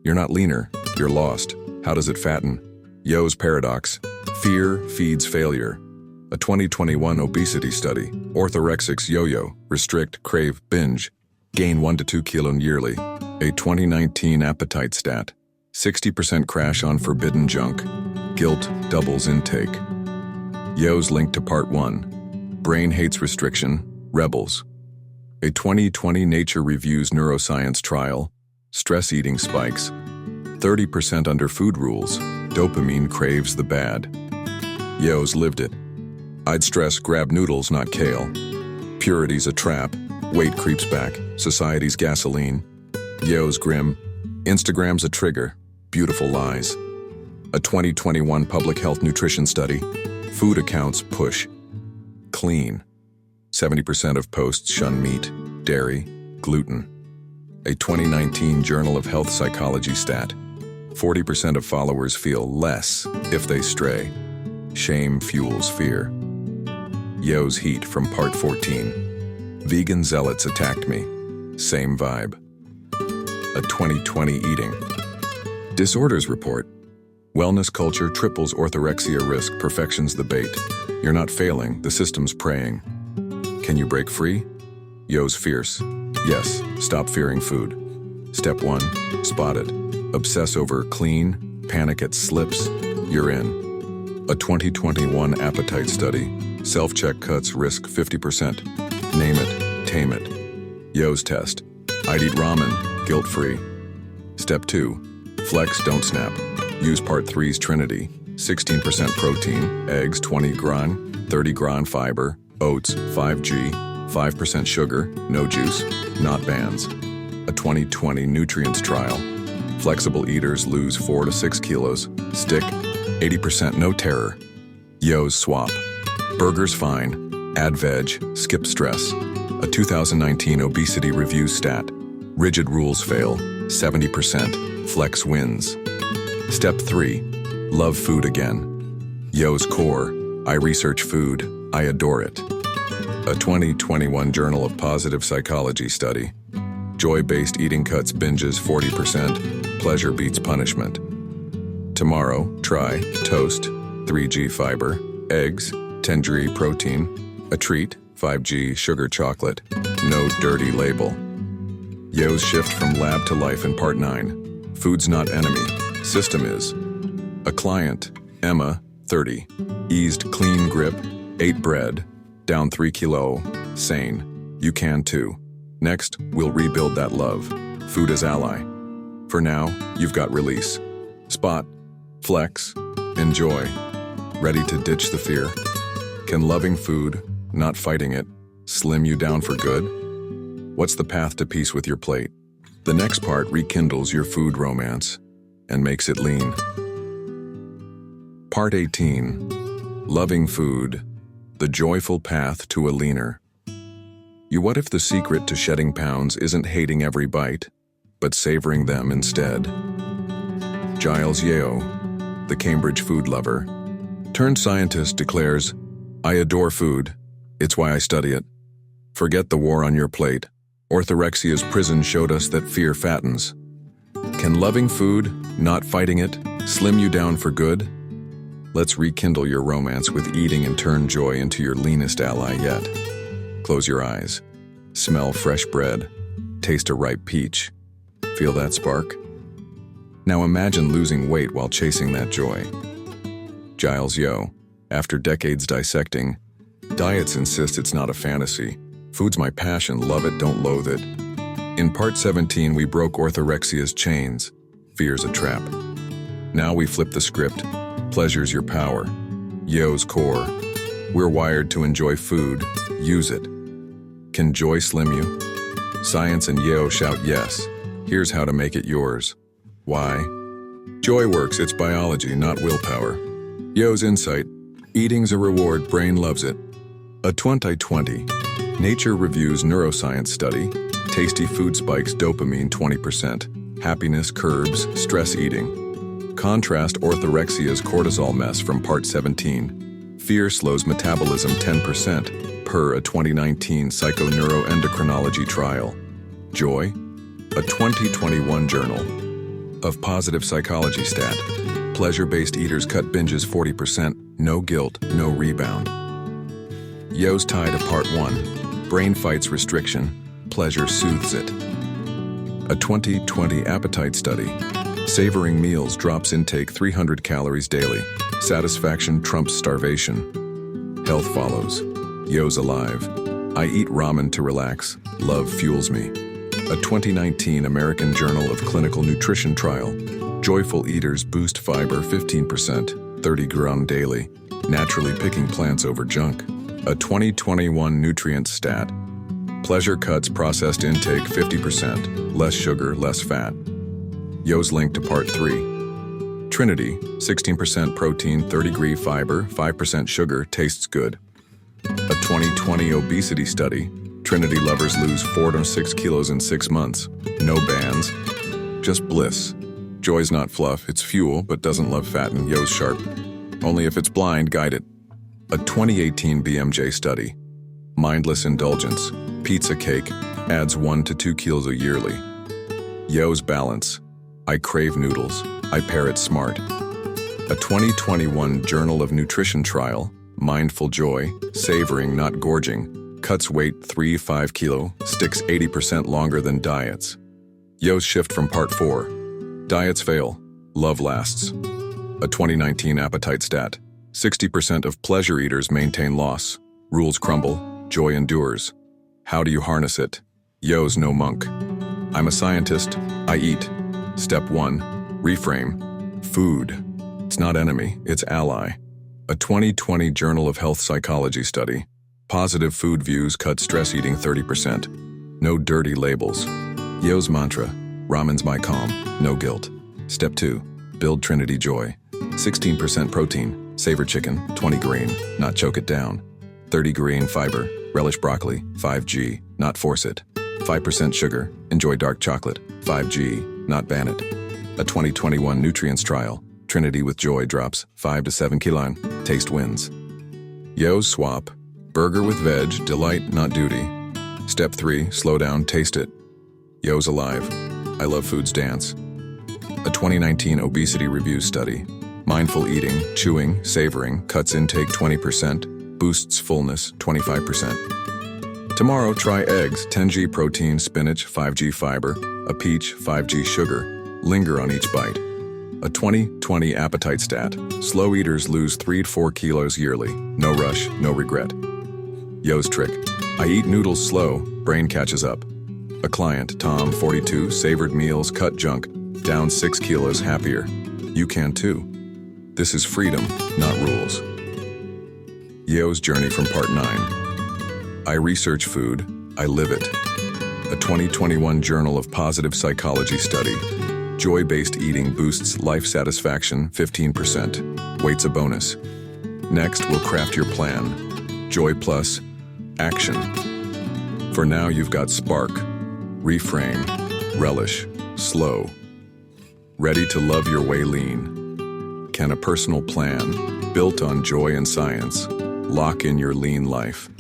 You're not leaner, you're lost. How does it fatten? Yeo's paradox. Fear feeds failure. A 2021 obesity study. Orthorexics yo-yo, restrict, crave, binge. Gain 1 to 2 kilos yearly. A 2019 appetite stat. 60% crash on forbidden junk. Guilt doubles intake. Yeo's link to part 1. Brain hates restriction. Rebels. A 2020 Nature Reviews neuroscience trial. Stress eating spikes. 30% under food rules. Dopamine craves the bad. Yeo's lived it. I'd stress grab noodles, not kale. Purity's a trap. Weight creeps back. Society's gasoline. Yeo's grim. Instagram's a trigger. Beautiful lies. A 2021 public health nutrition study. Food accounts push. Clean. 70% of posts shun meat, dairy, gluten. A 2019 Journal of Health Psychology stat. 40% of followers feel less if they stray. Shame fuels fear. Yeo's heat from part 14. Vegan zealots attacked me. Same vibe. A 2020 eating disorders report. Wellness culture triples orthorexia risk, perfection's the bait. You're not failing, the system's praying. Can you break free? Yeo's fierce. Yes, stop fearing food. Step 1, spot it. Obsess over clean, panic at slips, you're in. A 2021 appetite study. Self-check cuts risk 50%. Name it, tame it. Yeo's test. I'd eat ramen, guilt-free. Step 2, flex, don't snap. Use part 3's Trinity. 16% protein, eggs 20 gran, 30 gran fiber, oats 5G, 5% sugar, no juice, not bans. A 2020 nutrients trial. Flexible eaters lose 4 to 6 kilos. Stick, 80% no terror. Yeo's swap. Burgers fine. Add veg. Skip stress. A 2019 obesity review stat. Rigid rules fail. 70%. Flex wins. Step 3. Love food again. Yeo's core. I research food. I adore it. A 2021 Journal of Positive Psychology study. Joy-based eating cuts binges 40%. Pleasure beats punishment. Tomorrow, try toast, 3G fiber, eggs, 10G protein, a treat, 5G sugar chocolate, no dirty label. Yeo's shift from lab to life in part 9. Food's not enemy, system is. A client, Emma, 30, eased clean grip, ate bread, down 3 kilo, sane. You can too. Next, we'll rebuild that love. Food as ally. For now, you've got release. Spot, flex, enjoy. Ready to ditch the fear? Can loving food, not fighting it, slim you down for good? What's the path to peace with your plate? The next part rekindles your food romance and makes it lean. Part 18. Loving food, the joyful path to a leaner. What if the secret to shedding pounds isn't hating every bite, but savoring them instead? Giles Yeo, the Cambridge food lover, turned scientist, declares, "I adore food. It's why I study it. Forget the war on your plate. Orthorexia's prison showed us that fear fattens. Can loving food, not fighting it, slim you down for good?" Let's rekindle your romance with eating and turn joy into your leanest ally yet. Close your eyes. Smell fresh bread. Taste a ripe peach. Feel that spark? Now imagine losing weight while chasing that joy. Giles Yeo, after decades dissecting, diets insist it's not a fantasy. Food's my passion, love it, don't loathe it. In part 17, we broke orthorexia's chains. Fear's a trap. Now we flip the script. Pleasure's your power. Yeo's core. We're wired to enjoy food. Use it. Can joy slim you? Science and Yeo shout yes. Here's how to make it yours. Why? Joy works, it's biology, not willpower. Yeo's insight. Eating's a reward, brain loves it. A 2020 Nature Reviews neuroscience study. Tasty food spikes dopamine 20%. Happiness curbs stress eating. Contrast orthorexia's cortisol mess from part 17. Fear slows metabolism 10%, per a 2019 psychoneuroendocrinology trial. Joy? A 2021 Journal of Positive Psychology stat. Pleasure-based eaters cut binges 40%, no guilt, no rebound. Yeo's tie to part 1. Brain fights restriction, pleasure soothes it. A 2020 appetite study. Savoring meals drops intake 300 calories daily. Satisfaction trumps starvation. Health follows. Yeo's alive. I eat ramen to relax. Love fuels me. A 2019 American Journal of Clinical Nutrition trial. Joyful eaters boost fiber 15%, 30 gram daily. Naturally picking plants over junk. A 2021 nutrient stat. Pleasure cuts processed intake 50%, less sugar, less fat. Yeo's link to part 3. Trinity, 16% protein, 30 g fiber, 5% sugar, tastes good. A 2020 obesity study. Trinity lovers lose 4 to 6 kilos in 6 months. No bans, just bliss. Joy's not fluff, it's fuel, but doesn't love fat, and Yeo's sharp. Only if it's blind, guide it. A 2018 BMJ study. Mindless indulgence. Pizza cake adds 1 to 2 kilos yearly. Yeo's balance. I crave noodles. I pair it smart. A 2021 Journal of Nutrition trial. Mindful joy. Savoring, not gorging. Cuts weight 3-5 kilo. Sticks 80% longer than diets. Yeo's shift from part 4. Diets fail. Love lasts. A 2019 appetite stat. 60% of pleasure eaters maintain loss. Rules crumble. Joy endures. How do you harness it? Yeo's no monk. I'm a scientist. I eat. Step 1. Reframe. Food. It's not enemy, it's ally. A 2020 Journal of Health Psychology study. Positive food views cut stress eating 30%. No dirty labels. Yeo's mantra. Ramen's my calm, no guilt. Step 2. Build Trinity joy. 16% protein. Savor chicken, 20 green, not choke it down. 30 green fiber. Relish broccoli, 5G, not force it. 5% sugar. Enjoy dark chocolate, 5G, not ban it. A 2021 nutrients trial. Trinity with joy drops 5 to 7 kilo. Taste wins. Yeo's swap. Burger with veg, delight, not duty. Step 3. Slow down, taste it. Yeo's alive. I love food's dance. A 2019 obesity review study. Mindful eating, chewing, savoring, cuts intake 20%, boosts fullness 25%. Tomorrow, try eggs, 10G protein, spinach, 5G fiber, a peach, 5G sugar. Linger on each bite. A 2020 appetite stat. Slow eaters lose 3 to 4 kilos yearly. No rush, no regret. Yeo's trick. I eat noodles slow, brain catches up. A client, Tom, 42, savored meals, cut junk, down 6 kilos happier. You can too. This is freedom, not rules. Yeo's Journey from Part 9. I research food, I live it. A 2021 Journal of Positive Psychology study. Joy-based eating boosts life satisfaction 15%. Weight's a bonus. Next, we'll craft your plan. Joy plus action. For now, you've got spark, reframe, relish, slow. Ready to love your way lean. Can a personal plan, built on joy and science, lock in your lean life?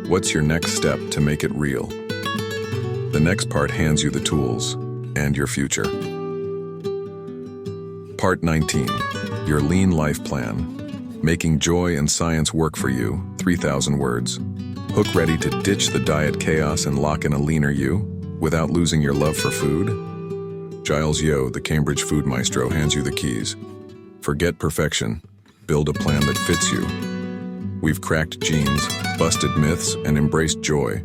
What's your next step to make it real? The next part hands you the tools and your future. Part 19, Your Lean Life Plan. Making joy and science work for you, 3,000 words. Hook ready to ditch the diet chaos and lock in a leaner you, without losing your love for food? Giles Yeo, the Cambridge food maestro, hands you the keys. Forget perfection. Build a plan that fits you. We've cracked genes, busted myths, and embraced joy.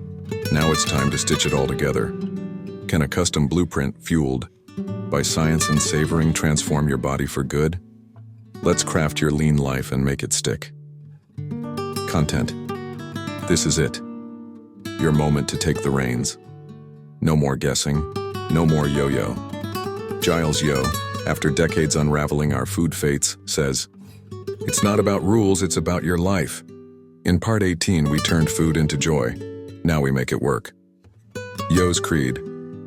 Now it's time to stitch it all together. Can a custom blueprint, fueled by science and savoring, transform your body for good? Let's craft your lean life and make it stick. Content. This is it. Your moment to take the reins. No more guessing. No more yo-yo. Giles Yeo, after decades unraveling our food fates, says, "It's not about rules, it's about your life." In Part 18, we turned food into joy. Now we make it work. Yeo's creed.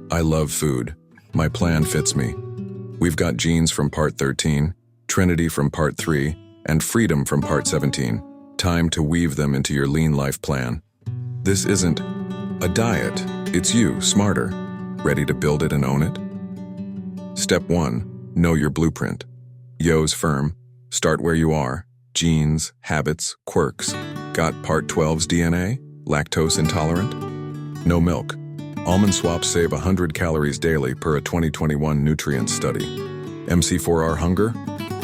I love food. My plan fits me. We've got genes from Part 13, Trinity from Part 3, and freedom from Part 17. Time to weave them into your lean life plan. This isn't a diet. It's you, smarter. Ready to build it and own it? Step 1. Know your blueprint. Yeo's firm. Start where you are. Genes, habits, quirks. Got Part 12's DNA? Lactose intolerant? No milk. Almond swaps save 100 calories daily per a 2021 nutrient study. MC4R hunger?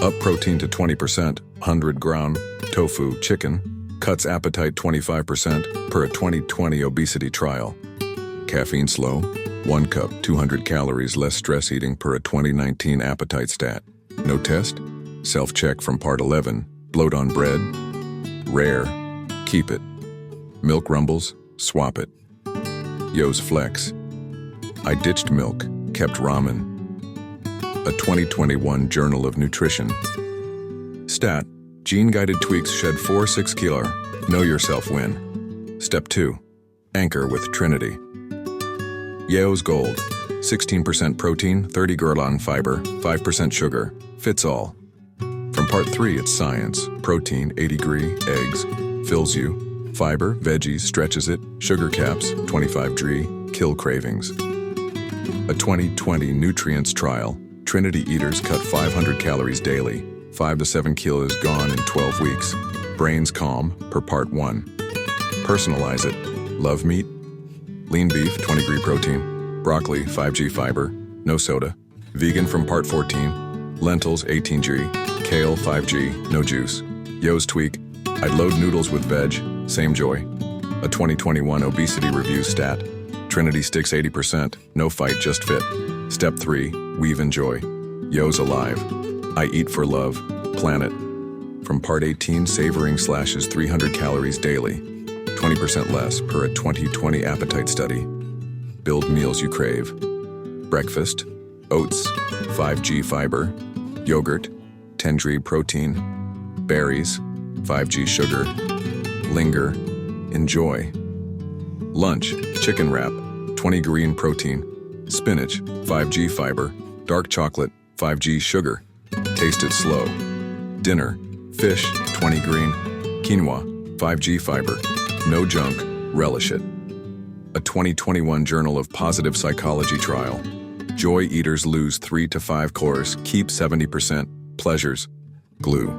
Up protein to 20%, 100-gram tofu chicken. Cuts appetite 25% per a 2020 obesity trial. Caffeine slow? 1 cup, 200 calories less stress eating per a 2019 appetite stat. No test? Self-check from Part 11. Bloat on bread? Rare. Keep it. Milk rumbles? Swap it. Yeo's flex. I ditched milk, kept ramen. A 2021 Journal of Nutrition. Stat. Gene-guided tweaks shed 4-6 kilo. Know yourself win. Step 2. Anchor with Trinity. Yeo's Gold. 16% protein, 30 g fiber, 5% sugar. Fits all. From Part 3, it's science. Protein, 80 eggs. Fills you. Fiber, veggies, stretches it. Sugar caps, 25 kill cravings. A 2020 nutrients trial. Trinity eaters cut 500 calories daily. 5 to 7 kilos gone in 12 weeks. Brains calm, per Part 1. Personalize it. Love meat? Lean beef, 20 protein. Broccoli, 5 fiber. No soda. Vegan from Part 14. Lentils, 18 Kale, 5 no juice. Yeo's tweak. I'd load noodles with veg. Same joy. A 2021 obesity review stat. Trinity sticks 80%. No fight, just fit. Step 3. Weave and joy. Yeo's alive. I eat for love. Planet. From Part 18, savoring slashes 300 calories daily. 20% less per a 2020 appetite study. Build meals you crave. Breakfast. Oats. 5 fiber. Yogurt. 10 protein. Berries. 5 sugar. Linger. Enjoy. Lunch. Chicken wrap. 20 green protein. Spinach. 5 fiber. Dark chocolate. 5 sugar. Taste it slow. Dinner. Fish. 20 green. Quinoa. 5 fiber. No junk. Relish it. A 2021 Journal of Positive Psychology trial. Joy eaters lose 3 to 5 cores. Keep 70%. Pleasures. Glue.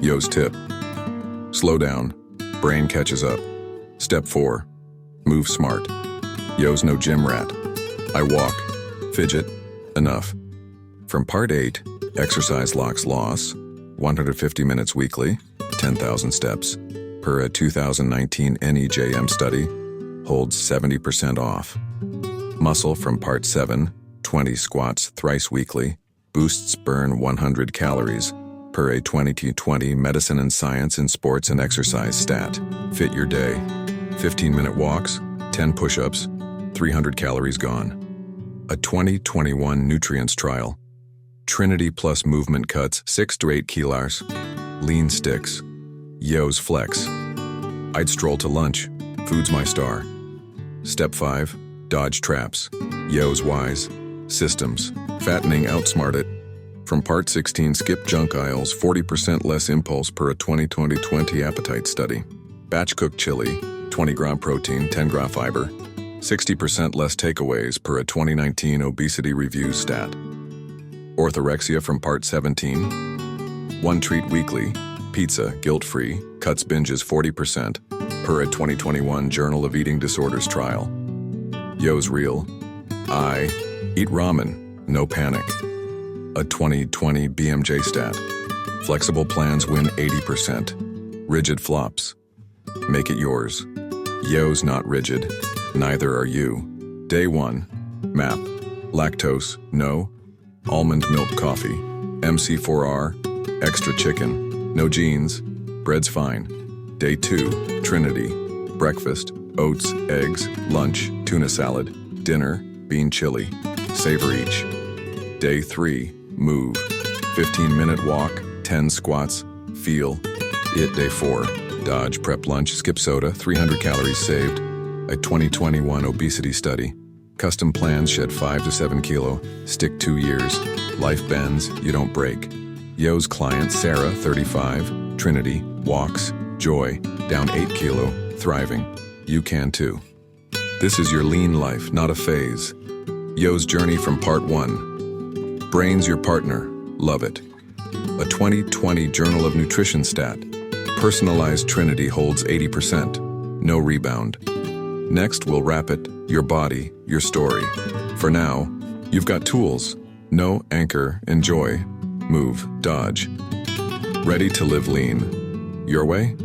Yeo's tip. Slow down. Brain catches up. Step 4. Move smart. Yeo's no gym rat. I walk. Fidget. Enough. From Part 8, exercise locks loss. 150 minutes weekly. 10,000 steps. Per a 2019 NEJM study. Holds 70% off. Muscle from Part 7. 20 squats thrice weekly. Boosts burn 100 calories. per a 2020 Medicine and Science in Sports and Exercise stat. Fit your day. 15-minute walks, 10 push-ups, 300 calories gone. A 2021 nutrients trial. Trinity plus movement cuts 6 to 8 kilos. Lean sticks. Yo's flex. I'd stroll to lunch. Food's my star. Step 5. Dodge traps. Yo's wise. Systems. Fattening outsmart it. From Part 16, skip junk aisles, 40% less impulse per a 2020 appetite study. Batch cooked chili, 20-gram protein, 10-gram fiber. 60% less takeaways per a 2019 obesity review stat. Orthorexia from Part 17. One treat weekly, pizza, guilt-free, cuts binges 40% per a 2021 Journal of Eating Disorders trial. Yo's real. I eat ramen, no panic. A 2020 BMJ stat. Flexible plans win 80%. Rigid flops. Make it yours. Yo's not rigid. Neither are you. Day 1. MAP. Lactose, no. Almond milk coffee. MC4R. Extra chicken. No jeans. Bread's fine. Day 2. Trinity. Breakfast. Oats, eggs. Lunch. Tuna salad. Dinner. Bean chili. Savor each. Day 3. Move. 15-minute walk. 10 squats. Feel it. Day 4. Dodge prep lunch. Skip soda. 300 calories saved. A 2021 obesity study. Custom plans shed 5 to 7 kilo. Stick 2 years. Life bends. You don't break. Yo's client Sarah, 35. Trinity. Walks. Joy. Down 8 kilo. Thriving. You can too. This is your lean life, not a phase. Yo's journey from Part 1. Brain's your partner. Love it. A 2020 Journal of Nutrition stat. Personalized Trinity holds 80%. No rebound. Next, we'll wrap it. Your body, your story. For now, you've got tools. Know, anchor, enjoy, move, dodge. Ready to live lean. Your way?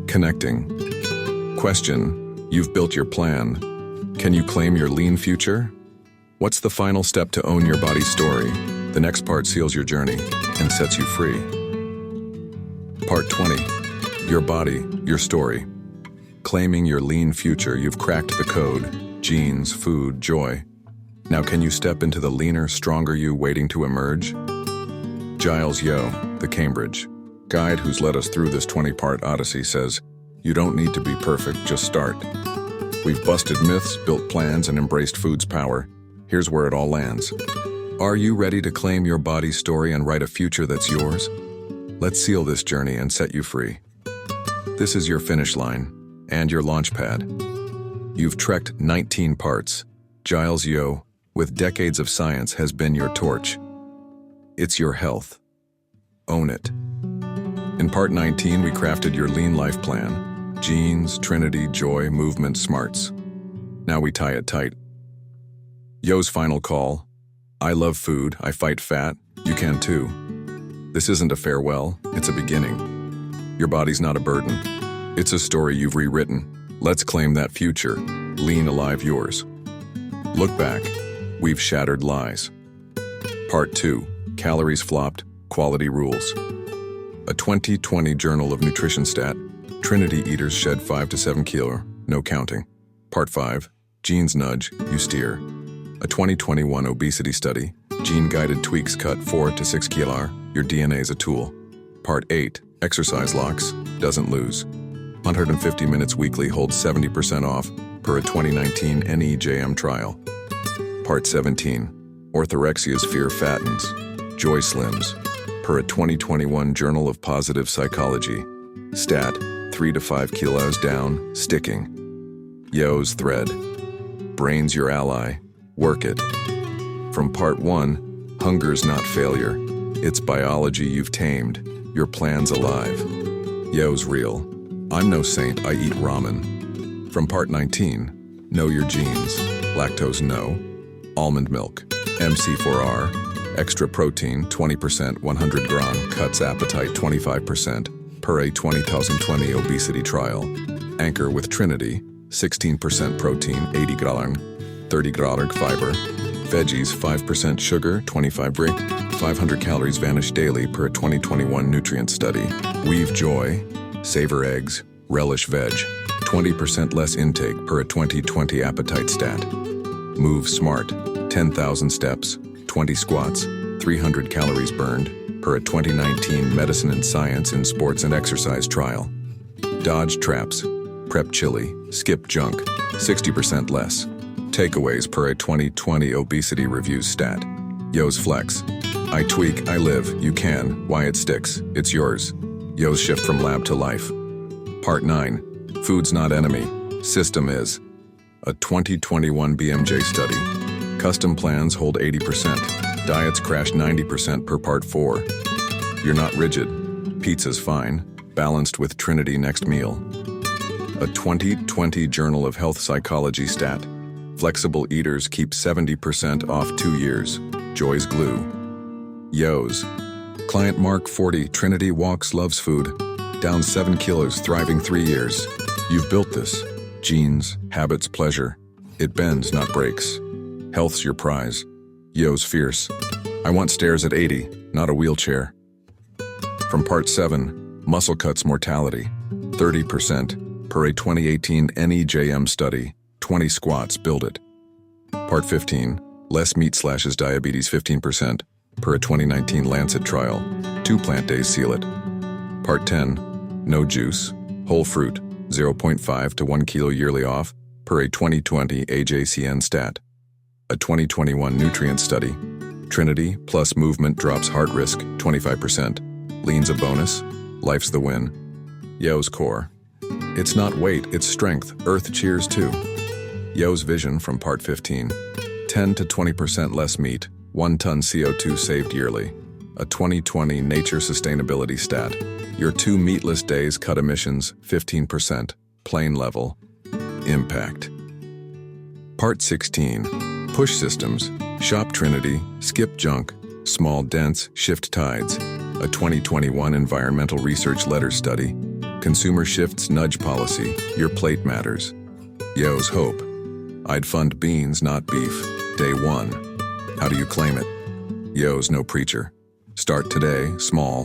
Connecting. Question, you've built your plan. Can you claim your lean future? What's the final step to own your body's story? The next part seals your journey and sets you free. Part 20. Your body, your story. Claiming your lean future, you've cracked the code. Genes, food, joy. Now can you step into the leaner, stronger you waiting to emerge? Giles Yo, the Cambridge guide who's led us through this 20-part odyssey says, you don't need to be perfect, just start. We've busted myths, built plans, and embraced food's power. Here's where it all lands. Are you ready to claim your body's story and write a future that's yours? Let's seal this journey and set you free. This is your finish line and your launch pad. You've trekked 19 parts. Giles Yo, with decades of science, has been your torch. It's your health. Own it. In Part 19, we crafted your lean life plan. Genes, Trinity, joy, movement, smarts. Now we tie it tight. Yo's final call. I love food, I fight fat, you can too. This isn't a farewell, it's a beginning. Your body's not a burden. It's a story you've rewritten. Let's claim that future. Lean alive yours. Look back. We've shattered lies. Part 2. Calories flopped, quality rules. A 2020 Journal of Nutrition stat. Trinity eaters shed 5 to 7 kilo, no counting. Part 5. Genes nudge, you steer. A 2021 obesity study. Gene-guided tweaks cut 4 to 6 kilo. Your DNA's a tool. Part 8. Exercise locks, doesn't lose. 150 minutes weekly holds 70% off per a 2019 NEJM trial. Part 17. Orthorexia's fear fattens. Joy slims. Per a 2021 Journal of Positive Psychology. Stat, 3 to 5 kilos down, sticking. Yo's thread. Brain's your ally. Work it. From Part 1, hunger's not failure. It's biology you've tamed. Your plan's alive. Yo's real. I'm no saint, I eat ramen. From Part 19, know your genes. Lactose no. Almond milk. MC4R. Extra protein, 20%, 100 gram. Cuts appetite, 25%. Per a 2020 obesity trial. Anchor with Trinity. 16% protein, 80 gram. 30 gram fiber. Veggies 5% sugar, 25 brick, 500 calories vanish daily per a 2021 nutrient study. Weave joy, savor eggs, relish veg, 20% less intake per a 2020 appetite stat. Move smart, 10,000 steps, 20 squats, 300 calories burned per a 2019 Medicine and Science in Sports and Exercise trial. Dodge traps, prep chili, skip junk, 60% less. Takeaways per a 2020 Obesity Reviews stat. Yo's Flex. I tweak, I live, you can, why it sticks, it's yours. Yo's shift from lab to life. Part 9. Food's not enemy, system is. A 2021 BMJ study. Custom plans hold 80%. Diets crash 90% per part 4. You're not rigid. Pizza's fine. Balanced with Trinity next meal. A 2020 Journal of Health Psychology stat. Flexible eaters keep 70% off 2 years. Joy's glue. Yo's. Client Mark 40, Trinity walks, loves food. Down 7 kilos, thriving 3 years. You've built this. Genes, habits, pleasure. It bends, not breaks. Health's your prize. Yo's fierce. I want stairs at 80, not a wheelchair. From Part 7, Muscle Cuts Mortality. 30% per a 2018 NEJM study. 20 squats, build it. Part 15, Less meat slashes diabetes 15% per a 2019 Lancet trial. 2 plant days seal it. Part 10, No juice, whole fruit, 0.5 to 1 kilo yearly off per a 2020 AJCN stat. A 2021 nutrient study. Trinity plus movement drops heart risk 25%. Lean's a bonus, life's the win. Yo's core. It's not weight, it's strength, earth cheers too. Yo's vision from Part 15. 10 to 20% less meat, 1 ton CO2 saved yearly. A 2020 Nature Sustainability stat. Your 2 meatless days cut emissions 15%, plane level. Impact. Part 16. Push systems. Shop Trinity, skip junk, small dents, shift tides. A 2021 Environmental Research Letter study. Consumer shifts nudge policy, your plate matters. Yo's hope. I'd fund beans, not beef. Day 1. How do you claim it? Yo's no preacher. Start today, small.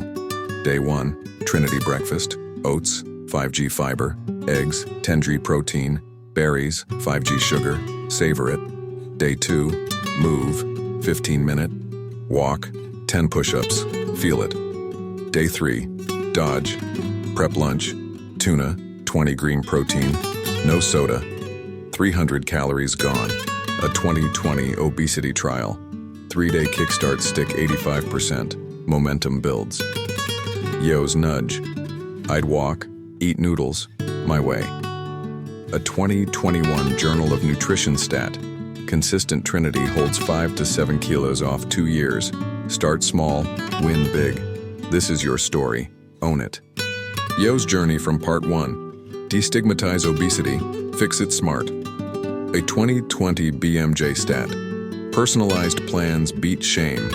Day 1. Trinity breakfast, oats, 5G fiber, eggs, 10G protein, berries, 5G sugar, savor it. Day 2. Move, 15-minute. Walk, 10 push-ups, feel it. Day 3. Dodge, prep lunch, tuna, 20 green protein, no soda, 300 calories gone. A 2020 obesity trial. 3-day kickstart stick 85%. Momentum builds. Yo's nudge. I'd walk, eat noodles, my way. A 2021 Journal of Nutrition stat. Consistent Trinity holds 5 to 7 kilos off 2 years. Start small, win big. This is your story. Own it. Yo's journey from Part 1. Destigmatize obesity. Fix it smart. A 2020 BMJ stat. Personalized plans beat shame.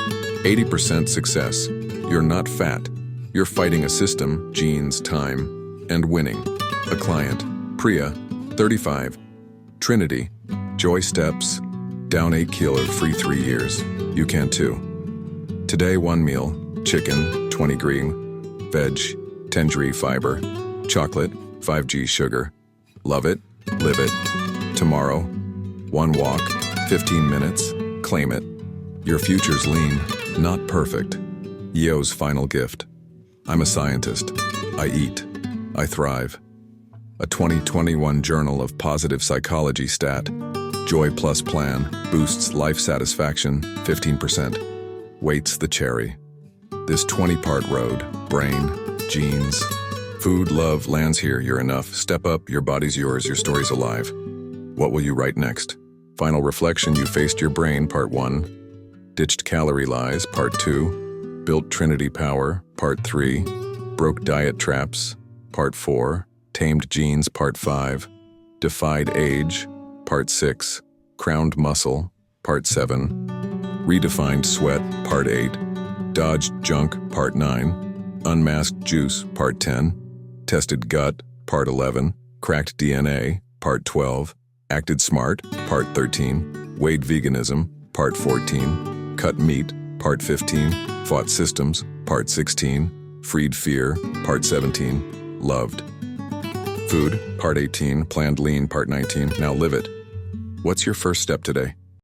80% success. You're not fat. You're fighting a system, genes, time, and winning. A client. Priya, 35. Trinity. Joy steps. Down 8 kilo, free 3 years. You can too. Today 1 meal. Chicken, 20 green. Veg, 10G fiber. Chocolate, 5G sugar. Love it. Live it. Tomorrow, 1 walk, 15 minutes, claim it. Your future's lean, not perfect. Yo's final gift. I'm a scientist. I eat. I thrive. A 2021 Journal of Positive Psychology stat. Joy Plus plan boosts life satisfaction 15%. Weight's the cherry. This 20-part road, brain, genes, food, love lands here. You're enough. Step up. Your body's yours. Your story's alive. What will you write next? Final reflection. You faced your brain, Part 1. Ditched calorie lies, Part 2. Built Trinity power, Part 3. Broke diet traps, Part 4. Tamed genes, Part 5. Defied age, Part 6. Crowned muscle, Part 7. Redefined sweat, Part 8. Dodged junk, Part 9. Unmasked juice, Part 10. Tested gut, Part 11. Cracked DNA, Part 12. Acted smart, Part 13. Weighed veganism, Part 14. Cut Meat, Part 15. Fought Systems, Part 16. Freed Fear, Part 17. Loved. Food, Part 18. Planned Lean, Part 19. Now live it. What's your first step today?